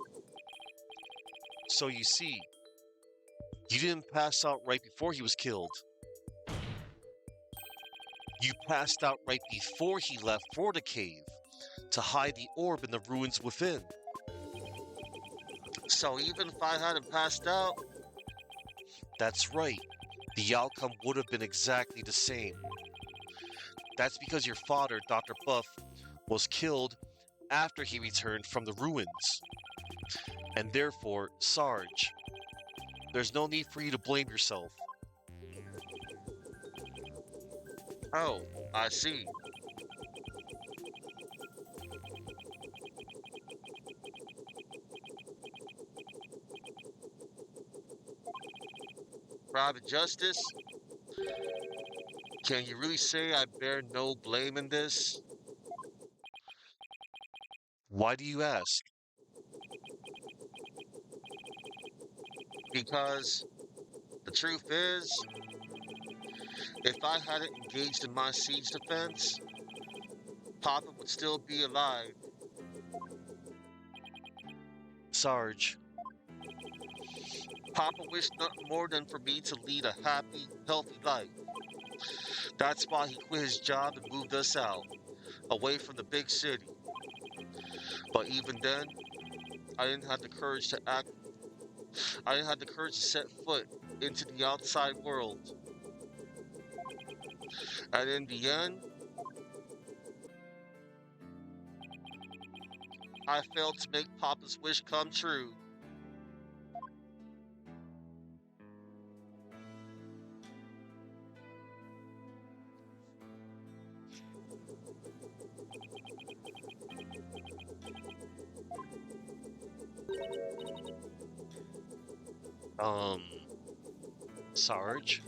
So you see, you didn't pass out right before he was killed. You passed out right before he left for the cave to hide the orb in the ruins within. So even if I hadn't passed out, That's right. The outcome would have been exactly the same. That's because your father, Dr. Buff, was killed after he returned from the ruins. And therefore, Sarge, there's no need for you to blame yourself. oh, I see. Private Justice, can you really say I bear no blame in this? Why do you ask? Because the truth is, if I hadn't engaged in my siege defense, Papa would still be alive. Sarge, Papa wished nothing more than for me to lead a happy, healthy life. That's why he quit his job and moved us out, away from the big city. But even then, I didn't have the courage to act. I didn't have the courage to set foot into the outside world. And in the end, I failed to make Papa's wish come true. um, Sarge,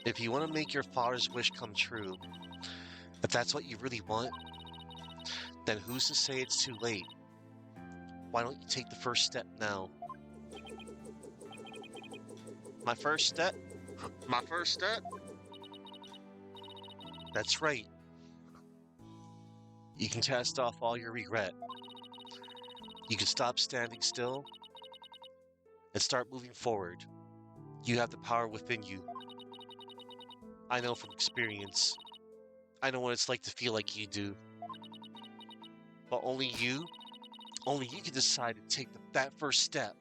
if you want to make your father's wish come true, if that's what you really want, then who's to say it's too late? Why don't you take the first step now? My first step? My first step? That's right. You can cast off all your regret. You can stop standing still and start moving forward. You have the power within you. I know from experience. I know what it's like to feel like you do. But only you can decide to take that first step.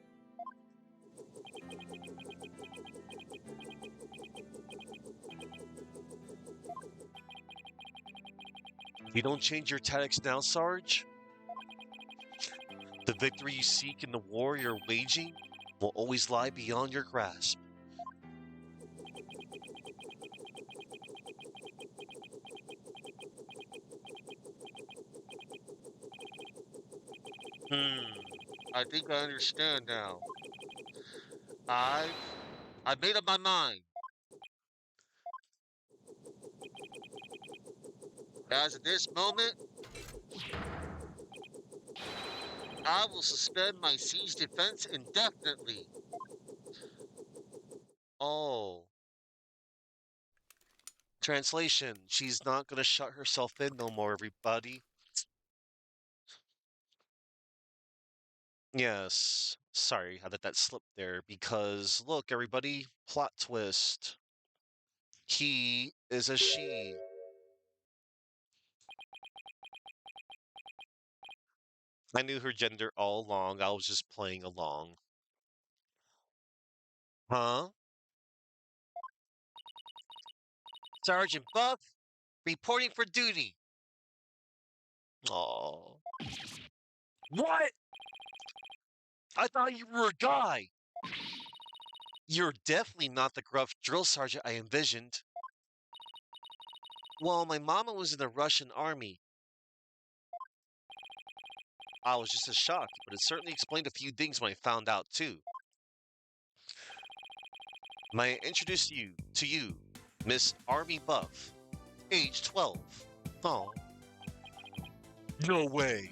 If you don't change your tactics now, Sarge, the victory you seek in the war you're waging will always lie beyond your grasp. I think I understand now. I've I've made up my mind. As of this moment, I will suspend my siege defense indefinitely. Oh. Translation, she's not gonna shut herself in no more, everybody. Yes. Sorry, I let that slip there because look, everybody, plot twist. He is a she. I knew her gender all along. I was just playing along. Huh? Sergeant Buff, reporting for duty. Oh. What? I thought you were a guy. You're definitely not the gruff drill sergeant I envisioned. Well, my mama was in the Russian army. I was just as shocked, but it certainly explained a few things when I found out too. May I introduce you to you, Miss Army Buff, age 12. Oh, no way.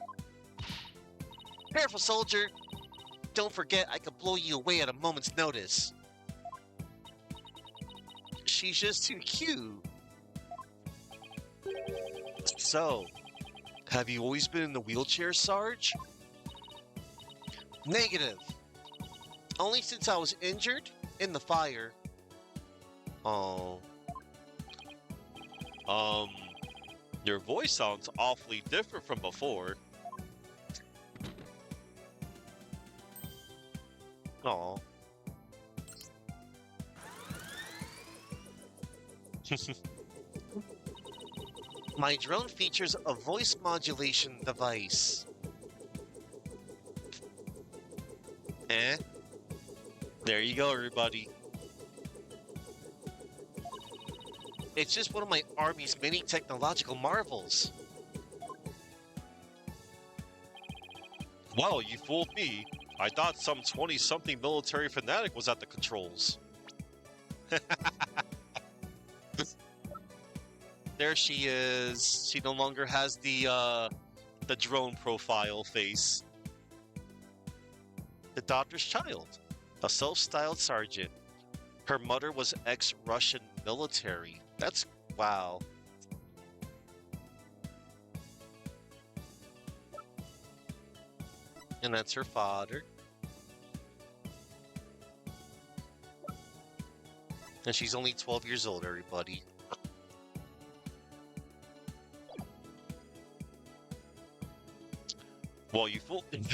Careful, soldier. Don't forget I could blow you away at a moment's notice. She's just too cute. So, have you always been in the wheelchair, Sarge? Negative. Only since I was injured in the fire. Oh. Um, your voice sounds awfully different from before. Oh. My drone features a voice modulation device. Eh? There you go, everybody. It's just one of my army's many technological marvels. Well, you fooled me. I thought some 20-something military fanatic was at the controls. There she is. She no longer has the drone profile face. The doctor's child, a self-styled sergeant. Her mother was ex-Russian military. That's wow. And that's her father. And she's only 12 years old, everybody. Well, you fool. And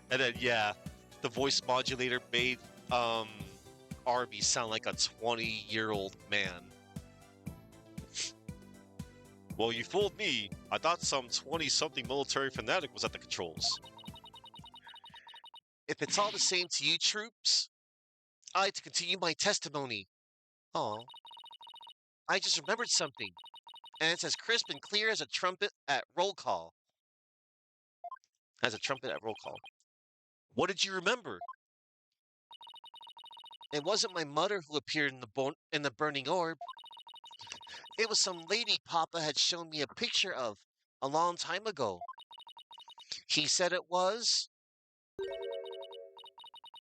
then, yeah, the voice modulator made Arby sound like a 20-year-old man. Well, you fooled me. I thought some 20-something military fanatic was at the controls. If it's all the same to you, troops, I'd like to continue my testimony. Oh, I just remembered something, and it's as crisp and clear as a trumpet at roll call. As a trumpet at roll call. What did you remember? It wasn't my mother who appeared in the burning orb. It was some lady Papa had shown me a picture of a long time ago. He said it was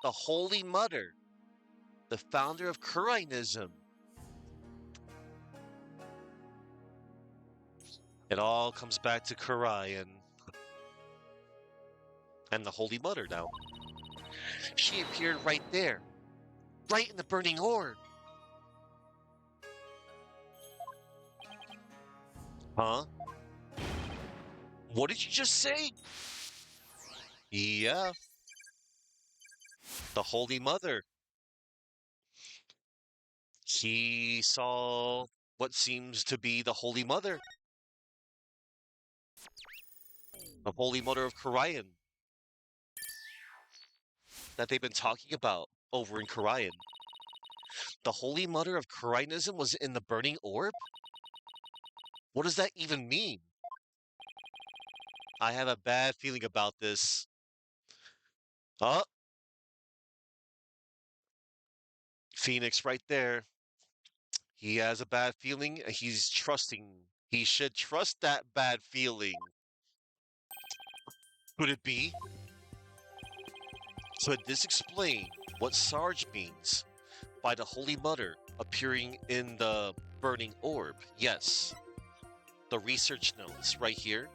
the Holy Mother, the founder of Kurianism. It all comes back to Kurian and the Holy Mother now. She appeared right there, right in the burning orb. Huh? What did you just say? Yeah, the Holy Mother. He saw what seems to be the Holy Mother. The Holy Mother of Kurian that they've been talking about over in Kurian. The Holy Mother of Kurianism was in the burning orb? What does that even mean? I have a bad feeling about this. Oh, Phoenix right there. He has a bad feeling. He's trusting. He should trust that bad feeling. Could it be? Could this explain what Sarge means by the Holy Mother appearing in the burning orb? Yes. The research notes right here.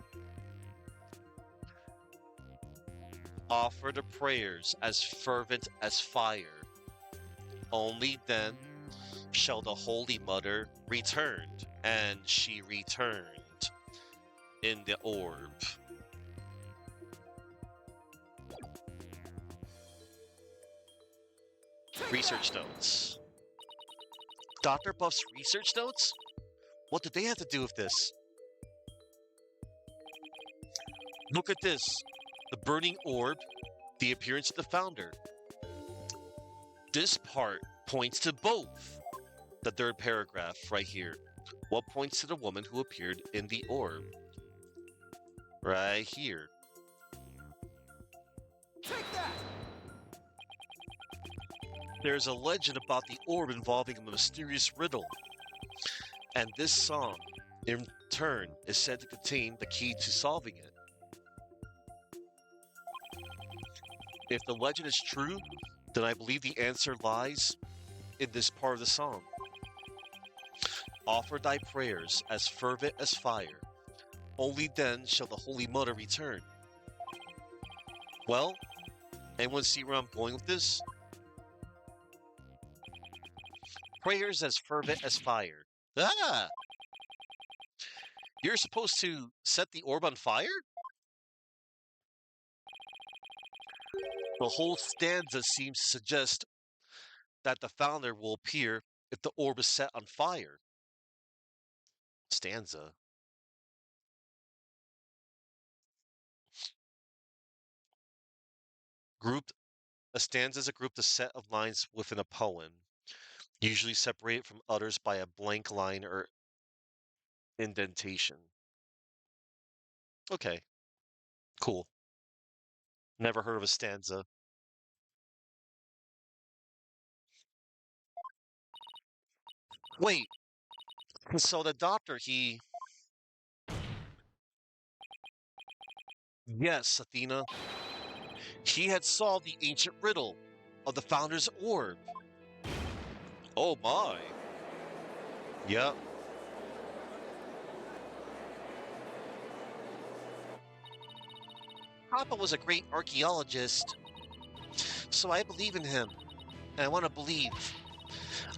Offer the prayers as fervent as fire. Only then shall the Holy Mother return, and she returned in the orb. Research notes. Dr. Buff's research notes? What did they have to do with this? Look at this. The burning orb, the appearance of the founder. This part points to both. The third paragraph right here. What points to the woman who appeared in the orb? Right here. Take that! There's a legend about the orb involving a mysterious riddle. And this song, in turn, is said to contain the key to solving it. If the legend is true, then I believe the answer lies in this part of the song. Offer thy prayers as fervent as fire. Only then shall the Holy Mother return. Well, anyone see where I'm going with this? Prayers as fervent as fire. Ah! You're supposed to set the orb on fire? The whole stanza seems to suggest that the founder will appear if the orb is set on fire. Stanza. Grouped, a stanza is a grouped set of lines within a poem, usually separated from others by a blank line or indentation. Okay, cool. Never heard of a stanza. Wait, so the doctor, he. Yes, Athena. He had solved the ancient riddle of the founder's orb. Oh my. Yep. Papa was a great archaeologist, so I believe in him. And I want to believe.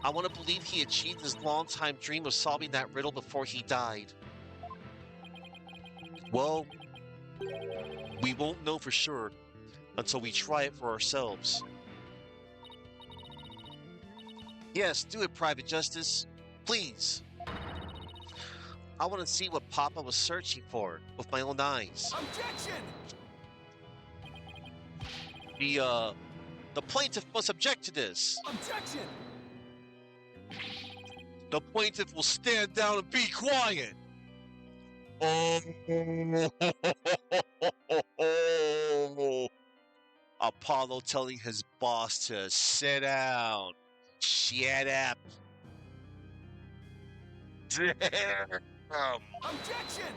I want to believe he achieved his long-time dream of solving that riddle before he died. Well, we won't know for sure until we try it for ourselves. Yes, do it, Private Justice. Please. I want to see what Papa was searching for with my own eyes. Objection! The plaintiff must object to this. Objection! The plaintiff will stand down and be quiet. Oh. Apollo telling his boss to sit down. Shut up. Objection!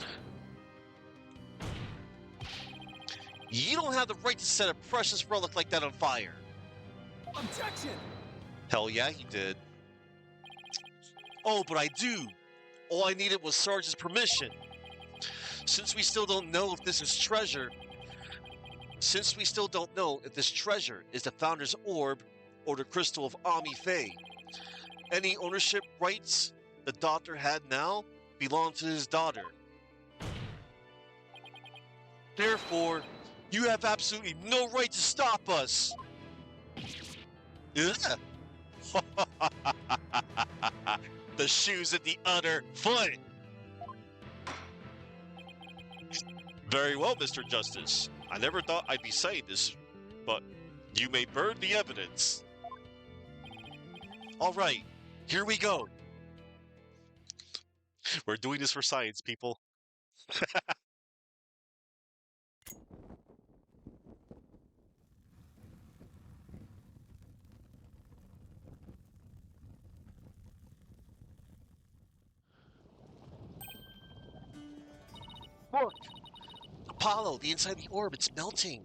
You don't have the right to set a precious relic like that on fire. Objection! Hell yeah, he did. Oh, but I do. All I needed was Sarge's permission. Since we still don't know if this is treasure, since we still don't know if this treasure is the Founder's Orb or the Crystal of Ami Faye, any ownership rights the doctor had now belong to his daughter. Therefore, you have absolutely no right to stop us. Ugh. The shoes at the other foot. Very well, Mr. Justice. I never thought I'd be saying this, but you may burn the evidence. All right, here we go. We're doing this for science, people. Look! Apollo, the inside of the orb, it's melting.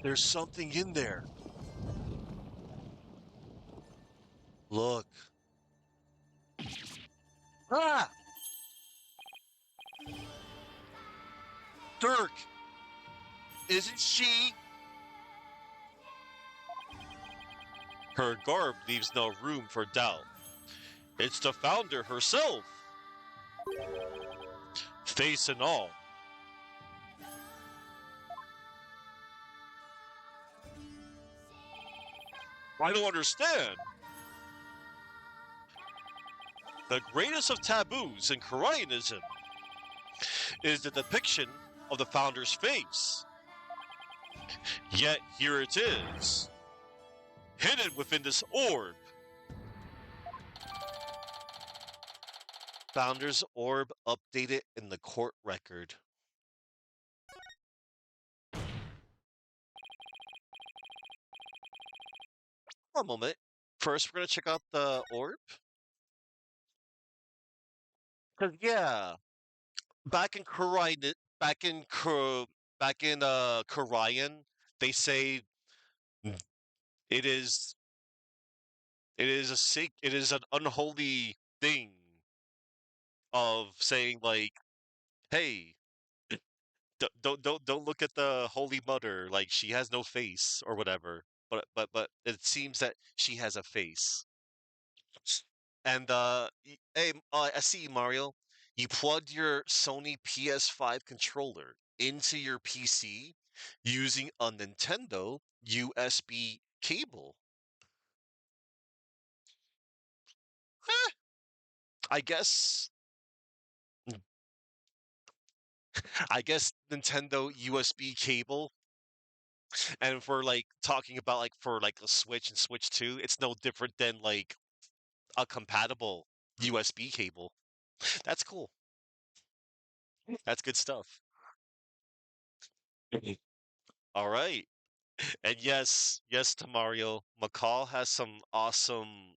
There's something in there. Look. Ah! Dirk! Isn't she? Her garb leaves no room for doubt. It's the Founder herself. Face and all. I don't understand. The greatest of taboos in Koreanism is the depiction of the Founder's face. Yet here it is, hidden within this orb. Founder's orb updated in the court record. One moment. First, we're gonna check out the orb. Cause yeah, back in Korean, back in Korean, they say it is it is an unholy thing of saying like, hey, don't look at the holy mother, like she has no face or whatever. But it seems that she has a face. And hey, I see you, Mario. You plugged your Sony PS5 controller into your PC using a Nintendo USB cable. Eh, I guess I guess Nintendo USB cable. And for like talking about like for like a Switch and Switch 2, it's no different than like a compatible USB cable. That's cool. That's good stuff. Mhm. All right. And yes to Mario. McCall has some awesome.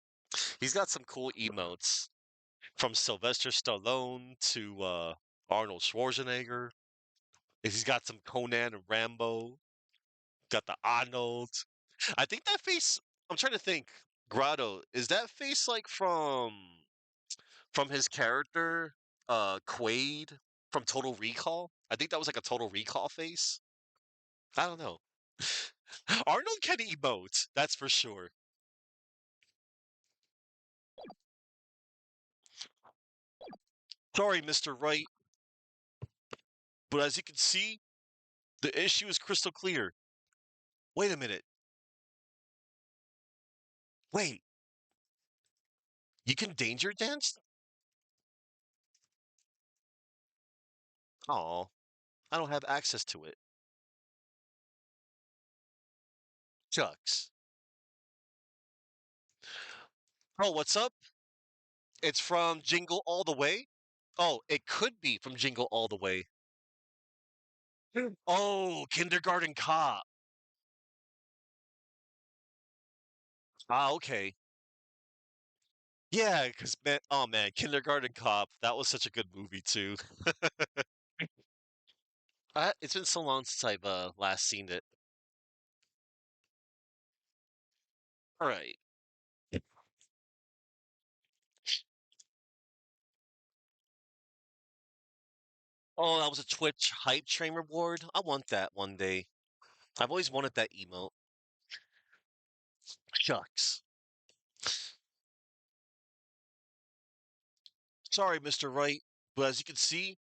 He's got some cool emotes from Sylvester Stallone to Arnold Schwarzenegger. He's got some Conan and Rambo. Got the Arnold. I think that face. I'm trying to think. Grotto, is that face like from his character, Quaid from Total Recall? I think that was like a Total Recall face. I don't know. Arnold can emote, that's for sure. Sorry, Mr. Wright, but as you can see, the issue is crystal clear. Wait a minute. Wait, you can danger dance? Oh, I don't have access to it. Shucks. Oh, what's up? It's from Jingle All the Way? Oh, it could be from Jingle All the Way. Oh, Kindergarten Cop. Ah, okay. Yeah, because man, oh man, Kindergarten Cop, that was such a good movie too. It's been so long since I've last seen it. All right. Oh, that was a Twitch hype train reward. I want that one day. I've always wanted that emote. Shucks. Sorry, Mr. Wright, but as you can see,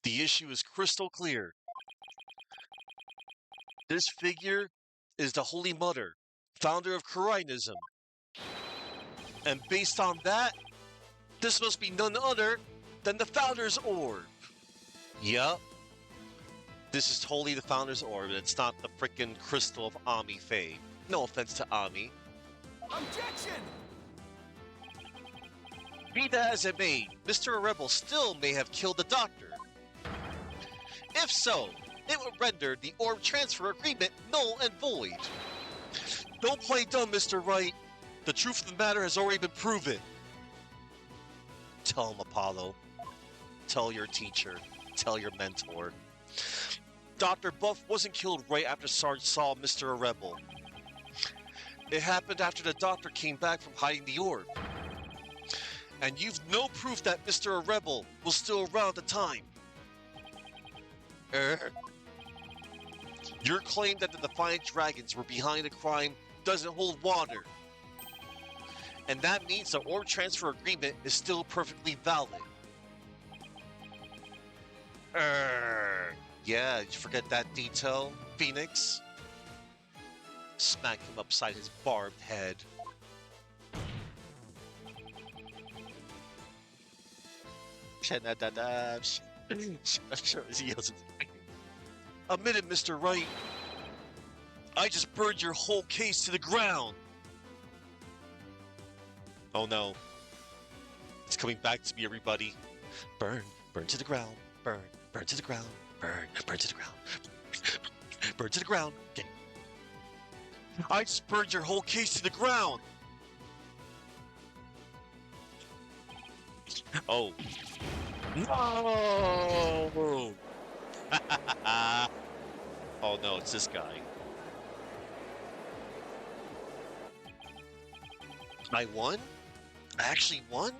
the issue is crystal clear. This figure is the Holy Mother, founder of Koreanism. And based on that, this must be none other than the Founder's Orb. Yup. This is totally the Founder's Orb. It's not the frickin' crystal of Ami Faye. No offense to Ami. Objection! Be that as it may, Mr. Rebel still may have killed the Doctor. If so, it would render the orb transfer agreement null and void. Don't play dumb, Mr. Wright. The truth of the matter has already been proven. Tell him, Apollo. Tell your teacher. Tell your mentor. Dr. Buff wasn't killed right after Sarge saw Mr. Rebel. It happened after the Doctor came back from hiding the orb. And you've no proof that Mr. Rebel was still around at the time. Your claim that the Defiant Dragons were behind the crime doesn't hold water. And that means the orb transfer agreement is still perfectly valid. Yeah, did you forget that detail, Phoenix? Smack him upside his barbed head. Admit it, Mr. Wright. I just burned your whole case to the ground. Oh no. It's coming back to me, everybody. Burn, burn to the ground, burn, burn to the ground, burn, burn to the ground, burn to the ground. Okay. I just burned your whole case to the ground. Oh. No! Oh no, it's this guy. I won? I actually won?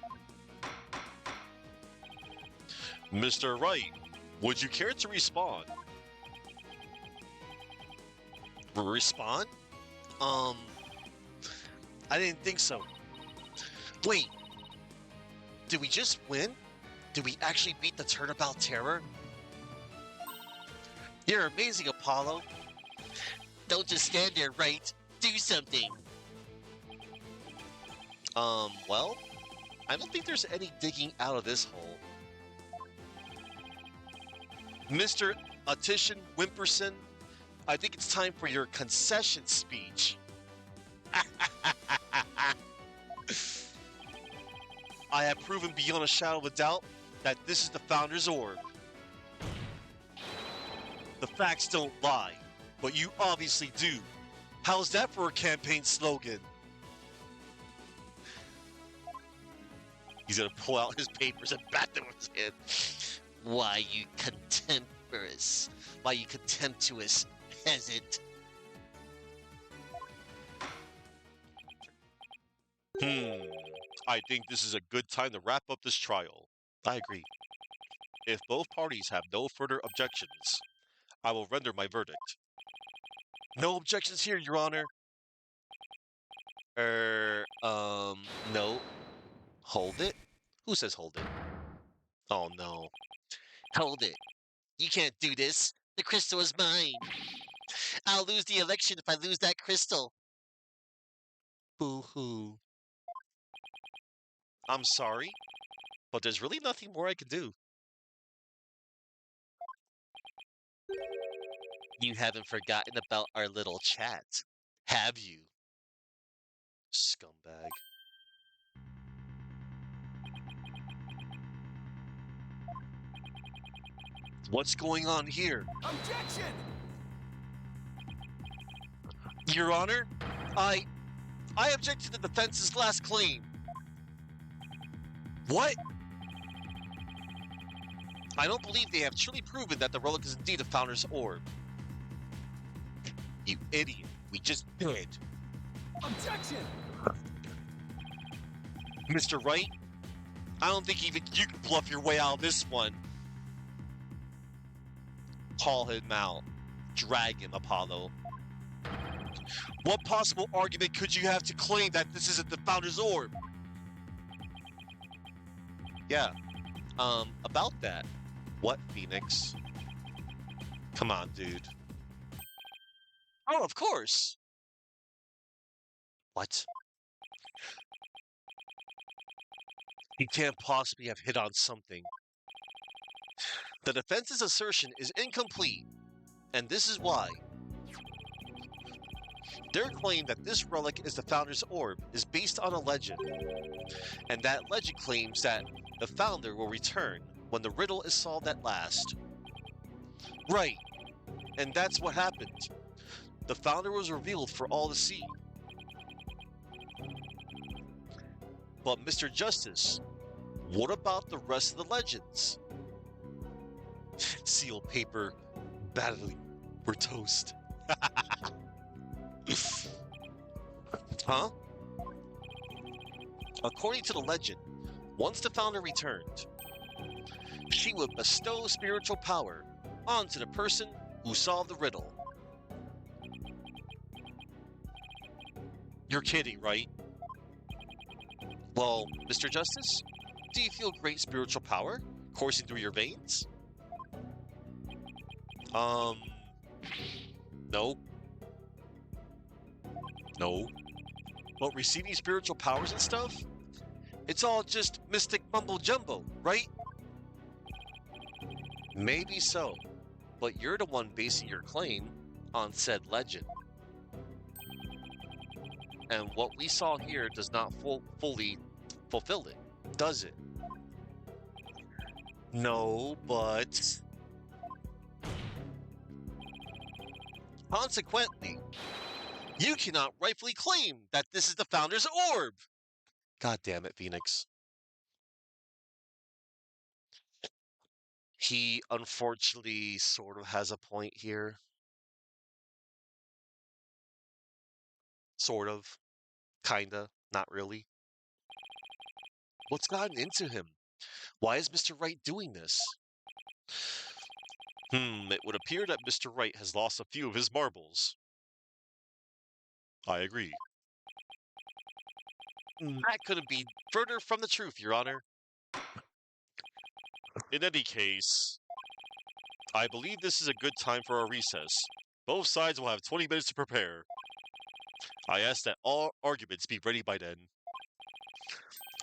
Mr. Wright, would you care to respawn? Respawn? I didn't think so. Wait, did we just win? Did we actually beat the Turnabout Terror? You're amazing, Apollo. Don't just stand there, Wright. Do something. Well, I don't think there's any digging out of this hole. Mr. Attition Wimperson, I think it's time for your concession speech. I have proven beyond a shadow of a doubt that this is the Founder's Orb. The facts don't lie, but you obviously do. How's that for a campaign slogan? He's gonna pull out his papers and bat them with his head. Why, you contemptuous peasant. I think this is a good time to wrap up this trial. I agree. If both parties have no further objections, I will render my verdict. No objections here, Your Honor. No. Hold it? Who says hold it? Oh, no. Hold it. You can't do this. The crystal is mine. I'll lose the election if I lose that crystal. Boo-hoo. I'm sorry, but there's really nothing more I can do. You haven't forgotten about our little chat, have you? Scumbag. What's going on here? Objection! Your Honor, I object to the defense's last claim. What? I don't believe they have truly proven that the relic is indeed a Founder's Orb. You idiot. We just did. Objection! Mr. Wright, I don't think even you can bluff your way out of this one. Call him out. Drag him, Apollo. What possible argument could you have to claim that this isn't the Founder's Orb? Yeah, about that. What, Phoenix? Come on, dude. Oh, of course! What? He can't possibly have hit on something. The defense's assertion is incomplete, and this is why. Their claim that this relic is the Founder's Orb is based on a legend, and that legend claims that the Founder will return when the riddle is solved at last. Right, and that's what happened. The Founder was revealed for all to see. But Mr. Justice, what about the rest of the legends? Seal paper, battling, we're toast. Huh? According to the legend, once the Founder returned, she would bestow spiritual power onto the person who solved the riddle. You're kidding, right? Well, Mr. Justice, do you feel great spiritual power coursing through your veins? No. No. But receiving spiritual powers and stuff? It's all just mystic mumbo-jumbo, right? Maybe so, but you're the one basing your claim on said legend. And what we saw here does not fully fulfill it. Does it? No, but consequently, you cannot rightfully claim that this is the founder's orb. God damn it, Phoenix. He unfortunately sort of has a point here. Sort of. Kinda. Not really. What's gotten into him? Why is Mr. Wright doing this? It would appear that Mr. Wright has lost a few of his marbles. I agree. That couldn't be further from the truth, Your Honor. In any case, I believe this is a good time for a recess. Both sides will have 20 minutes to prepare. I ask that all arguments be ready by then.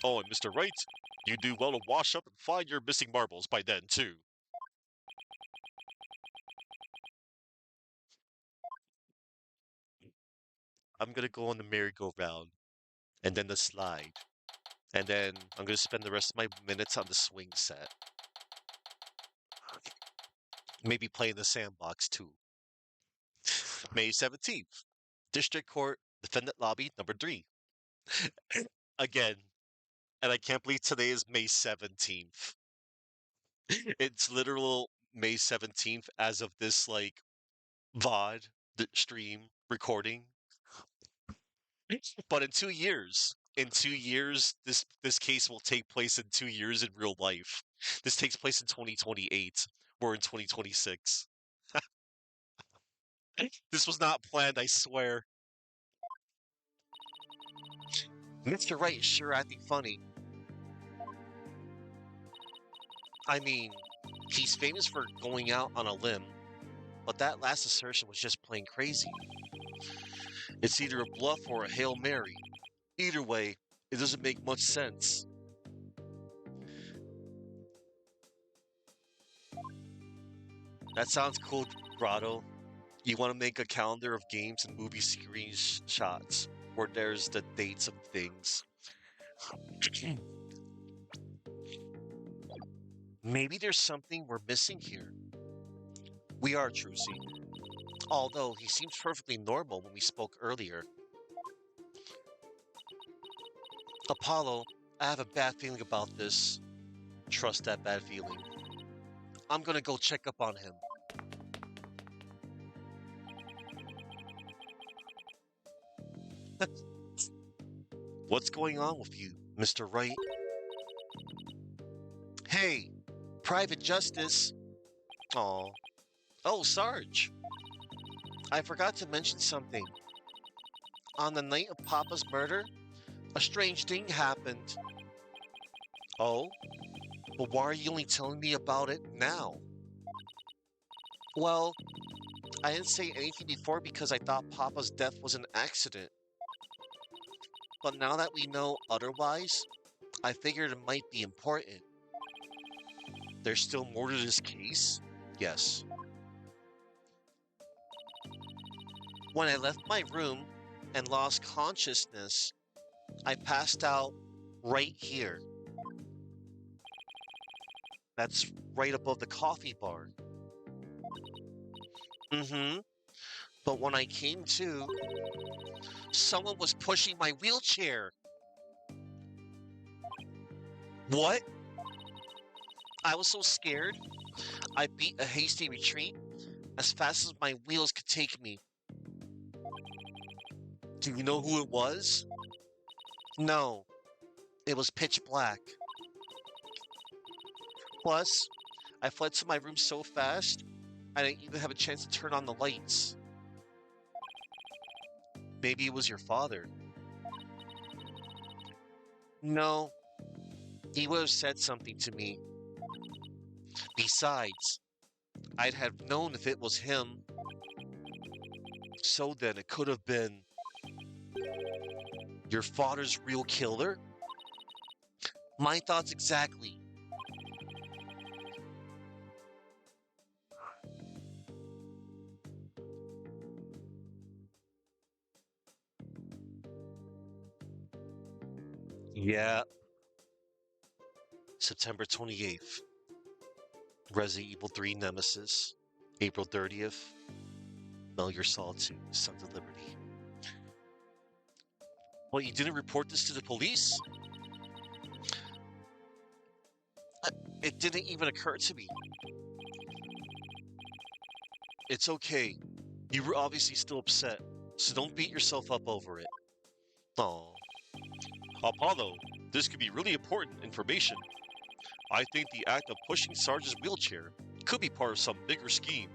Oh, and Mr. Wright, you do well to wash up and find your missing marbles by then, too. I'm gonna go on the merry-go-round, and then the slide, and then I'm gonna spend the rest of my minutes on the swing set. Maybe play in the sandbox, too. May 17th, District Court, Defendant Lobby, number 3. Again, and I can't believe today is May 17th. It's literal May 17th as of this, like, VOD, the stream, recording. But in 2 years, this case will take place in 2 years in real life. This takes place in 2028. We're in 2026. This was not planned, I swear. Mr. Wright is sure acting funny. I mean, he's famous for going out on a limb, but that last assertion was just plain crazy. It's either a bluff or a Hail Mary. Either way, it doesn't make much sense. That sounds cool, Grotto. You want to make a calendar of games and movie screenshots where there's the dates of things. Maybe there's something we're missing here. We are, Trucy. Although he seems perfectly normal when we spoke earlier. Apollo, I have a bad feeling about this. Trust that bad feeling. I'm gonna go check up on him. What's going on with you, Mr. Wright? Hey, Private Justice. Aw. Oh, Sarge. I forgot to mention something. On the night of Papa's murder, a strange thing happened. Oh? But why are you only telling me about it now? Well, I didn't say anything before because I thought Papa's death was an accident. But now that we know otherwise, I figured it might be important. There's still more to this case? Yes. When I left my room and lost consciousness, I passed out right here. That's right above the coffee bar. Mm-hmm. But when I came to, someone was pushing my wheelchair. What? I was so scared, I beat a hasty retreat as fast as my wheels could take me. Do you know who it was? No, it was pitch black. Plus, I fled to my room so fast, I didn't even have a chance to turn on the lights. Maybe it was your father. No, he would have said something to me. Besides, I'd have known if it was him. So then it could have been your father's real killer? My thoughts exactly. Yeah, September 28th, Resident Evil 3 Nemesis. April 30th, Metal Gear Solid 2, Sons of Liberty. Well, you didn't report this to the police? It didn't even occur to me. It's okay. You were obviously still upset, so don't beat yourself up over it. Oh. Apollo, this could be really important information. I think the act of pushing Sarge's wheelchair could be part of some bigger scheme.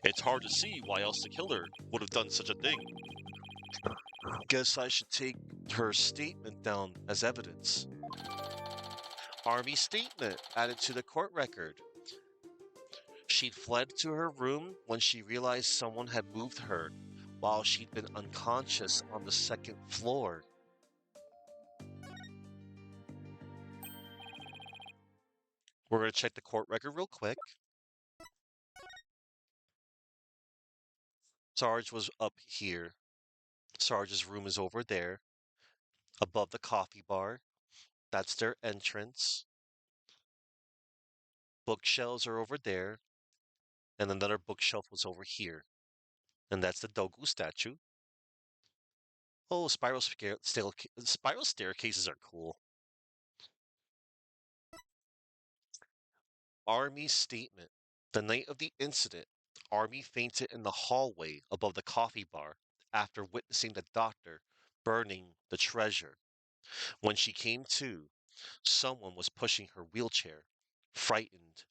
It's hard to see why else the killer would have done such a thing. Guess I should take her statement down as evidence. Army statement added to the court record. She'd fled to her room when she realized someone had moved her while she'd been unconscious on the second floor. We're going to check the court record real quick. Sarge was up here. Sarge's room is over there, above the coffee bar. That's their entrance. Bookshelves are over there, and another bookshelf was over here. And that's the Dogu statue. Oh, spiral staircases are cool. Army statement. The night of the incident, Army fainted in the hallway above the coffee bar after witnessing the doctor burning the treasure. When she came to, someone was pushing her wheelchair. Frightened,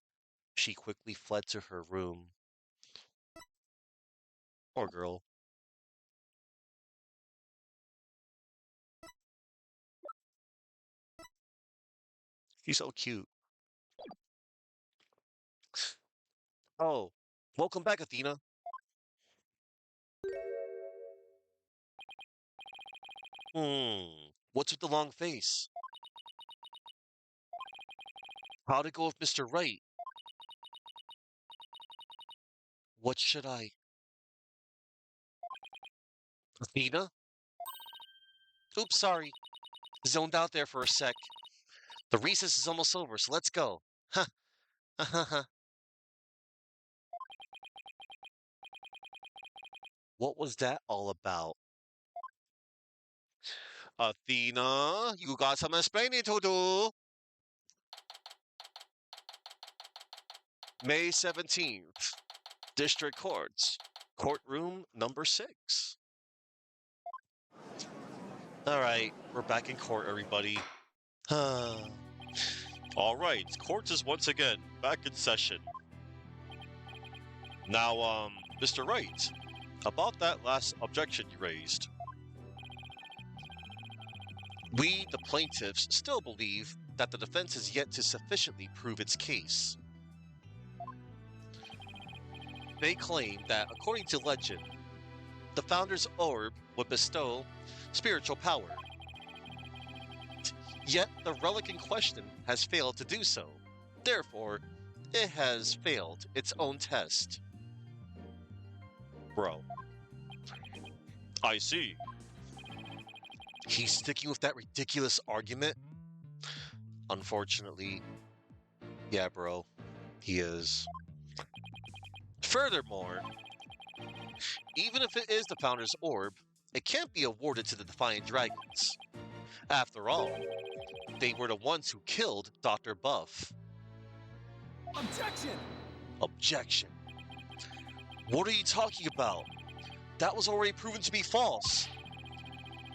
she quickly fled to her room. Poor girl. She's so cute. Oh, welcome back, Athena. What's with the long face? How'd it go with Mr. Wright? What should I? Athena? Oops, sorry. Zoned out there for a sec. The recess is almost over, so let's go. Ha! What was that all about? Athena, you got some explaining to do. May 17th, District Courts, Courtroom number 6. All right, we're back in court, everybody. All right, court is once again back in session. Now, Mr. Wright, about that last objection you raised. We, the plaintiffs, still believe that the defense has yet to sufficiently prove its case. They claim that, according to legend, the founder's orb would bestow spiritual power. Yet the relic in question has failed to do so. Therefore, it has failed its own test. Bro. I see. He's sticking with that ridiculous argument? Unfortunately, yeah, bro, he is. Furthermore, even if it is the Founder's Orb, it can't be awarded to the Defiant Dragons. After all, they were the ones who killed Dr. Buff. Objection! Objection. What are you talking about? That was already proven to be false.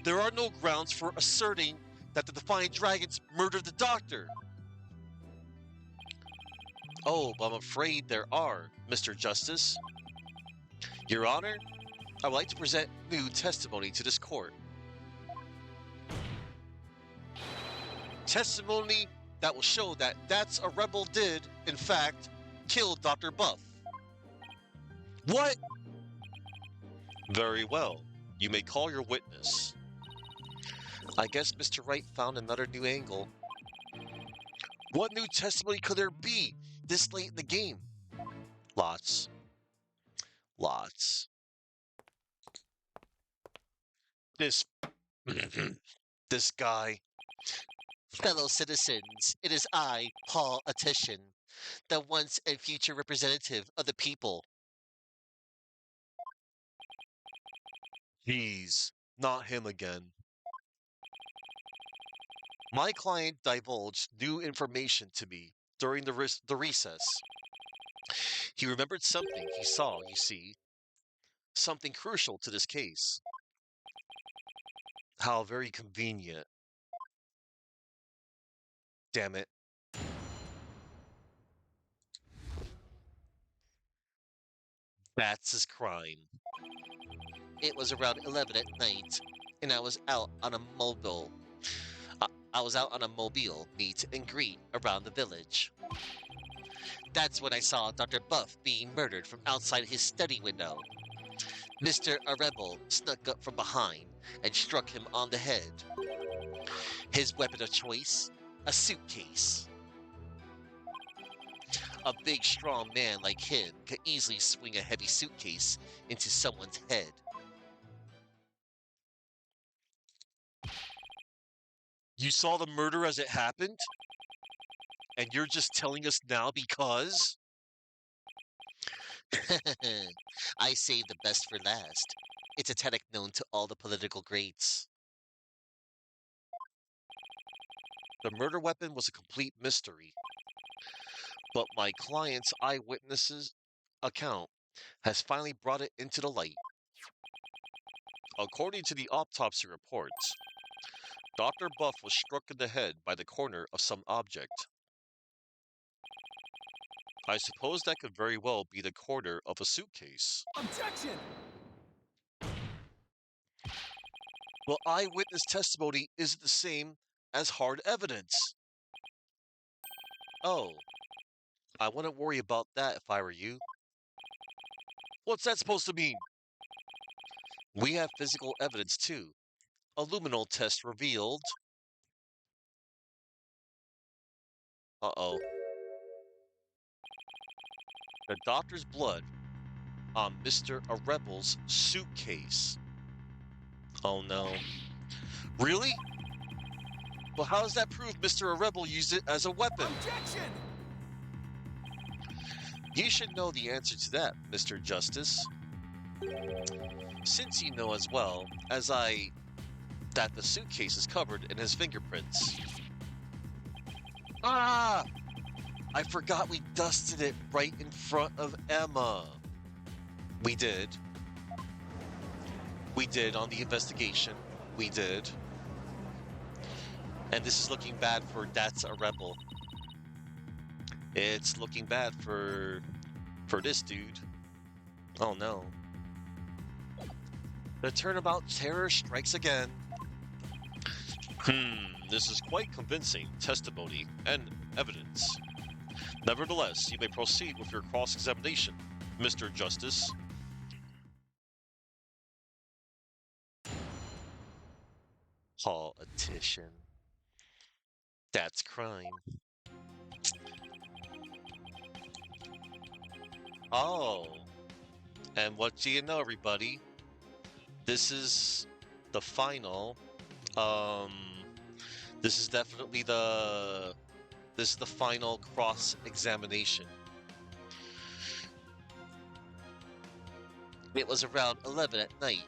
There are no grounds for asserting that the Defiant Dragons murdered the Doctor. Oh, but I'm afraid there are, Mr. Justice. Your Honor, I would like to present new testimony to this court. Testimony that will show that That's a Rebel did, in fact, kill Dr. Buff. What? Very well. You may call your witness. I guess Mr. Wright found another new angle. What new testimony could there be this late in the game? Lots. Lots. This... this guy. Fellow citizens, it is I, politician, the once and future representative of the people. Jeez, not him again. My client divulged new information to me during the recess. He remembered something he saw, you see, something crucial to this case. How very convenient. Damn it. That's his crime. It was around 11 at night, and I was out on a mobile. I was out on a mobile meet and greet around the village. That's when I saw Dr. Buff being murdered from outside his study window. Mr. Arebel snuck up from behind and struck him on the head. His weapon of choice? A suitcase. A big, strong man like him could easily swing a heavy suitcase into someone's head. You saw the murder as it happened? And you're just telling us now because? I saved the best for last. It's a tactic known to all the political greats. The murder weapon was a complete mystery, but my client's eyewitnesses account has finally brought it into the light. According to the autopsy reports, Dr. Buff was struck in the head by the corner of some object. I suppose that could very well be the corner of a suitcase. Objection! Well, eyewitness testimony isn't the same as hard evidence. Oh, I wouldn't worry about that if I were you. What's that supposed to mean? We have physical evidence too. A luminol test revealed. Uh-oh. The doctor's blood on Mr. Arebel's suitcase. Oh no. Really? Well, how does that prove Mr. Arebel used it as a weapon? Objection! You should know the answer to that, Mr. Justice. Since you know as well as I that the suitcase is covered in his fingerprints. Ah! I forgot we dusted it right in front of Emma. We did. We did on the investigation. We did. And this is looking bad for That's a Rebel. It's looking bad for this dude. Oh no. The Turnabout terror strikes again. This is quite convincing testimony and evidence. Nevertheless, you may proceed with your cross-examination, Mr. Justice. Politician. That's crime. Oh. And what do you know, everybody? This is the final. This is definitely this is the final cross-examination. It was around 11 at night,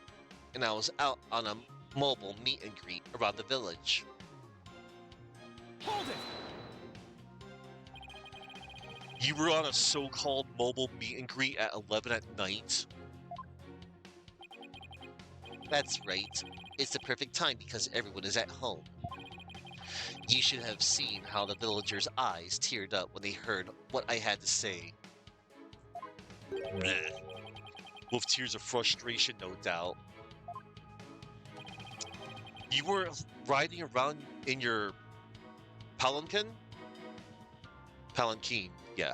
and I was out on a mobile meet and greet around the village. Hold it! You were on a so-called mobile meet and greet at 11 at night? That's right. It's the perfect time because everyone is at home. You should have seen how the villagers' eyes teared up when they heard what I had to say. Blech. With tears of frustration, no doubt. You were riding around in your palanquin? Palanquin, yeah.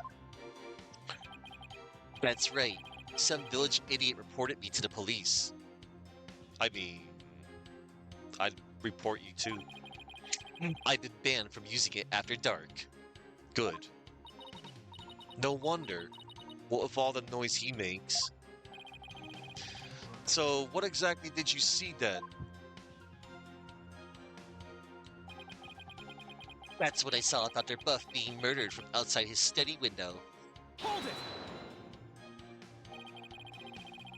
That's right. Some village idiot reported me to the police. I mean, I'd report you too. I've been banned from using it after dark. Good. No wonder. What with all the noise he makes? So, what exactly did you see then? That's when I saw Dr. Buff being murdered from outside his study window. Hold it!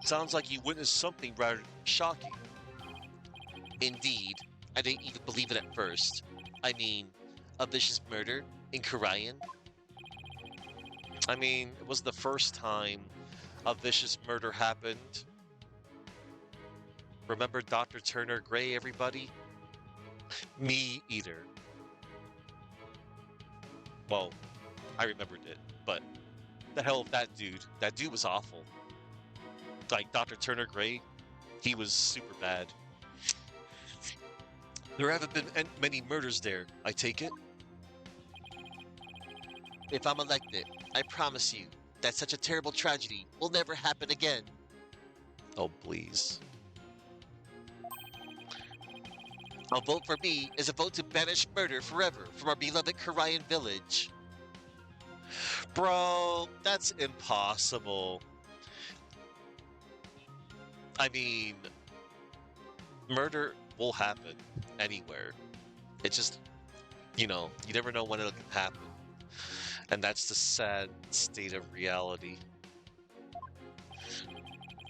Sounds like you witnessed something rather shocking. Indeed, I didn't even believe it at first. I mean, a vicious murder in Korean? I mean, it was the first time a vicious murder happened. Remember Dr. Turner Gray, everybody? Me either. Well, I remembered it, but the hell of that dude. That dude was awful. Like Dr. Turner Gray, he was super bad. There haven't been many murders there, I take it? If I'm elected, I promise you that such a terrible tragedy will never happen again. Oh, please. A vote for me is a vote to banish murder forever from our beloved Korean village. Bro, that's impossible. I mean, murder will happen anywhere. It's just, you never know when it'll happen. And that's the sad state of reality.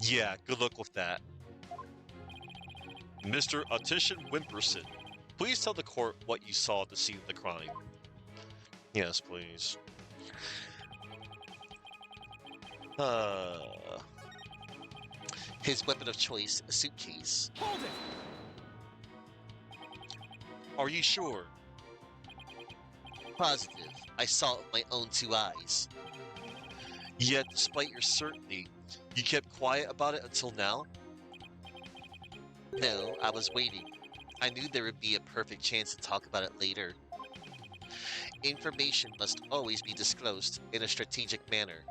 Yeah, good luck with that. Mr. Attishan Wimperson, please tell the court what you saw at the scene of the crime. Yes, please. His weapon of choice, a suitcase. Hold it! Are you sure? Positive. I saw it with my own two eyes. Yet, despite your certainty, you kept quiet about it until now? No, I was waiting. I knew there would be a perfect chance to talk about it later. Information must always be disclosed in a strategic manner.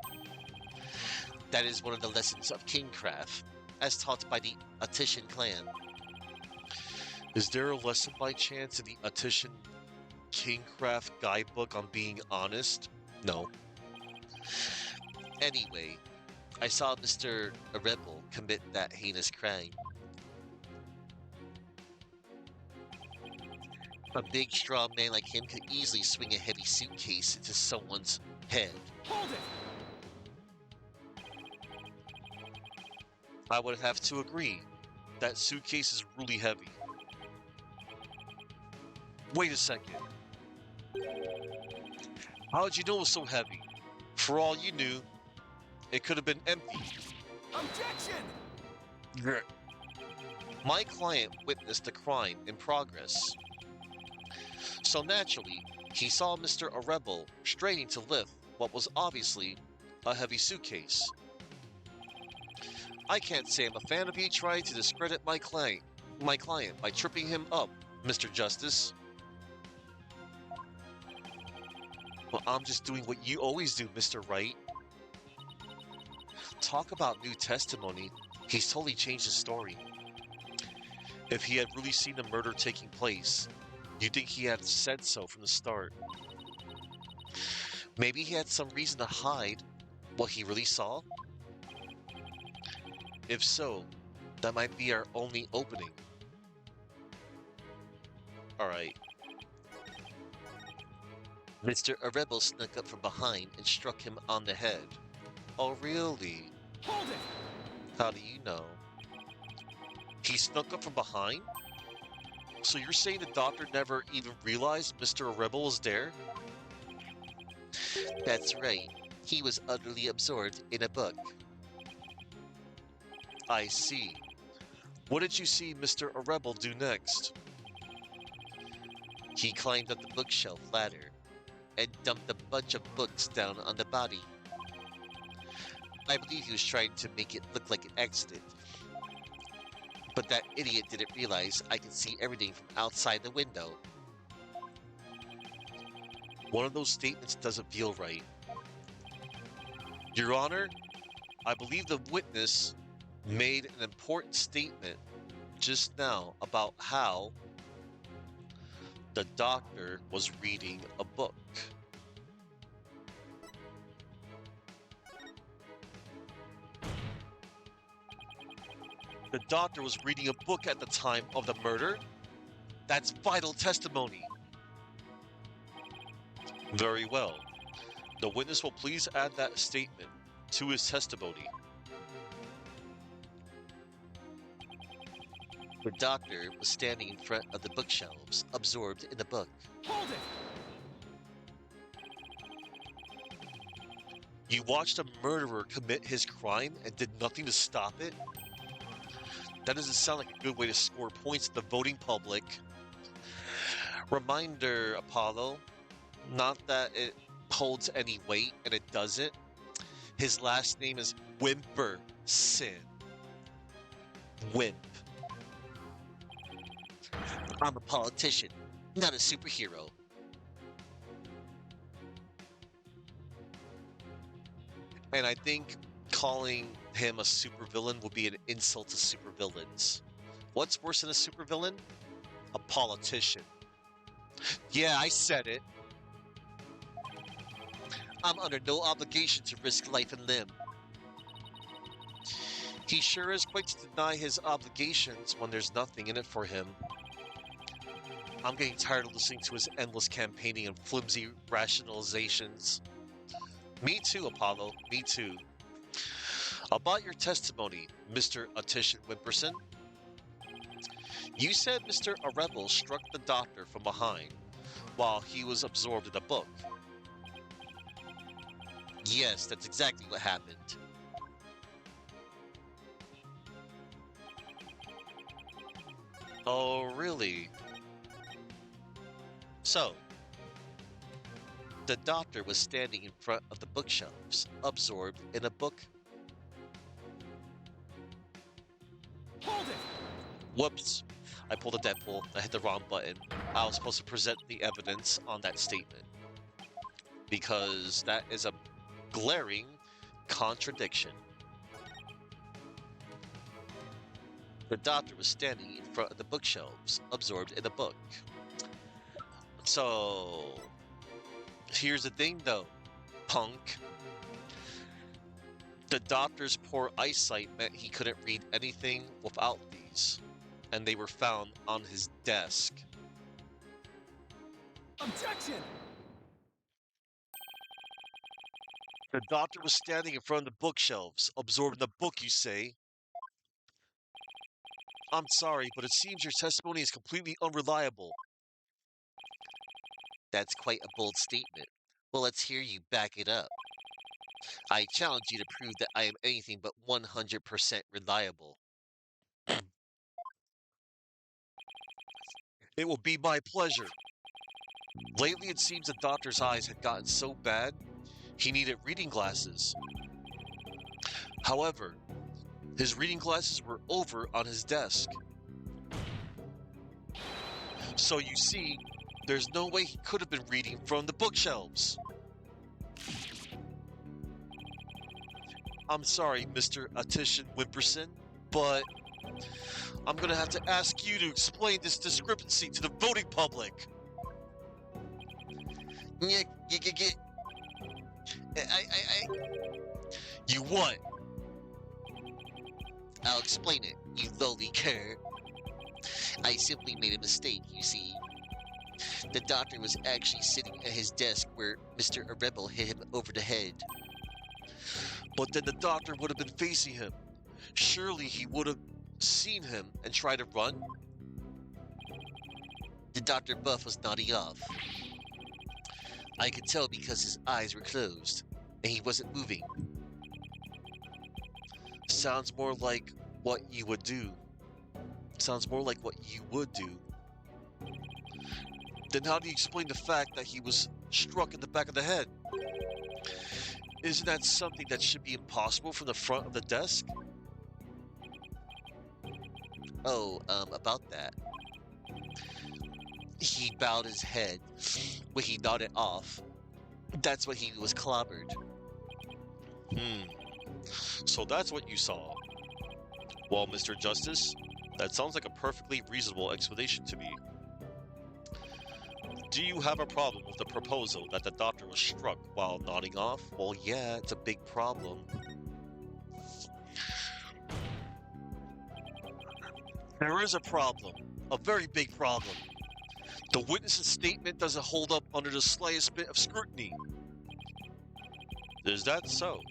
That is one of the lessons of kingcraft, as taught by the Attishan clan. Is there a lesson by chance in the Attishan Kingcraft guidebook on being honest? No. Anyway, I saw Mr. Rebel commit that heinous crime. A big, strong man like him could easily swing a heavy suitcase into someone's head. Hold it! I would have to agree. That suitcase is really heavy. Wait a second. How did you know it was so heavy? For all you knew, it could have been empty. Objection! My client witnessed the crime in progress. So naturally, he saw Mr. Rebel straining to lift what was obviously a heavy suitcase. I can't say I'm a fan of you trying to discredit my client by tripping him up, Mr. Justice. Well, I'm just doing what you always do, Mr. Wright. Talk about new testimony. He's totally changed his story. If he had really seen the murder taking place, you'd think he had said so from the start. Maybe he had some reason to hide what he really saw? If so, that might be our only opening. Alright. Mr. Rebel snuck up from behind and struck him on the head. Oh, really? Hold it! How do you know? He snuck up from behind? So you're saying the doctor never even realized Mr. Rebel was there? That's right. He was utterly absorbed in a book. I see. What did you see Mr. Rebel do next? He climbed up the bookshelf ladder and dumped a bunch of books down on the body. I believe he was trying to make it look like an accident. But that idiot didn't realize I could see everything from outside the window. One of those statements doesn't feel right. Your Honor, I believe the witness made an important statement just now about how the doctor was reading a book. The doctor was reading a book at the time of the murder? That's vital testimony. Very well. The witness will please add that statement to his testimony. The doctor was standing in front of the bookshelves, absorbed in a book. Hold it! You watched a murderer commit his crime and did nothing to stop it? That doesn't sound like a good way to score points to the voting public. Reminder, Apollo, not that it holds any weight, and it doesn't. His last name is Wimperson. Wimp. I'm a politician, not a superhero. And I think calling him a supervillain would be an insult to supervillains. What's worse than a supervillain? A politician. Yeah, I said it. I'm under no obligation to risk life and limb. He sure is quick to deny his obligations when there's nothing in it for him. I'm getting tired of listening to his endless campaigning and flimsy rationalizations. Me too, Apollo, me too. About your testimony, Mr. Attition Wimperson. You said Mr. Arebel struck the doctor from behind while he was absorbed in a book. Yes, that's exactly what happened. Oh, really? So, the doctor was standing in front of the bookshelves, absorbed in a book. Hold it! Whoops. I pulled a Deadpool. I hit the wrong button. I was supposed to present the evidence on that statement. Because that is a glaring contradiction. The doctor was standing in front of the bookshelves, absorbed in a book. So, here's the thing though, punk. The doctor's poor eyesight meant he couldn't read anything without these, and they were found on his desk. Objection! The doctor was standing in front of the bookshelves, absorbed in the book, you say? I'm sorry, but it seems your testimony is completely unreliable. That's quite a bold statement. Well, let's hear you back it up. I challenge you to prove that I am anything but 100% reliable. It will be my pleasure. Lately, it seems the doctor's eyes had gotten so bad, he needed reading glasses. However, his reading glasses were over on his desk. So you see, there's no way he could have been reading from the bookshelves. I'm sorry, Mr. Attition Wimperson, but I'm gonna have to ask you to explain this discrepancy to the voting public. You what? I'll explain it, you lowly cur. I simply made a mistake, you see. The doctor was actually sitting at his desk where Mr. Arebel hit him over the head. But then the doctor would have been facing him. Surely he would have seen him and tried to run? The Dr. Buff was nodding off. I could tell because his eyes were closed, and he wasn't moving. Sounds more like what you would do. Sounds more like what you would do. Then how do you explain the fact that he was struck in the back of the head? Isn't that something that should be impossible from the front of the desk? Oh, about that. He bowed his head when he nodded off. That's when he was clobbered. So that's what you saw. Well, Mr. Justice, that sounds like a perfectly reasonable explanation to me. Do you have a problem with the proposal that the doctor was struck while nodding off? Well, yeah, it's a big problem. There is a problem. A very big problem. The witness's statement doesn't hold up under the slightest bit of scrutiny. Is that so?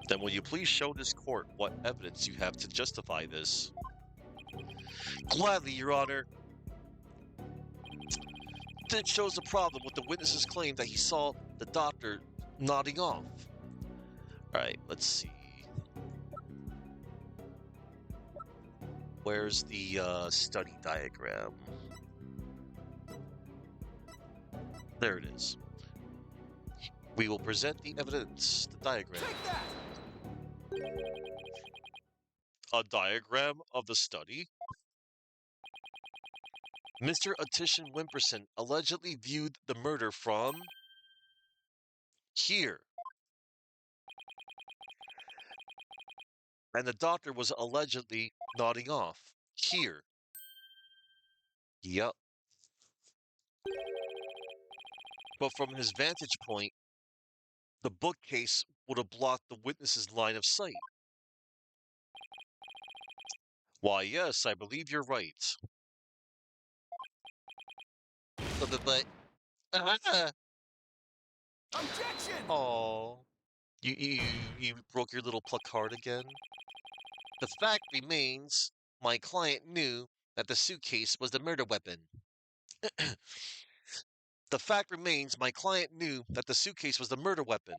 Then will you please show this court what evidence you have to justify this? Gladly, Your Honor. This shows the problem with the witness's claim that he saw the doctor nodding off. Alright, let's see. Where's the study diagram? There it is. We will present the evidence, the diagram. Take that! A diagram of the study? Mr. Attishan Wimperson allegedly viewed the murder from here. And the doctor was allegedly nodding off here. Yup. But from his vantage point, the bookcase would have blocked the witness's line of sight. Why, yes, I believe you're right. But Objection! Oh, you broke your little placard again? the fact remains, my client knew that the suitcase was the murder weapon. The fact remains, my client knew that the suitcase was the murder weapon.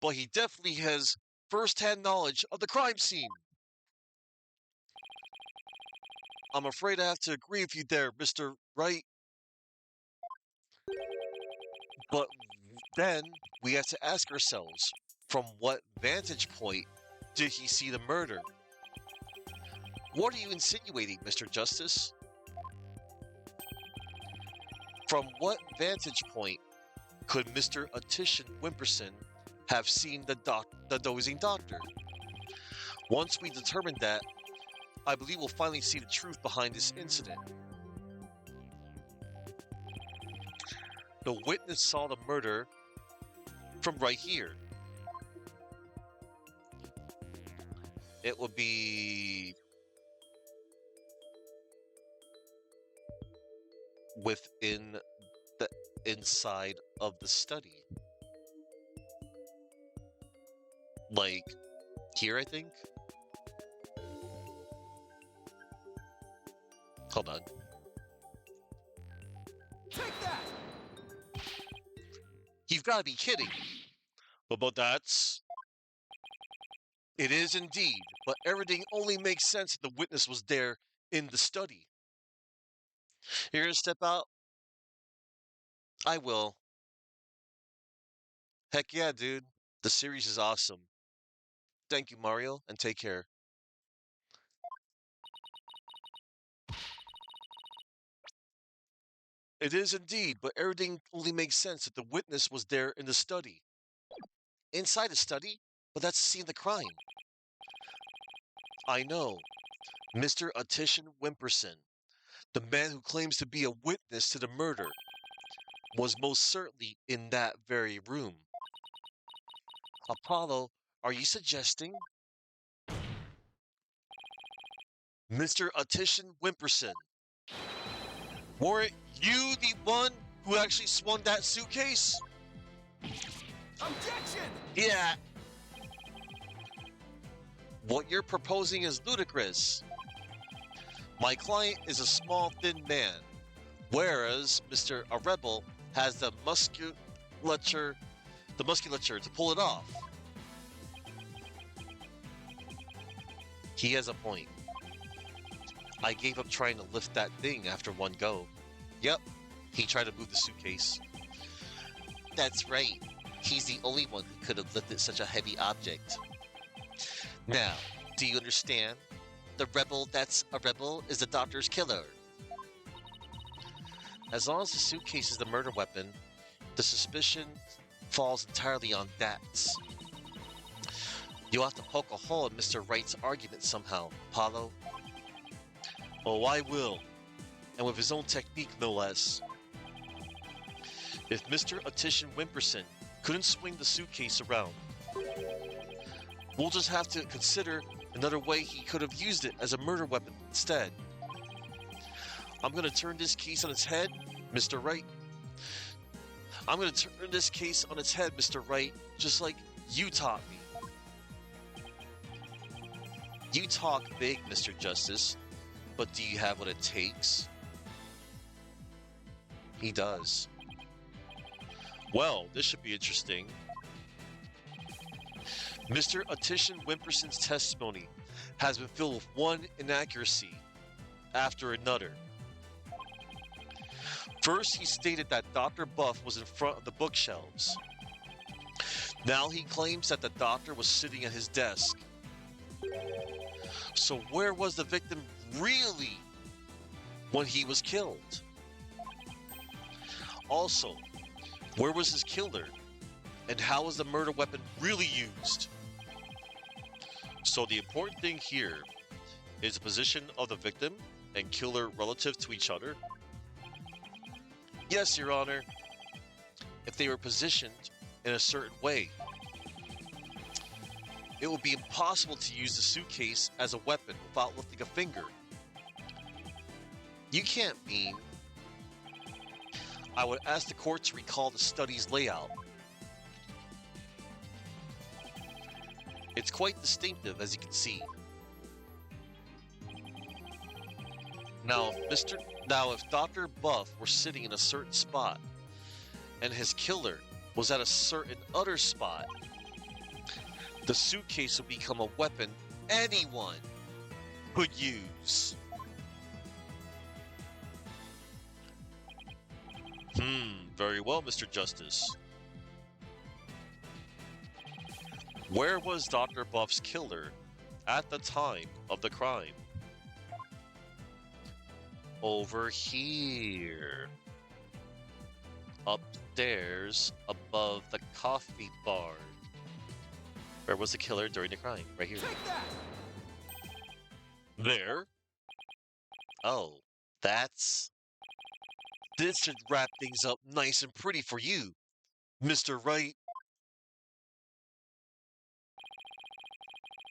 But he definitely has first-hand knowledge of the crime scene. I'm afraid I have to agree with you there, Mr. Wright. But then we have to ask ourselves, from what vantage point did he see the murder? What are you insinuating, Mr. Justice? From what vantage point could Mr. Attishan Wimperson have seen the dozing doctor? Once we determine that, I believe we'll finally see the truth behind this incident. The witness saw the murder from right here. It would be within the inside of the study. Like here, I think. Hold on. Take that! You've got to be kidding. But that's... It is indeed, but everything only makes sense if the witness was there in the study. You're gonna step out? I will. Heck yeah, dude. The series is awesome. Thank you, Mario, and take care. It is indeed, but everything only makes sense if the witness was there in the study. Inside the study? But that's the scene of the crime. I know. Mr. Attishan Wimperson, the man who claims to be a witness to the murder, was most certainly in that very room. Apollo, are you suggesting? Mr. Attishan Wimperson, weren't you the one who actually swung that suitcase? Objection! Yeah. What you're proposing is ludicrous. My client is a small, thin man, whereas Mr. Rebel has the musculature to pull it off. He has a point. I gave up trying to lift that thing after one go. Yep, he tried to move the suitcase. That's right. He's the only one who could have lifted such a heavy object. Now, do you understand? The rebel that's a rebel is the doctor's killer. As long as the suitcase is the murder weapon, the suspicion falls entirely on that. You'll have to poke a hole in Mr. Wright's argument somehow, Apollo. Oh, I will. And with his own technique, no less. If Mr. Attishan Wimperson couldn't swing the suitcase around, we'll just have to consider another way he could have used it as a murder weapon instead. I'm gonna turn this case on its head, Mr. Wright. I'm gonna turn this case on its head, Mr. Wright, just like you taught me. You talk big, Mr. Justice, but do you have what it takes? He does. Well, this should be interesting. Mr. Attition Wimperson's testimony has been filled with one inaccuracy after another. First, he stated that Dr. Buff was in front of the bookshelves. Now he claims that the doctor was sitting at his desk. So where was the victim really when he was killed? Also, where was his killer? And how was the murder weapon really used? So the important thing here is the position of the victim and killer relative to each other. Yes, Your Honor, if they were positioned in a certain way, it would be impossible to use the suitcase as a weapon without lifting a finger. You can't mean. I would ask the court to recall the study's layout. It's quite distinctive, as you can see. Now, if Dr. Buff were sitting in a certain spot, and his killer was at a certain other spot, the suitcase would become a weapon anyone could use. Very well, Mr. Justice. Where was Dr. Buff's killer at the time of the crime? Over here. Upstairs, above the coffee bar. Where was the killer during the crime? Right here. Take that! There? Oh, that's... This should wrap things up nice and pretty for you, Mr. Wright.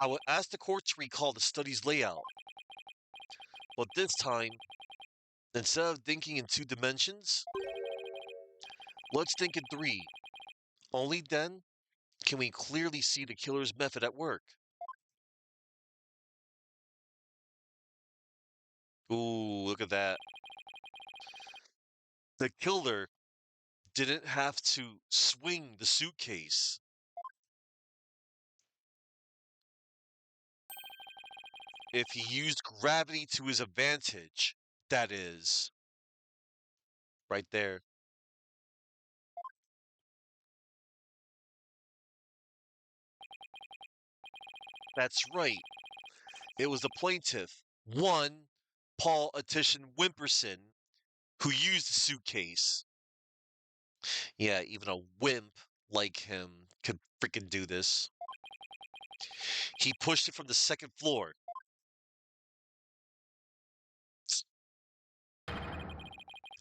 I would ask the court to recall the study's layout. But this time, instead of thinking in 2 dimensions, let's think in 3. Only then can we clearly see the killer's method at work. Ooh, look at that. The killer didn't have to swing the suitcase. If he used gravity to his advantage, that is. Right there. That's right. It was the plaintiff, one Paul Attition Wimperson, who used the suitcase. Yeah, even a wimp like him could freaking do this. He pushed it from the 2nd floor.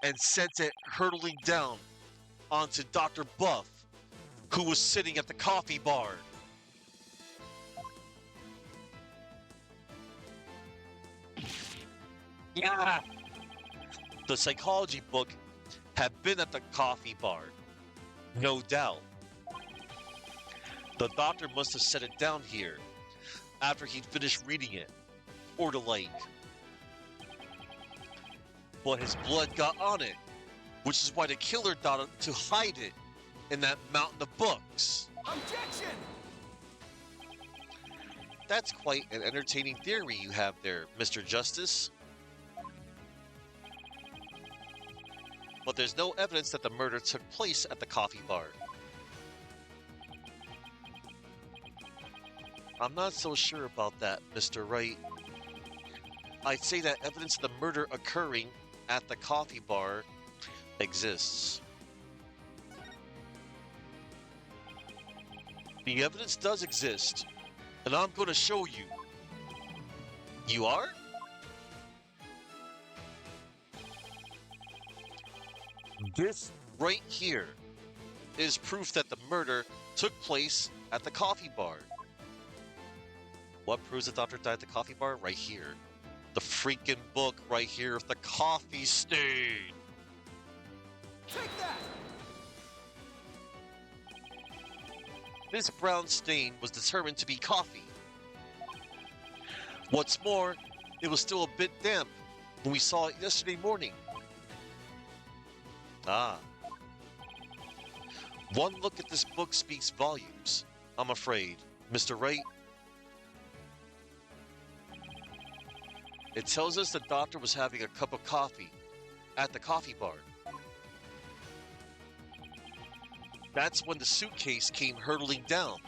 And sent it hurtling down onto Dr. Buff, who was sitting at the coffee bar. Yeah. The psychology book had been at the coffee bar, no doubt. The doctor must have set it down here after he'd finished reading it, or the like. But his blood got on it, which is why the killer thought to hide it in that mountain of books. Objection! That's quite an entertaining theory you have there, Mr. Justice. But there's no evidence that the murder took place at the coffee bar. I'm not so sure about that, Mr. Wright. I'd say that evidence of the murder occurring at the coffee bar exists. The evidence does exist, and I'm going to show you. You are? This right here is proof that the murder took place at the coffee bar. What proves the doctor died at the coffee bar? Right here. The freaking book right here with the coffee stain. Take that! This brown stain was determined to be coffee. What's more, it was still a bit damp when we saw it yesterday morning. Ah. One look at this book speaks volumes, I'm afraid, Mr. Wright. It tells us the doctor was having a cup of coffee at the coffee bar. That's when the suitcase came hurtling down,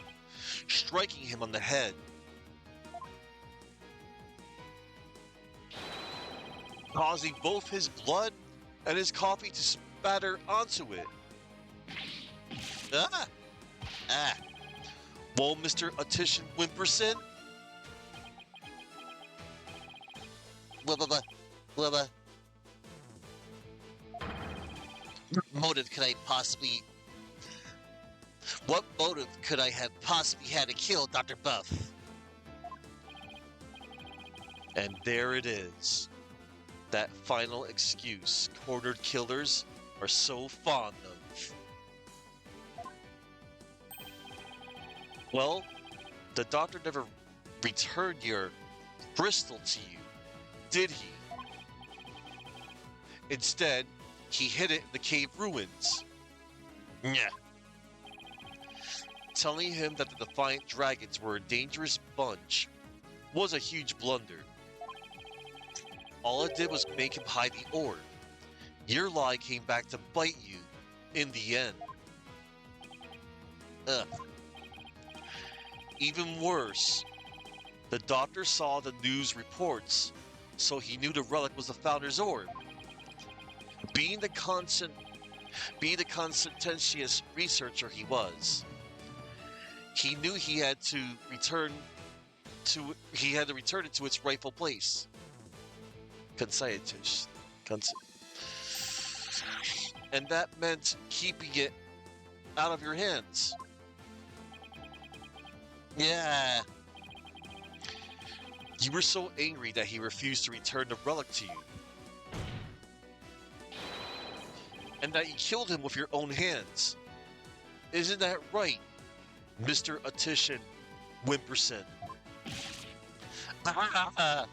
striking him on the head. Causing both his blood and his coffee to spatter onto it. Ah! Ah! Well, Mr. Attition Wimperson? What motive could I possibly... What motive could I have possibly had to kill Dr. Buff? And there it is. That final excuse cornered killers are so fond of. Well, the doctor never returned your crystal to you, did he? Instead, he hid it in the cave ruins. Yeah. Telling him that the Defiant Dragons were a dangerous bunch was a huge blunder. All it did was make him hide the orb. Your lie came back to bite you in the end. Ugh. Even worse, the doctor saw the news reports, so he knew the relic was the Founder's orb. Being the conscientious researcher he was, he knew he had to return it to its rightful place. Conscientious. And that meant keeping it out of your hands. Yeah. You were so angry that he refused to return the relic to you. And that you killed him with your own hands. Isn't that right, Mr. Attition Wimperson? That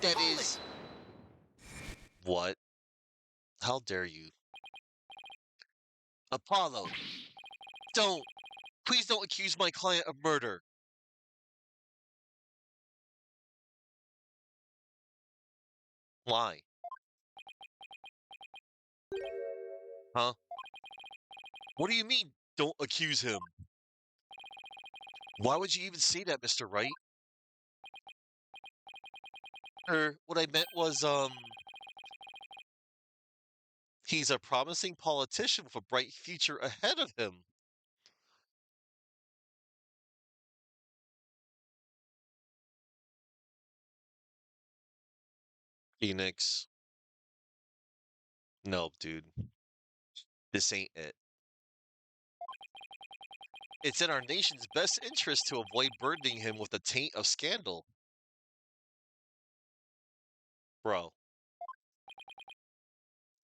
Hold is... What? How dare you? Apollo, don't! Please don't accuse my client of murder. Why? Huh? What do you mean, don't accuse him? Why would you even say that, Mr. Wright? What I meant was, he's a promising politician with a bright future ahead of him. Phoenix. No, dude. This ain't it. It's in our nation's best interest to avoid burdening him with the taint of scandal. Bro.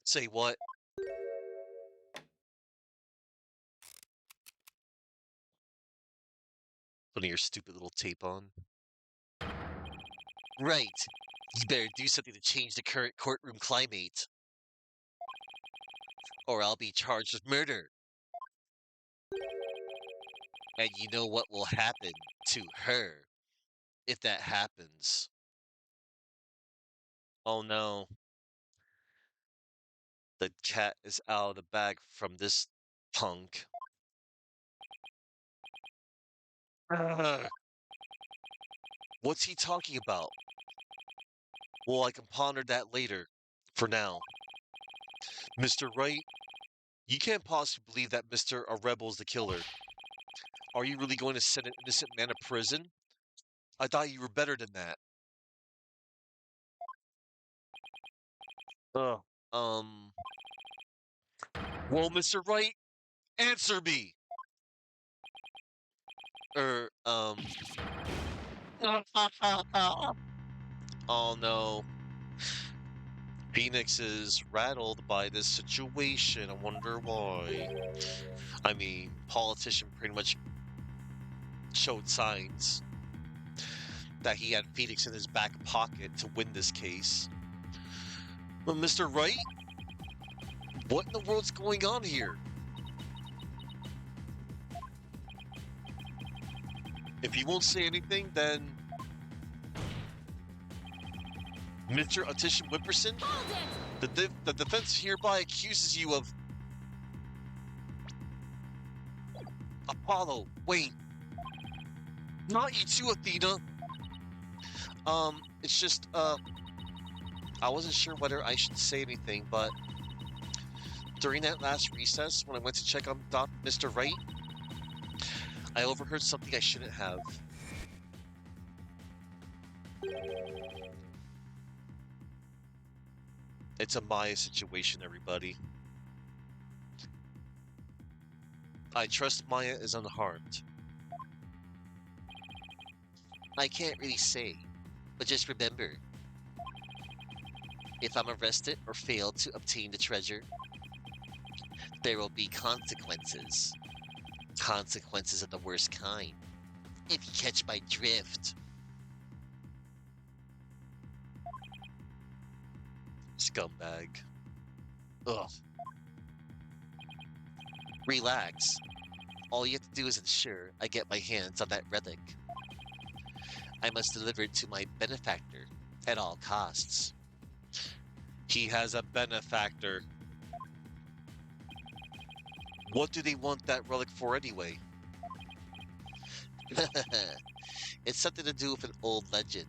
Say what? Putting your stupid little tape on. Right. You better do something to change the current courtroom climate. Or I'll be charged with murder. And you know what will happen to her if that happens. Oh no. The cat is out of the bag from this punk. Ugh. What's he talking about? Well, I can ponder that later. For now. Mr. Wright, you can't possibly believe that Mr. A Rebel is the killer. Are you really going to send an innocent man to prison? I thought you were better than that. Ugh. Well, Mr. Wright, answer me. Er, um, oh no. Phoenix is rattled by this situation. I wonder why. I mean, politician pretty much showed signs that he had Phoenix in his back pocket to win this case. But Mr. Wright, what in the world's going on here? If you won't say anything, then Mr. Audition Whipperson, Hold it! the defense hereby accuses you of Apollo. Wait, not you too, Athena. It's just I wasn't sure whether I should say anything, but during that last recess when I went to check on Mr. Wright, I overheard something I shouldn't have. It's a Maya situation, everybody. I trust Maya is unharmed. I can't really say, but just remember, if I'm arrested or fail to obtain the treasure, there will be consequences. Consequences of the worst kind. If you catch my drift. Scumbag. Ugh. Relax. All you have to do is ensure I get my hands on that relic. I must deliver it to my benefactor at all costs. He has a benefactor. What do they want that relic for anyway? It's something to do with an old legend.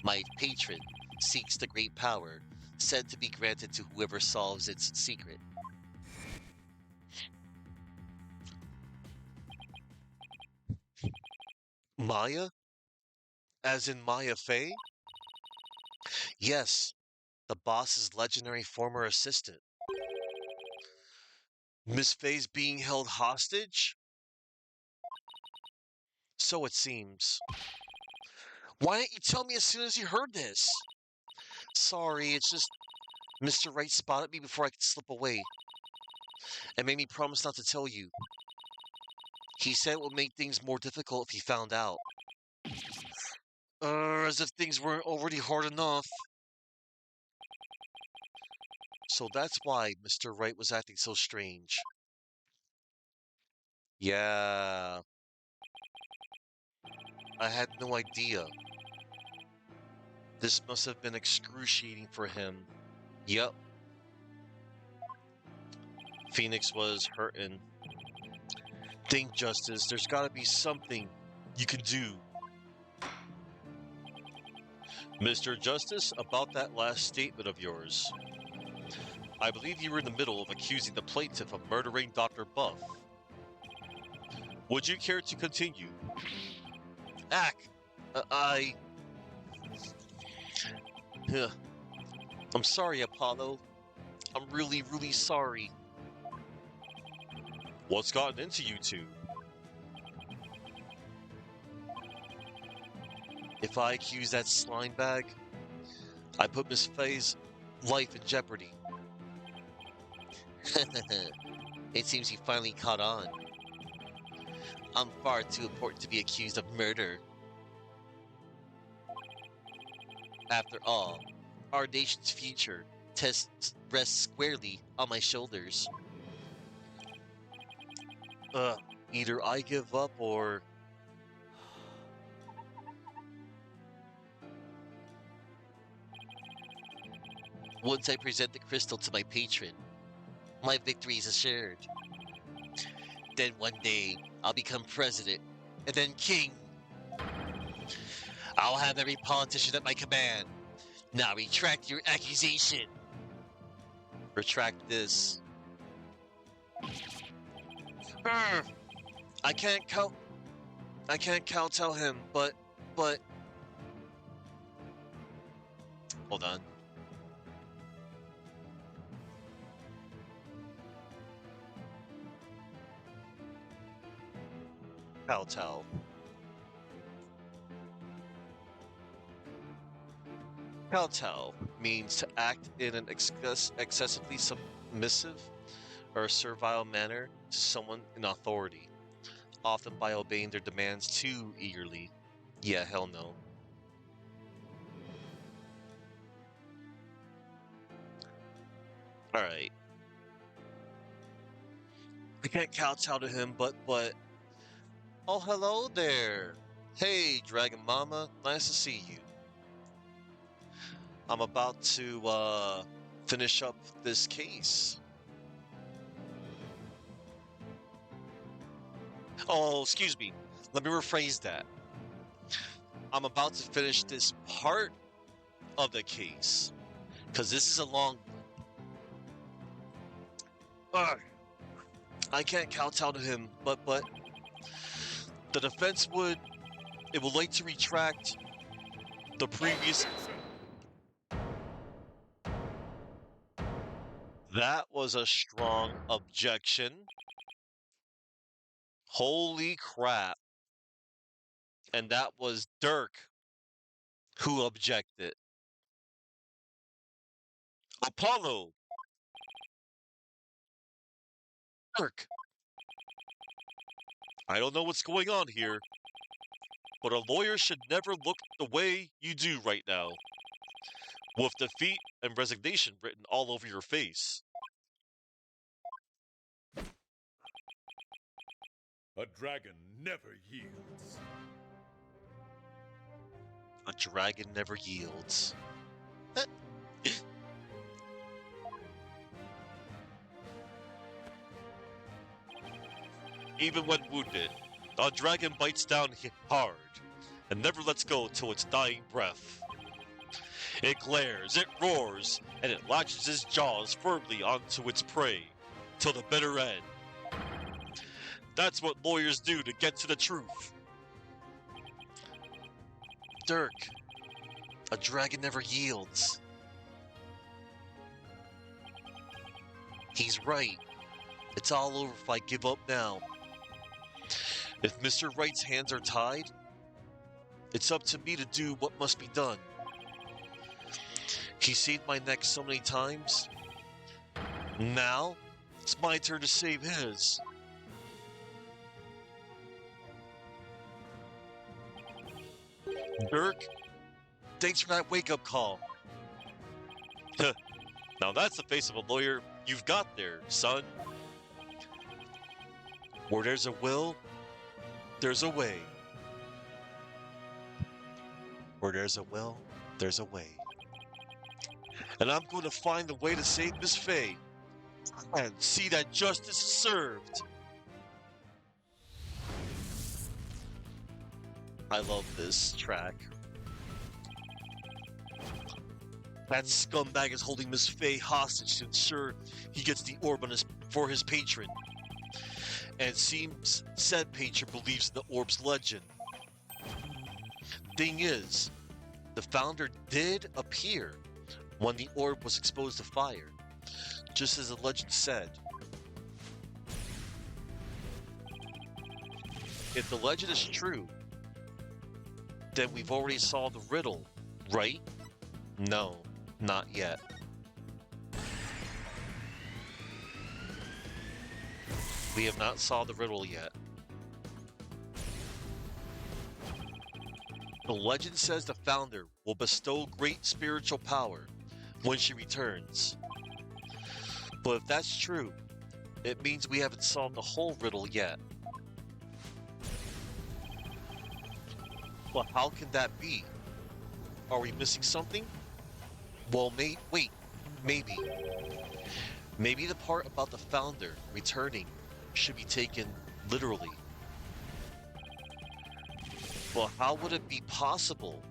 My patron seeks the great power said to be granted to whoever solves its secret. Maya? As in Maya Fey? Yes, the boss's legendary former assistant. Miss Fey's being held hostage? So it seems. Why didn't you tell me as soon as you heard this? Sorry, it's just Mr. Wright spotted me before I could slip away and made me promise not to tell you. He said it would make things more difficult if he found out. As if things weren't already hard enough. So that's why Mr. Wright was acting so strange. Yeah, I had no idea. This must have been excruciating for him. Yep. Phoenix was hurting. Think, Justice, there's gotta be something you can do. Mr. Justice, about that last statement of yours. I believe you were in the middle of accusing the plaintiff of murdering Dr. Buff. Would you care to continue? Ack, Huh. I'm sorry, Apollo. I'm really, really sorry. What's gotten into you two? If I accuse that slime bag, I put Miss Fey's life in jeopardy. It seems you finally caught on. I'm far too important to be accused of murder. After all, our nation's future rests squarely on my shoulders. Either I give up or... Once I present the crystal to my patron, my victory is assured. Then one day, I'll become president, and then king. I'll have every politician at my command. Now retract your accusation. retract this. I can't kowtow him, but... Hold on. Kowtow. Kowtow means to act in an excessively submissive or servile manner to someone in authority, often by obeying their demands too eagerly. Yeah, hell no. Alright. I can't kowtow to him, but oh, hello there. Hey, Dragon Mama, nice to see you. I'm about to finish up this case. Oh, excuse me. Let me rephrase that. I'm about to finish this part of the case because this is a long one. Ugh. I can't kowtow to him, but the defense would like to retract the previous. That was a strong objection. Holy crap. And that was Dirk who objected. Apollo. Dirk. I don't know what's going on here, but a lawyer should never look the way you do right now, with defeat and resignation written all over your face. A dragon never yields. A dragon never yields. Even when wounded, a dragon bites down hard and never lets go till its dying breath. It glares, it roars, and it latches its jaws firmly onto its prey till the bitter end. That's what lawyers do to get to the truth. Dirk, a dragon never yields. He's right. It's all over if I give up now. If Mr. Wright's hands are tied, it's up to me to do what must be done. He's saved my neck so many times. Now, it's my turn to save his. Dirk, thanks for that wake-up call. Now that's the face of a lawyer you've got there, son. Where there's a will, there's a way. Where there's a will, there's a way. And I'm going to find a way to save Miss Faye and see that justice is served. I love this track. That scumbag is holding Miss Faye hostage to ensure he gets the orb on for his patron. And it seems said patron believes in the orb's legend. Thing is, the founder did appear when the orb was exposed to fire, just as the legend said. If the legend is true, then we've already solved the riddle, right? No, not yet. We have not solved the riddle yet. The legend says the founder will bestow great spiritual power when she returns. But if that's true, it means we haven't solved the whole riddle yet. Well, how can that be? Are we missing something? Well, wait, maybe. Maybe the part about the founder returning should be taken literally. Well, how would it be possible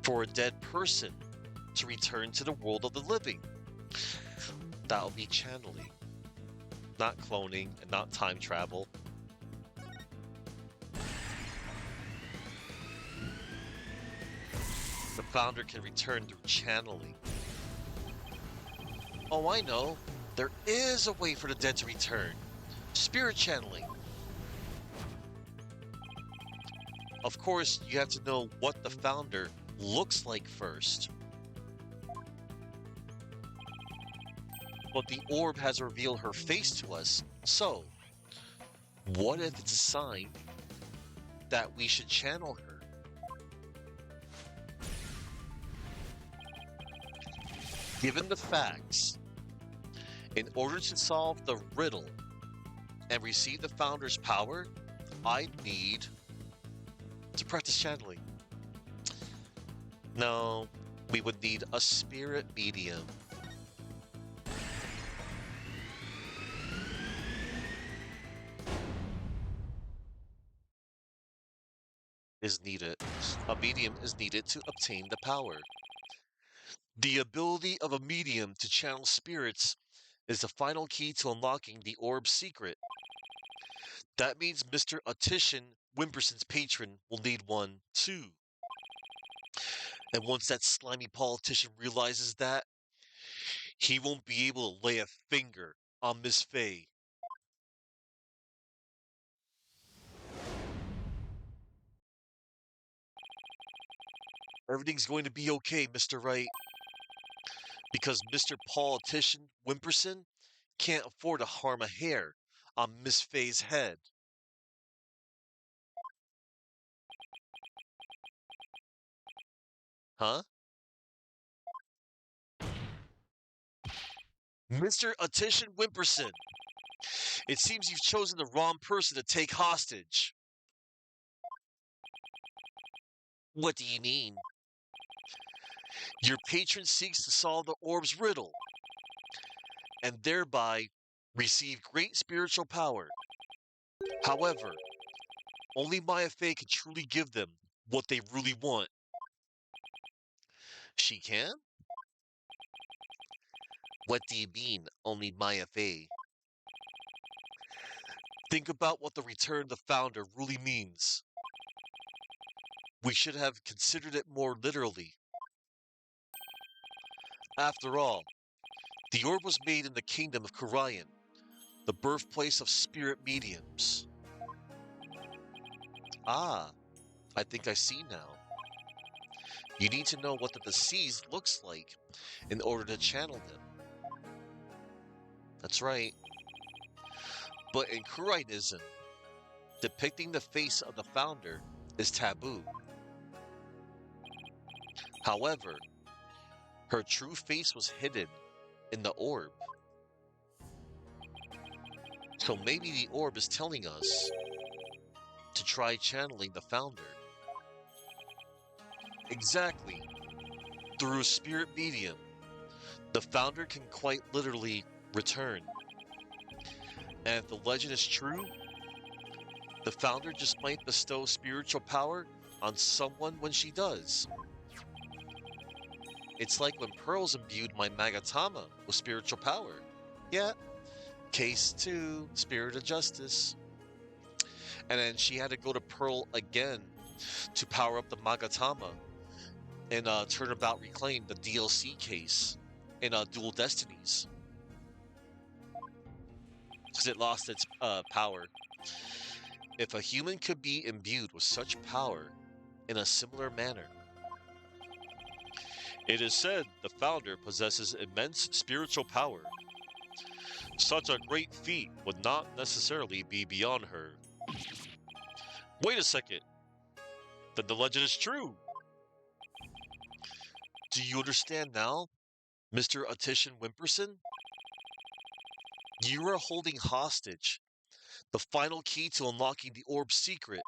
for a dead person to return to the world of the living? That would be channeling, not cloning and not time travel. The founder can return through channeling. Oh, I know. There is a way for the dead to return. Spirit channeling. Of course, you have to know what the founder looks like first. But the orb has revealed her face to us, so what if it's a sign that we should channel her? Given the facts, in order to solve the riddle and receive the founder's power, I need to practice channeling. No, we would need a spirit medium. Is needed. A medium is needed to obtain the power. The ability of a medium to channel spirits is the final key to unlocking the orb's secret. That means Mr. Audition, Wimperson's patron, will need one too. And once that slimy politician realizes that, he won't be able to lay a finger on Miss Fay. Everything's going to be okay, Mr. Wright. Because Mr. Politician Wimperson can't afford to harm a hair on Miss Fay's head. Huh? Mr. Audition Wimperson, it seems you've chosen the wrong person to take hostage. What do you mean? Your patron seeks to solve the orb's riddle, and thereby receive great spiritual power. However, only Maya Fey can truly give them what they really want. She can? What do you mean, only Maya Fey? Think about what the return of the founder really means. We should have considered it more literally. After all, the orb was made in the kingdom of Karayan, the birthplace of spirit mediums. Ah, I think I see now. You need to know what the deceased looks like in order to channel them. That's right. But in Kurainism, depicting the face of the founder is taboo. However, her true face was hidden in the orb. So maybe the orb is telling us to try channeling the founder. Exactly. Through a spirit medium, the founder can quite literally return. And if the legend is true, the founder just might bestow spiritual power on someone when she does. It's like when Pearls imbued my Magatama with spiritual power. Yeah. Case 2, Spirit of Justice. And then she had to go to Pearl again to power up the Magatama in Turnabout Reclaimed, the DLC case in Dual Destinies. Because it lost its power. If a human could be imbued with such power in a similar manner, it is said the founder possesses immense spiritual power. Such a great feat would not necessarily be beyond her. Wait a second. Then the legend is true. Do you understand now, Mr. Audition Wimperson? You are holding hostage the final key to unlocking the orb's secret.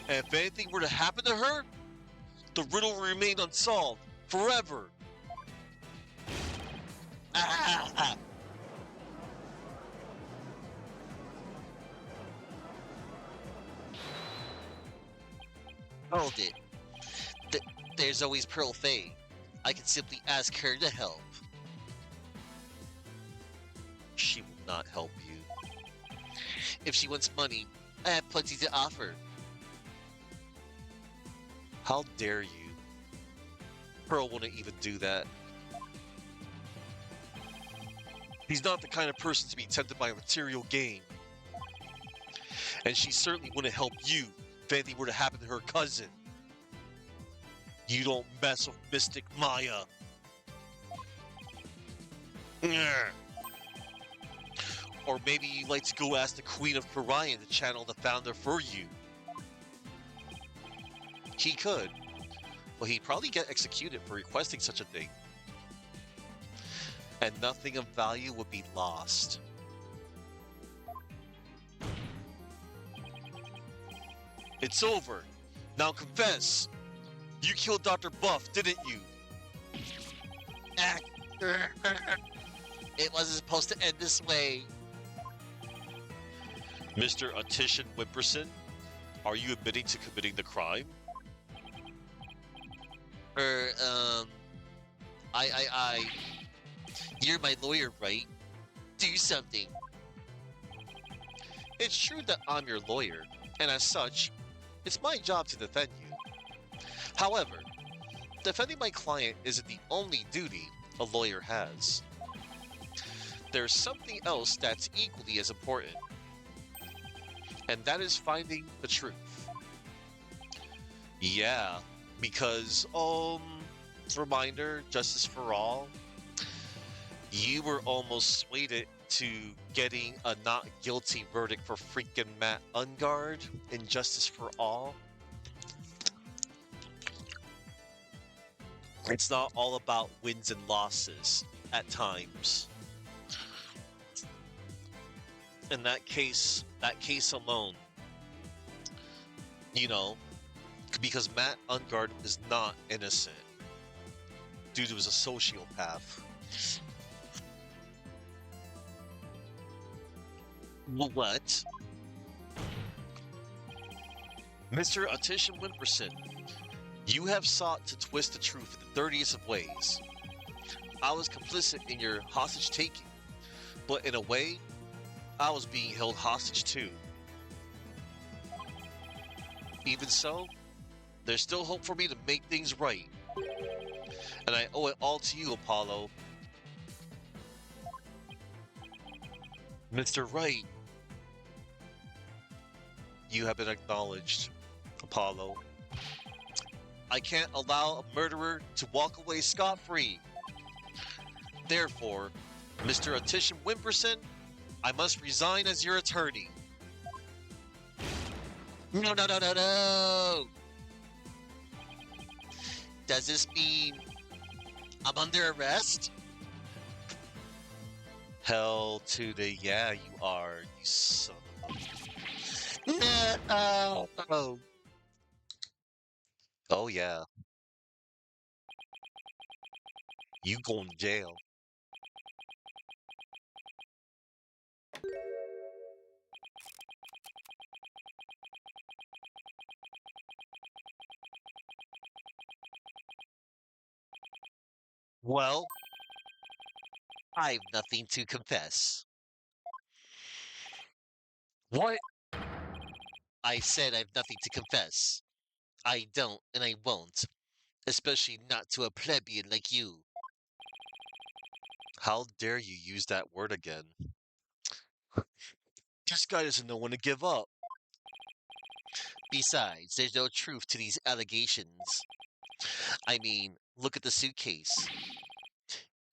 And if anything were to happen to her, the riddle will remain unsolved forever. Ah! Hold it. There's always Pearl Fay. I can simply ask her to help. She will not help you. If she wants money, I have plenty to offer. How dare you? Pearl wouldn't even do that. He's not the kind of person to be tempted by material gain. And she certainly wouldn't help you if anything were to happen to her cousin. You don't mess with Mystic Maya. Nyeh. Or maybe you'd like to go ask the Queen of Pariah to channel the founder for you. He could. Well, he'd probably get executed for requesting such a thing. And nothing of value would be lost. It's over. Now confess. You killed Dr. Buff, didn't you? It wasn't supposed to end this way. Mr. Attishan Wimperson, are you admitting to committing the crime? Er, I. You're my lawyer, right? Do something. It's true that I'm your lawyer, and as such, it's my job to defend you. However, defending my client isn't the only duty a lawyer has. There's something else that's equally as important, and that is finding the truth. Yeah, because, reminder, justice for all, you were almost swayed to getting a not guilty verdict for freaking Matt Ungard in Justice for All. It's not all about wins and losses at times. In that case alone, you know, because Matt Ungard is not innocent due to his a sociopath. What? Mr. Attishan Wimperson, you have sought to twist the truth in the dirtiest of ways. I was complicit in your hostage taking, but in a way, I was being held hostage too. Even so, there's still hope for me to make things right. And I owe it all to you, Apollo. Mr. Wright, you have been acknowledged, Apollo. I can't allow a murderer to walk away scot-free. Therefore, Mr. Attishan Wimperson, I must resign as your attorney. No, no, no, no, no! Does this mean I'm under arrest? Hell to the yeah, you are, you son of a... No! Oh yeah. You going to jail. Well, I've nothing to confess. what? I said I've nothing to confess. I don't and I won't. Especially not to a plebeian like you. How dare you use that word again? This guy doesn't know when to give up. Besides, there's no truth to these allegations. I mean, look at the suitcase.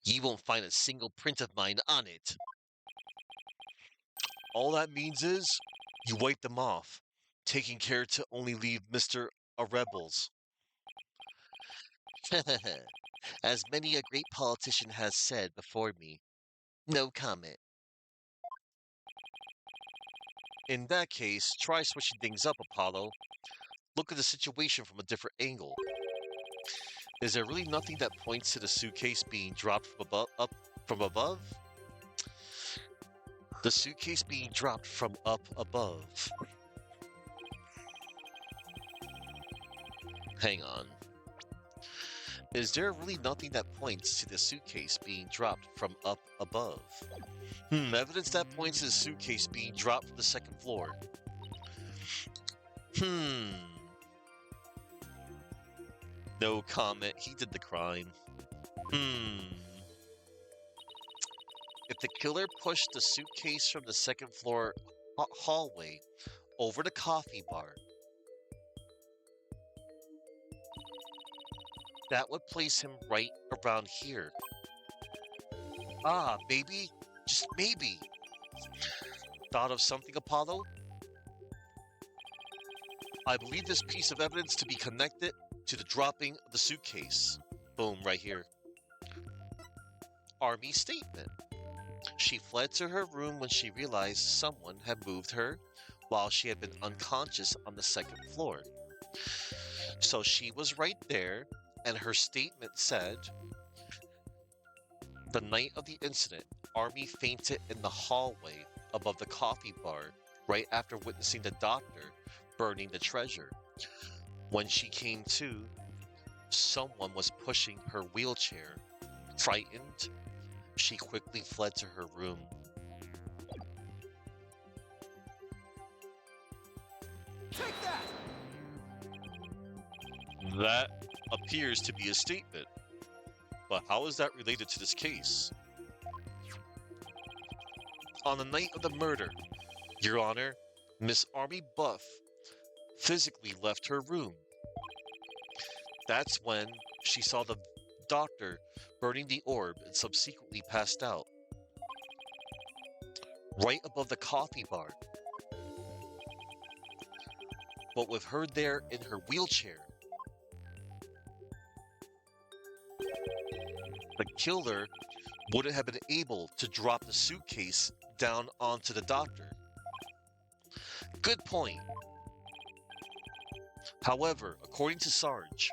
You won't find a single print of mine on it. All that means is you wipe them off, taking care to only leave Mr. A Rebels. As many a great politician has said before me. No comment. In that case, try switching things up, Apollo. Look at the situation from a different angle. Is there really nothing that points to the suitcase being dropped from above? The suitcase being dropped from up above. Hang on. Is there really nothing that points to the suitcase being dropped from up above? Evidence that points to the suitcase being dropped from the second floor. No comment. He did the crime. If the killer pushed the suitcase from the second floor hallway over the coffee bar, That would place him right around here. Ah, maybe, just maybe. Thought of something, Apollo? I believe this piece of evidence to be connected to the dropping of the suitcase. Boom, right here. Army statement. She fled to her room when she realized someone had moved her while she had been unconscious on the second floor. So she was right there, and her statement said, the night of the incident, Army fainted in the hallway above the coffee bar right after witnessing the doctor burning the treasure. When she came to, someone was pushing her wheelchair. Frightened, she quickly fled to her room. Take that! That appears to be a statement. But how is that related to this case? On the night of the murder, Your Honor, Miss Army Buff physically left her room. That's when she saw the doctor burning the orb and subsequently passed out. Right above the coffee bar. But with her there in her wheelchair, the killer wouldn't have been able to drop the suitcase down onto the doctor. Good point. However, according to Sarge,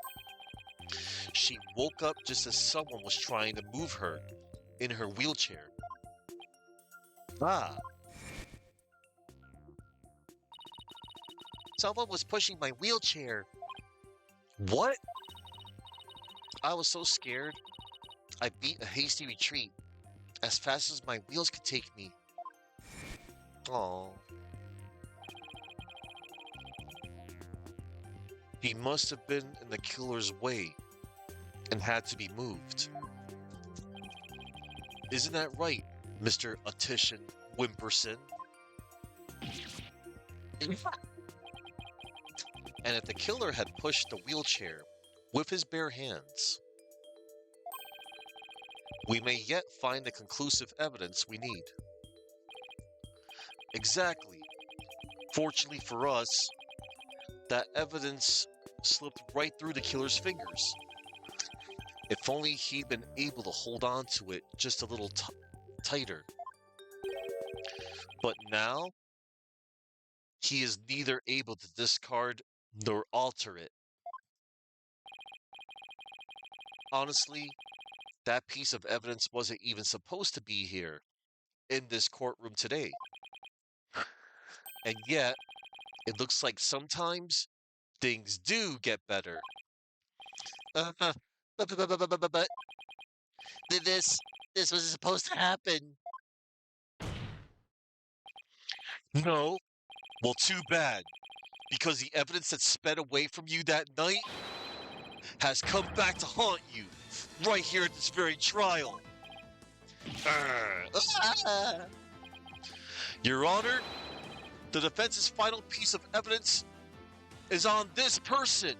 she woke up just as someone was trying to move her in her wheelchair. Ah. Someone was pushing my wheelchair. What? I was so scared, I beat a hasty retreat as fast as my wheels could take me. Oh. He must have been in the killer's way and had to be moved. Isn't that right, Mr. Attition Wimperson? And if the killer had pushed the wheelchair with his bare hands, we may yet find the conclusive evidence we need. Exactly. Fortunately for us, that evidence slipped right through the killer's fingers. If only he'd been able to hold on to it just a little tighter. But now, he is neither able to discard nor alter it. Honestly, that piece of evidence wasn't even supposed to be here, in this courtroom today. And yet, it looks like sometimes things do get better. But this wasn't supposed to happen. No? Well, too bad. Because the evidence that sped away from you that night has come back to haunt you, right here at this very trial. Your Honor, the defense's final piece of evidence is on this person.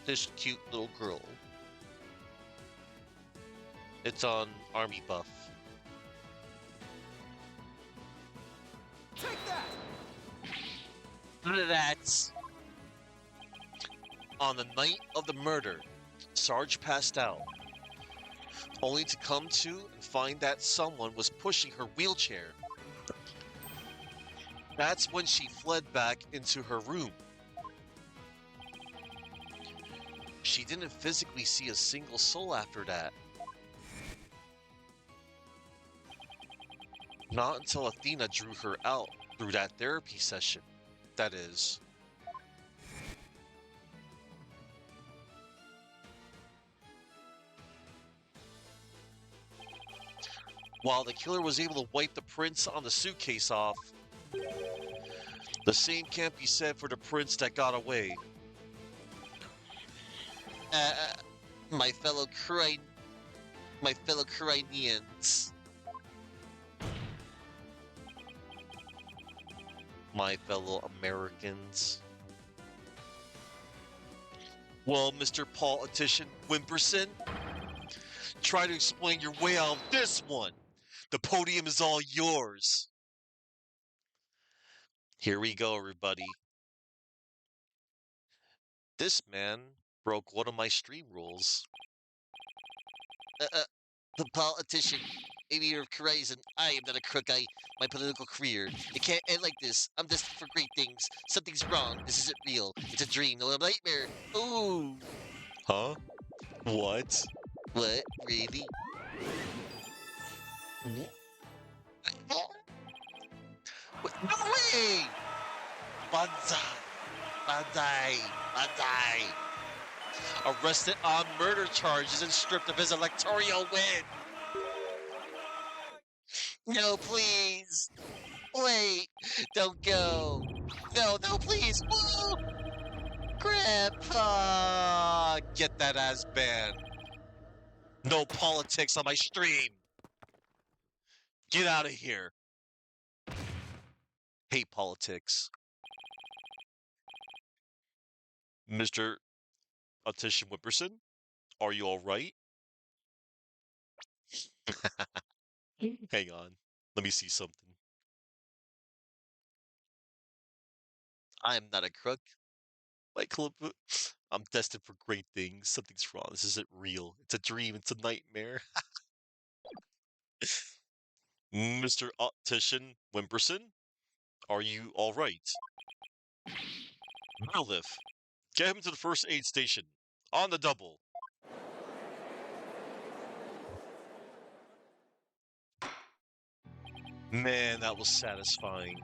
This cute little girl. It's on Army Buff. Take that! That's... On the night of the murder, Sarge passed out, only to come to and find that someone was pushing her wheelchair. That's when she fled back into her room. She didn't physically see a single soul after that. Not until Athena drew her out through that therapy session, that is. While the killer was able to wipe the prints on the suitcase off, the same can't be said for the prints that got away. My fellow Cranians. my fellow Americans. Well, Mr. Politician Wimperson, try to explain your way out of this one. The podium is all yours. Here we go, everybody. This man broke one of my stream rules. The politician, maybe you're crazy. I am not a crook. My political career. It can't end like this. I'm destined for great things. Something's wrong. This isn't real. It's a dream, no a nightmare. Ooh. Huh? What? What? Really? What? No way! Banzai! Banzai! Banzai! Arrested on murder charges and stripped of his electoral win. No, please. Wait. Don't go. No, no, please. Woo! Grandpa! Get that ass banned. No politics on my stream. Get out of here. Hate politics. Mr. Audition Whipperson, are you alright? Hang on. Let me see something. I am not a crook. My club. I'm destined for great things. Something's wrong. This isn't real. It's a dream. It's a nightmare. Mr. Optician Wimperson, are you alright? Meredith, get him to the first aid station. On the double. Man, that was satisfying.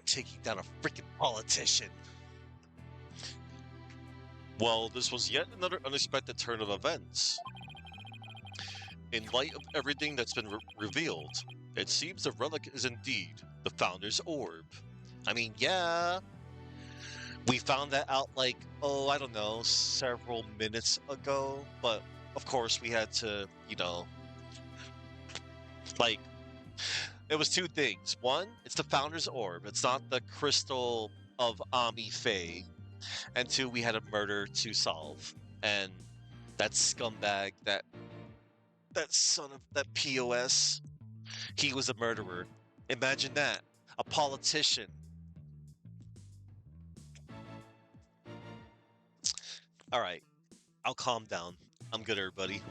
Taking down a freaking politician. Well, this was yet another unexpected turn of events. In light of everything that's been revealed, it seems the relic is indeed the Founder's Orb. I mean, yeah, we found that out like, oh, I don't know, several minutes ago, but of course we had to, like, it was two things. One, it's the Founder's Orb. It's not the Crystal of Ami Faye. And two, we had a murder to solve. And that scumbag, that son of that POS, he was a murderer. Imagine that. A politician. Alright, I'll calm down. I'm good, everybody.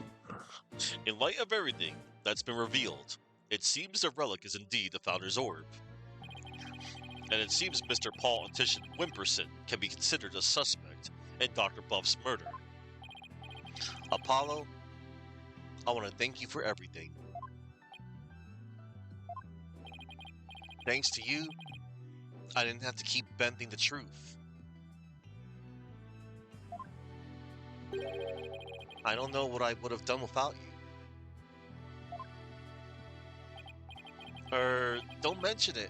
In light of everything that's been revealed, it seems the relic is indeed the Founder's Orb. And it seems Mr. Politician Wimperson can be considered a suspect in Dr. Buff's murder. Apollo, I want to thank you for everything. Thanks to you, I didn't have to keep bending the truth. I don't know what I would have done without you. Don't mention it.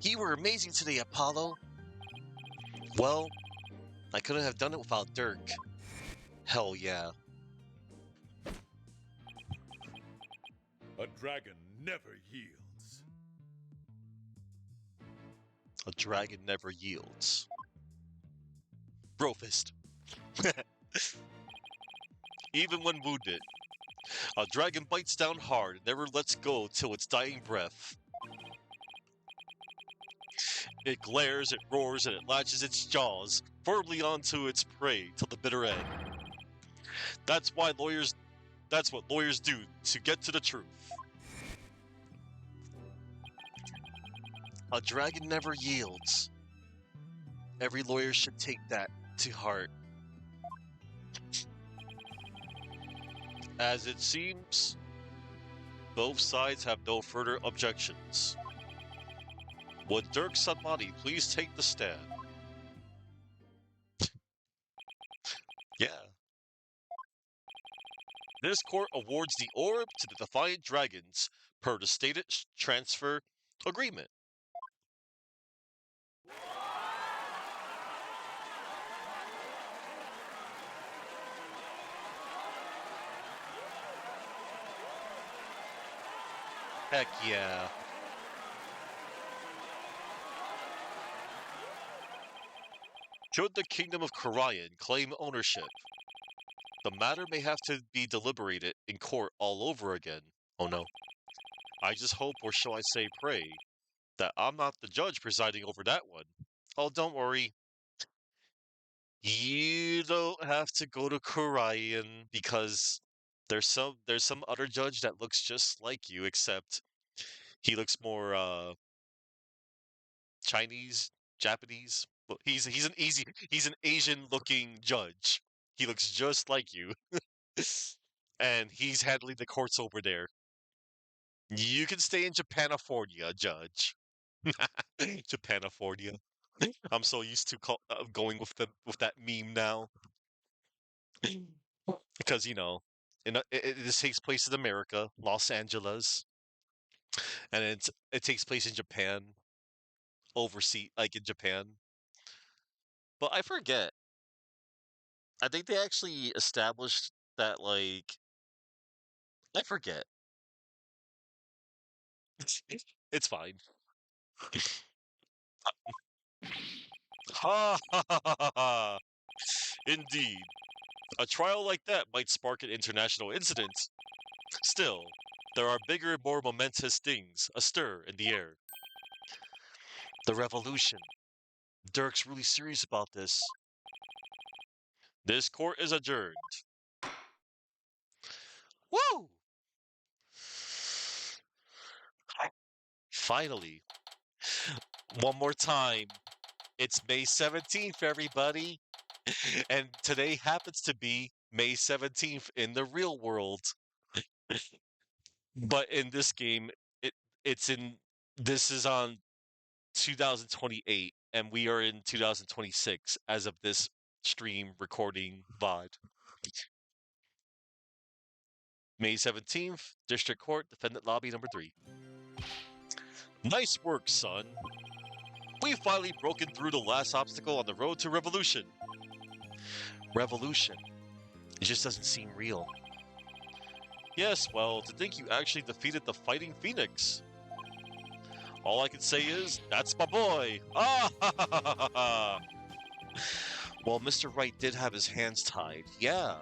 You were amazing today, Apollo. Well, I couldn't have done it without Dirk. Hell yeah. A dragon never yields. A dragon never yields. Brofist. Even when wounded, a dragon bites down hard and never lets go till its dying breath. It glares, it roars, and it latches its jaws firmly onto its prey till the bitter end. That's what lawyers do to get to the truth. A dragon never yields. Every lawyer should take that to heart. As it seems, both sides have no further objections. Would Dirk Sunmati please take the stand? Yeah. This court awards the orb to the Defiant Dragons per the stated transfer agreement. Heck yeah. Should the kingdom of Karayan claim ownership, the matter may have to be deliberated in court all over again. Oh no. I just hope, or shall I say pray, that I'm not the judge presiding over that one. Oh, don't worry. You don't have to go to Karayan because there's some other judge that looks just like you, except he looks more Chinese, Japanese. Well, he's an Asian looking judge. He looks just like you. And he's handling the courts over there. You can stay in Japanifornia, Judge. Japanifornia. I'm so used to going with that meme now because this takes place in America, Los Angeles, and it takes place in Japan, overseas, like in Japan. But I forget. I think they actually established that, like, I forget. It's fine. Ha ha ha ha ha! Ha. Indeed. A trial like that might spark an international incident. Still, there are bigger, more momentous things astir in the air. The revolution. Dirk's really serious about this. This court is adjourned. Woo! Finally. One more time. It's May 17th, everybody. And today happens to be May 17th in the real world. But in this game, it it's in this is on 2028 and we are in 2026 as of this stream recording VOD. May 17th, District Court, Defendant Lobby number 3. Nice work, son. We've finally broken through the last obstacle on the road to revolution. Revolution? It just doesn't seem real. Yes, well, to think you actually defeated the Fighting Phoenix. All I can say is, that's my boy! Ah ha ha ha ha ha! Well, Mr. Wright did have his hands tied, yeah.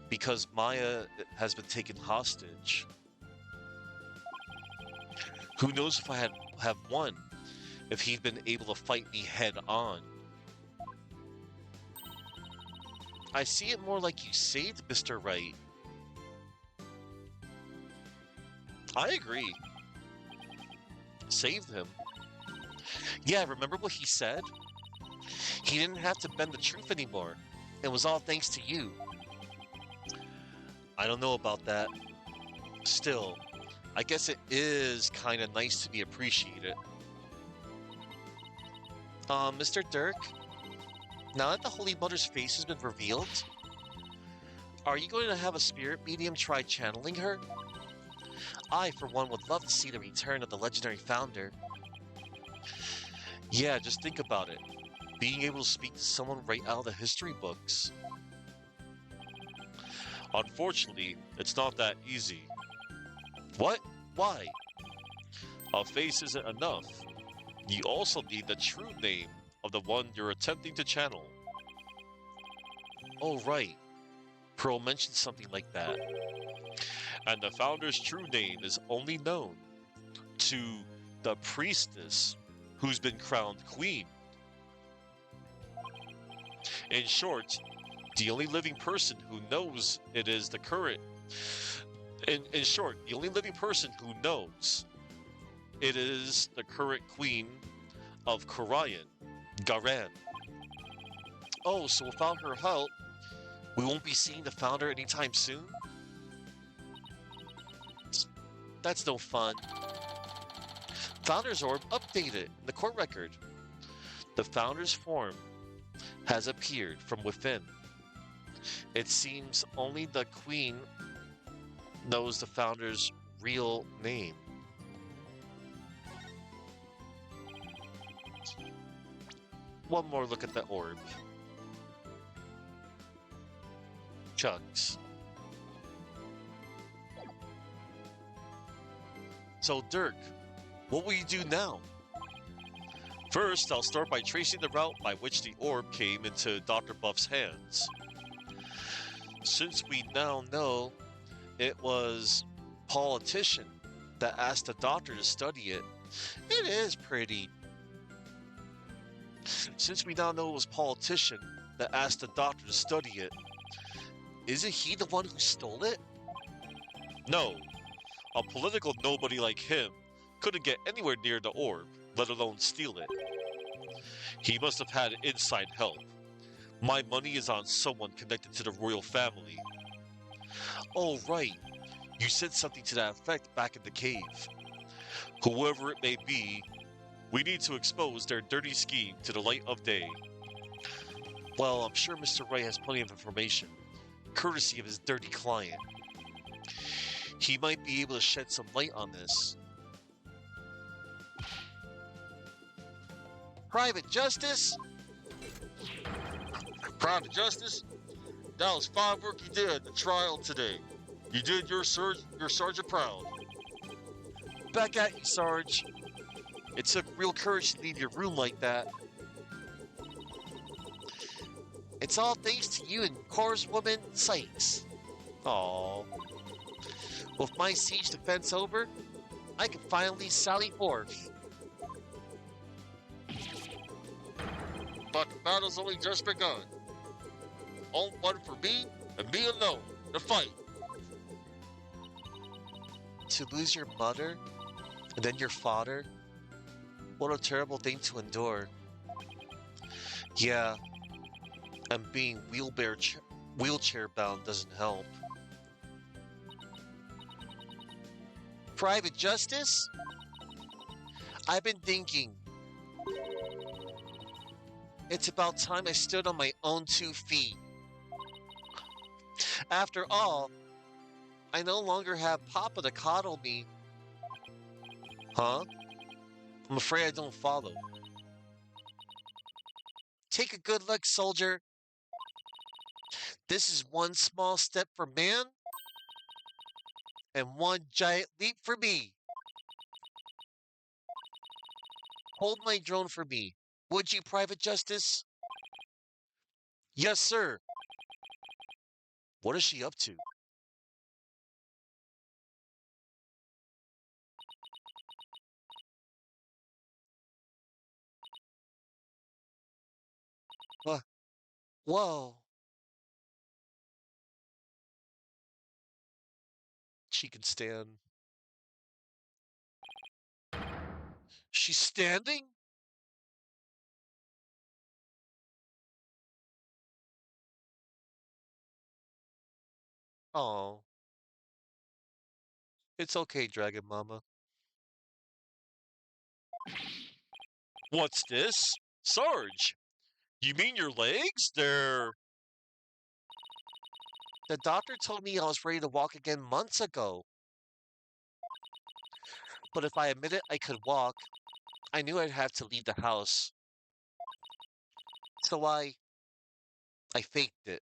Because Maya has been taken hostage. Who knows if I have won, if he'd been able to fight me head on. I see it more like you saved Mr. Wright. I agree. Saved him. Yeah, remember what he said? He didn't have to bend the truth anymore. It was all thanks to you. I don't know about that. Still, I guess it is kind of nice to be appreciated. Mr. Dirk? Now that the Holy Mother's face has been revealed, are you going to have a spirit medium try channeling her? I, for one, would love to see the return of the legendary founder. Yeah, just think about it. Being able to speak to someone right out of the history books. Unfortunately, it's not that easy. What? Why? A face isn't enough. You also need the true name of the one you're attempting to channel. Oh, right. Pearl mentioned something like that. And the founder's true name is only known to the priestess who's been crowned queen. In short, the only living person who knows it is the current... In short, the only living person who knows it is the current queen of Karayan, Garan. Oh, so without her help, we won't be seeing the founder anytime soon? That's no fun. Founder's Orb updated in the court record. The Founder's form has appeared from within. It seems only the Queen knows the Founder's real name. One more look at the orb. Chunks. So, Dirk, what will you do now? First, I'll start by tracing the route by which the orb came into Dr. Buff's hands. Since we now know it was politician that asked the doctor to study it, it is pretty. Since we now know it was politician that asked the doctor to study it, isn't he the one who stole it? No, a political nobody like him couldn't get anywhere near the orb, let alone steal it. He must have had inside help. My money is on someone connected to the royal family. Oh, right. You said something to that effect back in the cave. Whoever it may be, we need to expose their dirty scheme to the light of day. Well, I'm sure Mr. Wright has plenty of information, courtesy of his dirty client. He might be able to shed some light on this. Private Justice? Private Justice, that was fine work you did at the trial today. You did your sergeant proud. Back at you, Sarge. It took real courage to leave your room like that. It's all thanks to you and Corpswoman Sykes. Aww. With my siege defense over, I can finally sally forth. But the battle's only just begun. Only one for me and me alone to fight. To lose your mother, and then your father? What a terrible thing to endure. Yeah, and being wheelchair bound doesn't help. Private Justice? I've been thinking. It's about time I stood on my own 2 feet. After all, I no longer have Papa to coddle me. Huh? I'm afraid I don't follow. Take a good look, soldier. This is one small step for man, and one giant leap for me. Hold my drone for me, would you, Private Justice? Yes, sir. What is she up to? Whoa. She can stand. She's standing? Oh. It's okay, Dragon Mama. What's this? Sarge, you mean your legs? They're... The doctor told me I was ready to walk again months ago. But if I admitted I could walk, I knew I'd have to leave the house. So I faked it.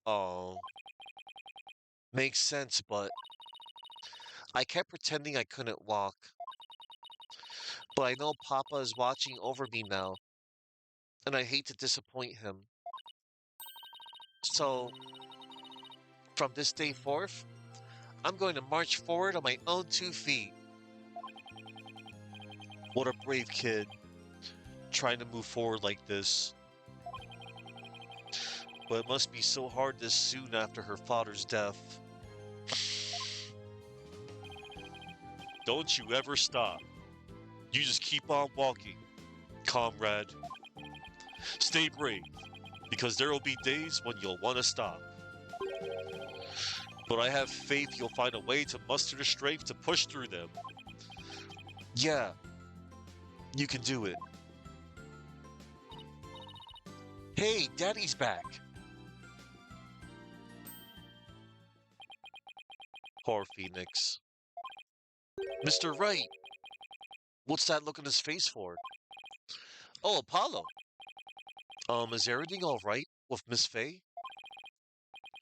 Oh. Makes sense, but I kept pretending I couldn't walk. But I know Papa is watching over me now, and I hate to disappoint him. So, from this day forth, I'm going to march forward on my own 2 feet. what a brave kid. Trying to move forward like this. But it must be so hard this soon after her father's death. Don't you ever stop. You just keep on walking, comrade. Stay brave, because there will be days when you'll want to stop. But I have faith you'll find a way to muster the strength to push through them. Yeah, you can do it. Hey, Daddy's back. Poor Phoenix. Mr. Wright, what's that look on his face for? Oh, Apollo. Is everything all right with Miss Faye?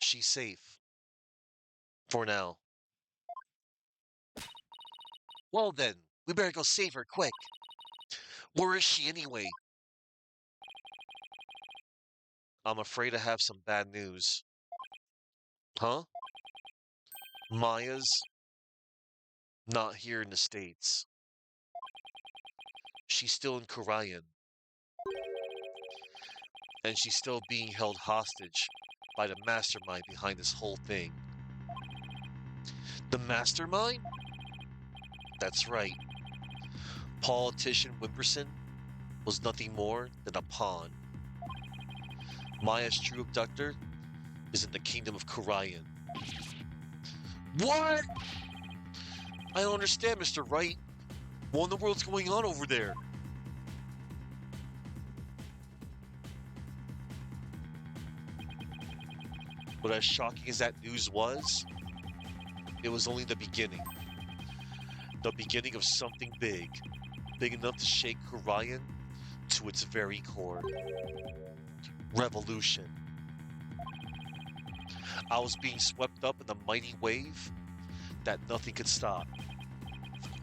She's safe. For now. Well then, we better go save her quick. Where is she anyway? I'm afraid I have some bad news. Huh? Maya's not here in the States. She's still in Korean, and she's still being held hostage by the mastermind behind this whole thing. The mastermind? That's right. Politician Wimperson was nothing more than a pawn. Maya's true abductor is in the kingdom of Korean. What? I don't understand, Mr. Wright. What in the world's going on over there? But as shocking as that news was, it was only the beginning. The beginning of something big. Big enough to shake Korean to its very core. Revolution. I was being swept up in the mighty wave that nothing could stop.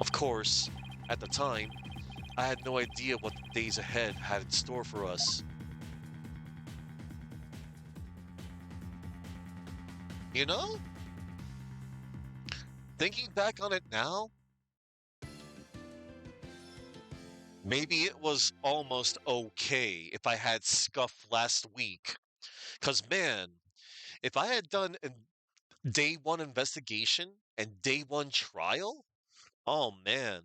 Of course, at the time, I had no idea what the days ahead had in store for us. You know, thinking back on it now, maybe it was almost okay if I had scuffed last week. Because, man, if I had done a day one investigation and day one trial, oh man.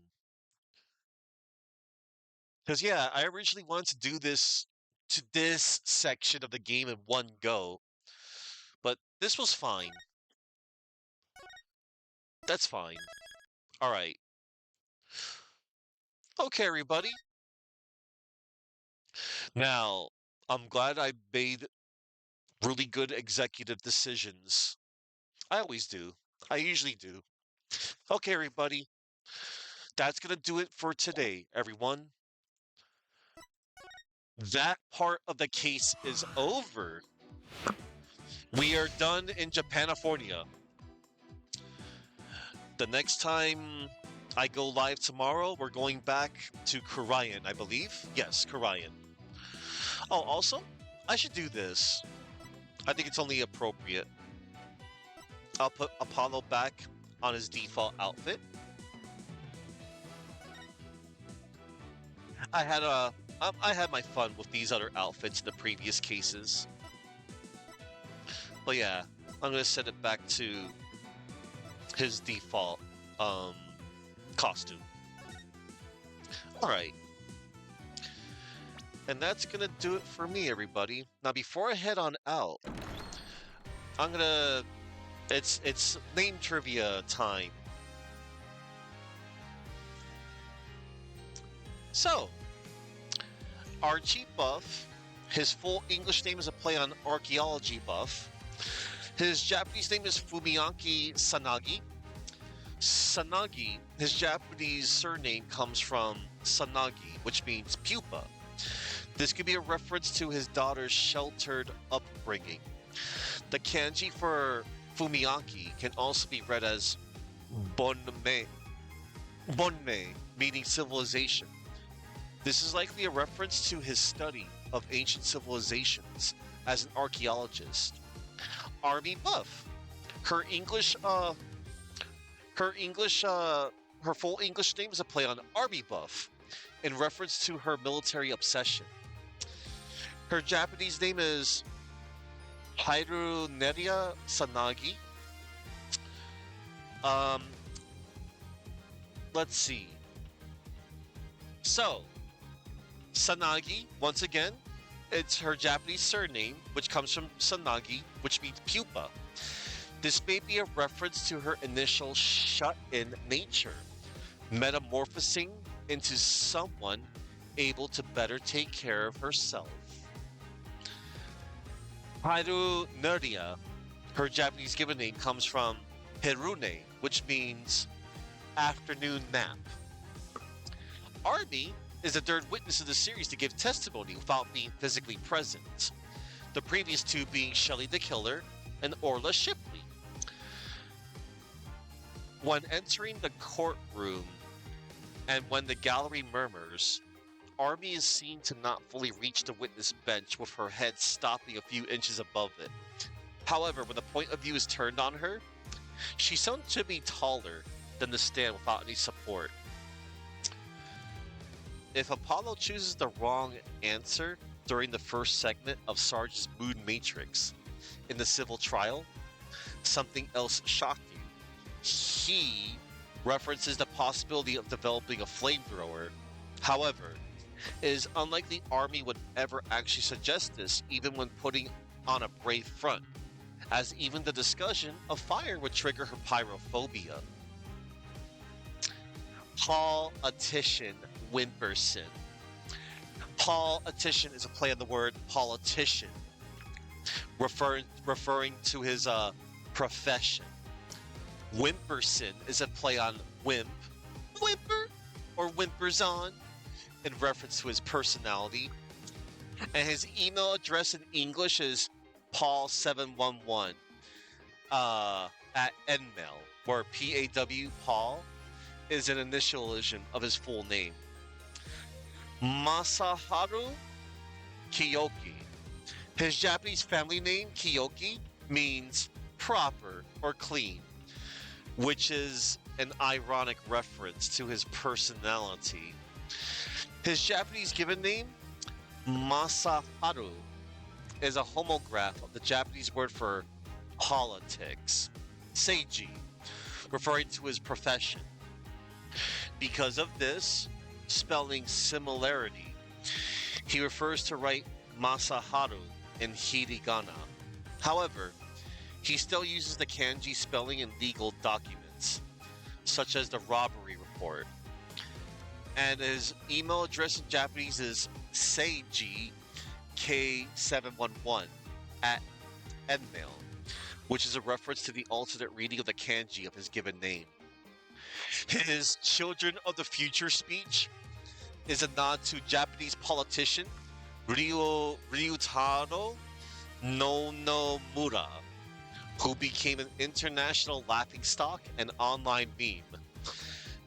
Because, yeah, I originally wanted to do this section of the game in one go, but this was fine. That's fine. All right. Okay, everybody. Now, I'm glad I made really good executive decisions. I always do. I usually do. Okay, everybody. That's going to do it for today, everyone. That part of the case is over. We are done in Japanifornia. The next time I go live tomorrow, we're going back to Korean, I believe. Yes, Korean. Oh, also, I should do this. I think it's only appropriate. I'll put Apollo back on his default outfit. I had my fun with these other outfits in the previous cases. But yeah, I'm gonna set it back to his default costume. Alright. And that's gonna do it for me, everybody. Now before I head on out, I'm gonna it's name trivia time. So, Archie Buff, his full English name is a play on archaeology buff. His Japanese name is Fumiaki Sanagi. Sanagi, his Japanese surname comes from Sanagi, which means pupa. This could be a reference to his daughter's sheltered upbringing. The kanji for Fumiaki can also be read as Bonme, meaning civilization. This is likely a reference to his study of ancient civilizations as an archaeologist. Army Buff. Her full English name is a play on Army Buff, in reference to her military obsession. Her Japanese name is Hiruneria Sanagi. Let's see. So, Sanagi, once again, it's her Japanese surname, which comes from Sanagi, which means pupa. This may be a reference to her initial shut-in nature, metamorphosing into someone able to better take care of herself. Haru Nerdia, her Japanese given name, comes from Hirune, which means afternoon nap. Army is the third witness in the series to give testimony without being physically present, the previous two being Shelley the Killer and Orla Shipley. When entering the courtroom and when the gallery murmurs, Army is seen to not fully reach the witness bench with her head stopping a few inches above it. However, when the point of view is turned on her, she's shown to be taller than the stand without any support. If Apollo chooses the wrong answer during the first segment of Sarge's mood matrix in the civil trial, something else shocked you. He references the possibility of developing a flamethrower. However, it is unlikely Army would ever actually suggest this, even when putting on a brave front, as even the discussion of fire would trigger her pyrophobia. Politician Wimperson. Politician is a play on the word politician, referring to his profession. Wimperson is a play on wimp, whimper, or whimpers on, in reference to his personality. And his email address in English is Paul711 at Nmail, where PAW Paul is an initialization of his full name. Masaharu Kiyoki. His Japanese family name, Kiyoki, means proper or clean, which is an ironic reference to his personality. His Japanese given name, Masaharu, is a homograph of the Japanese word for politics, seiji, referring to his profession. Because of this spelling similarity, he refers to Wright Masaharu in hiragana. However, he still uses the kanji spelling in legal documents, such as the robbery report. And his email address in Japanese is seiji k711 at Nmail, which is a reference to the alternate reading of the kanji of his given name. His Children of the Future speech is a nod to Japanese politician Ryutaro Nonomura, who became an international laughingstock and online meme.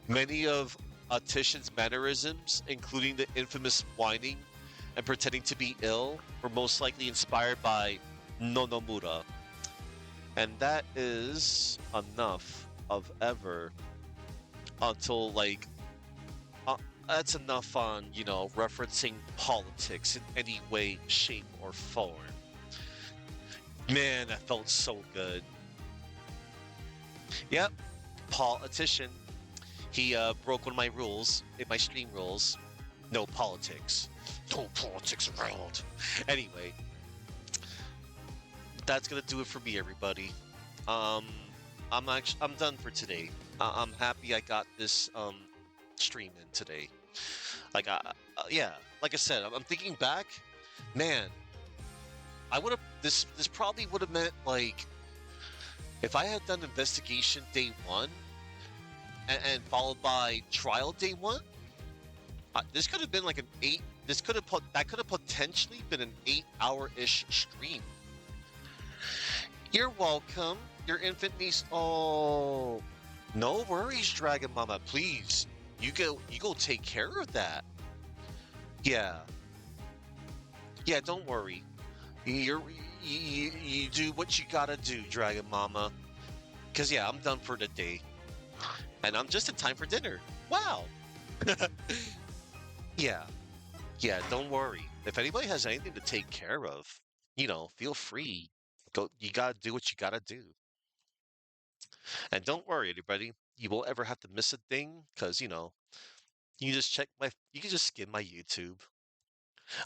Many of Tishin's mannerisms, including the infamous whining and pretending to be ill, were most likely inspired by Nonomura. And that is enough of ever until that's enough on, referencing politics in any way, shape, or form. Man, that felt so good. Yep, politician. He broke one of my rules, in my stream rules. No politics. No politics around. Anyway, that's gonna do it for me, everybody. I'm done for today. I'm happy I got this stream in today. Yeah, like I said, I'm thinking back. Man, I would have this probably would have meant if I had done investigation day one and followed by trial day one. This could have been like an 8. That could have potentially been an 8-hour-ish stream. You're welcome. Your infant niece. Oh, no worries, Dragon Mama. Please, you go take care of that. Yeah. Yeah, don't worry. You do what you gotta do, Dragon Mama. Cause yeah, I'm done for the day, and I'm just in time for dinner. Wow. Yeah. Yeah, don't worry. If anybody has anything to take care of, feel free. Go. You gotta do what you gotta do. And don't worry, everybody. You won't ever have to miss a thing, cause you just you can just skim my YouTube.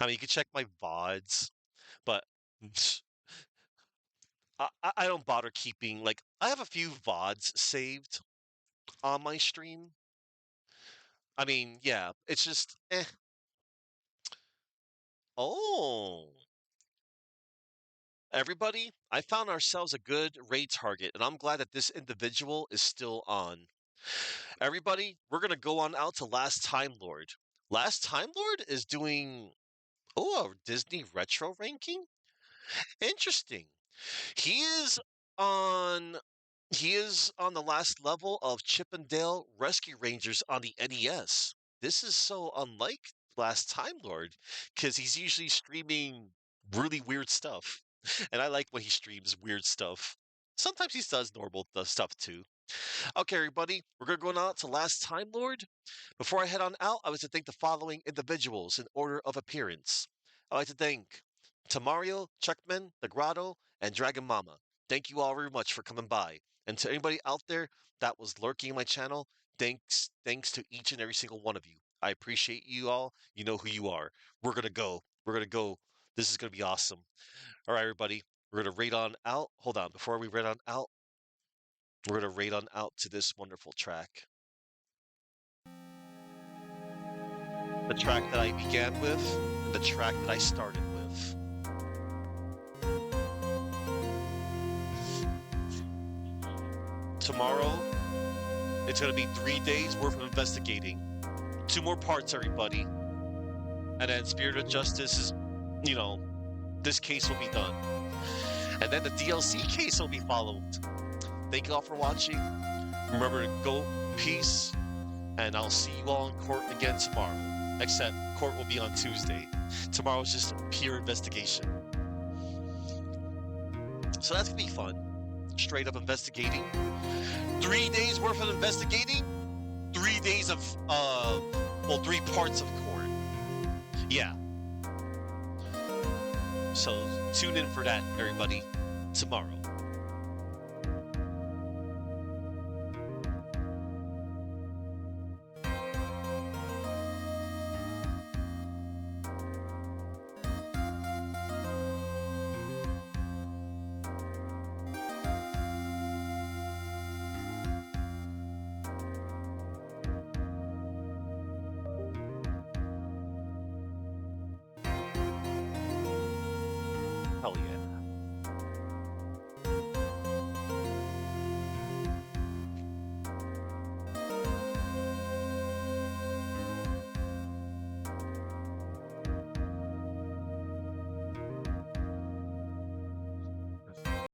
I mean, you can check my VODs, but I don't bother keeping I have a few VODs saved on my stream. I mean, yeah, it's just Oh, everybody, I found ourselves a good raid target, and I'm glad that this individual is still on. Everybody, we're gonna go on out to Last Time Lord. Last Time Lord is doing a Disney retro ranking. Interesting. He is on he is on the last level of Chip and Dale Rescue Rangers on the NES. This is so unlike last Time Lord because he's usually streaming really weird stuff. And I like when he streams weird stuff. Sometimes he does normal stuff too. Okay, everybody, we're going to go on to Last Time Lord. Before I head on out, I would like to thank the following individuals in order of appearance. I'd like to thank Tamario, Chuckman, The Grotto, and Dragon Mama. Thank you all very much for coming by. And to anybody out there that was lurking in my channel, thanks to each and every single one of you. I appreciate you all. You know who you are. We're gonna go. We're gonna go. This is gonna be awesome. All right, everybody. We're gonna raid on out. Hold on. Before we raid on out, we're gonna raid on out to this wonderful track. The track that I began with, and the track that I started with. Tomorrow, it's going to be 3 days worth of investigating. 2 more parts, everybody. And then Spirit of Justice is, this case will be done. And then the DLC case will be followed. Thank you all for watching. Remember to go peace, and I'll see you all in court again tomorrow. Except court will be on Tuesday. Tomorrow is just pure investigation. So that's gonna be fun. Straight up investigating. 3 days worth of investigating. 3 days of 3 parts of court. Yeah. So tune in for that, everybody, tomorrow. Hell yeah.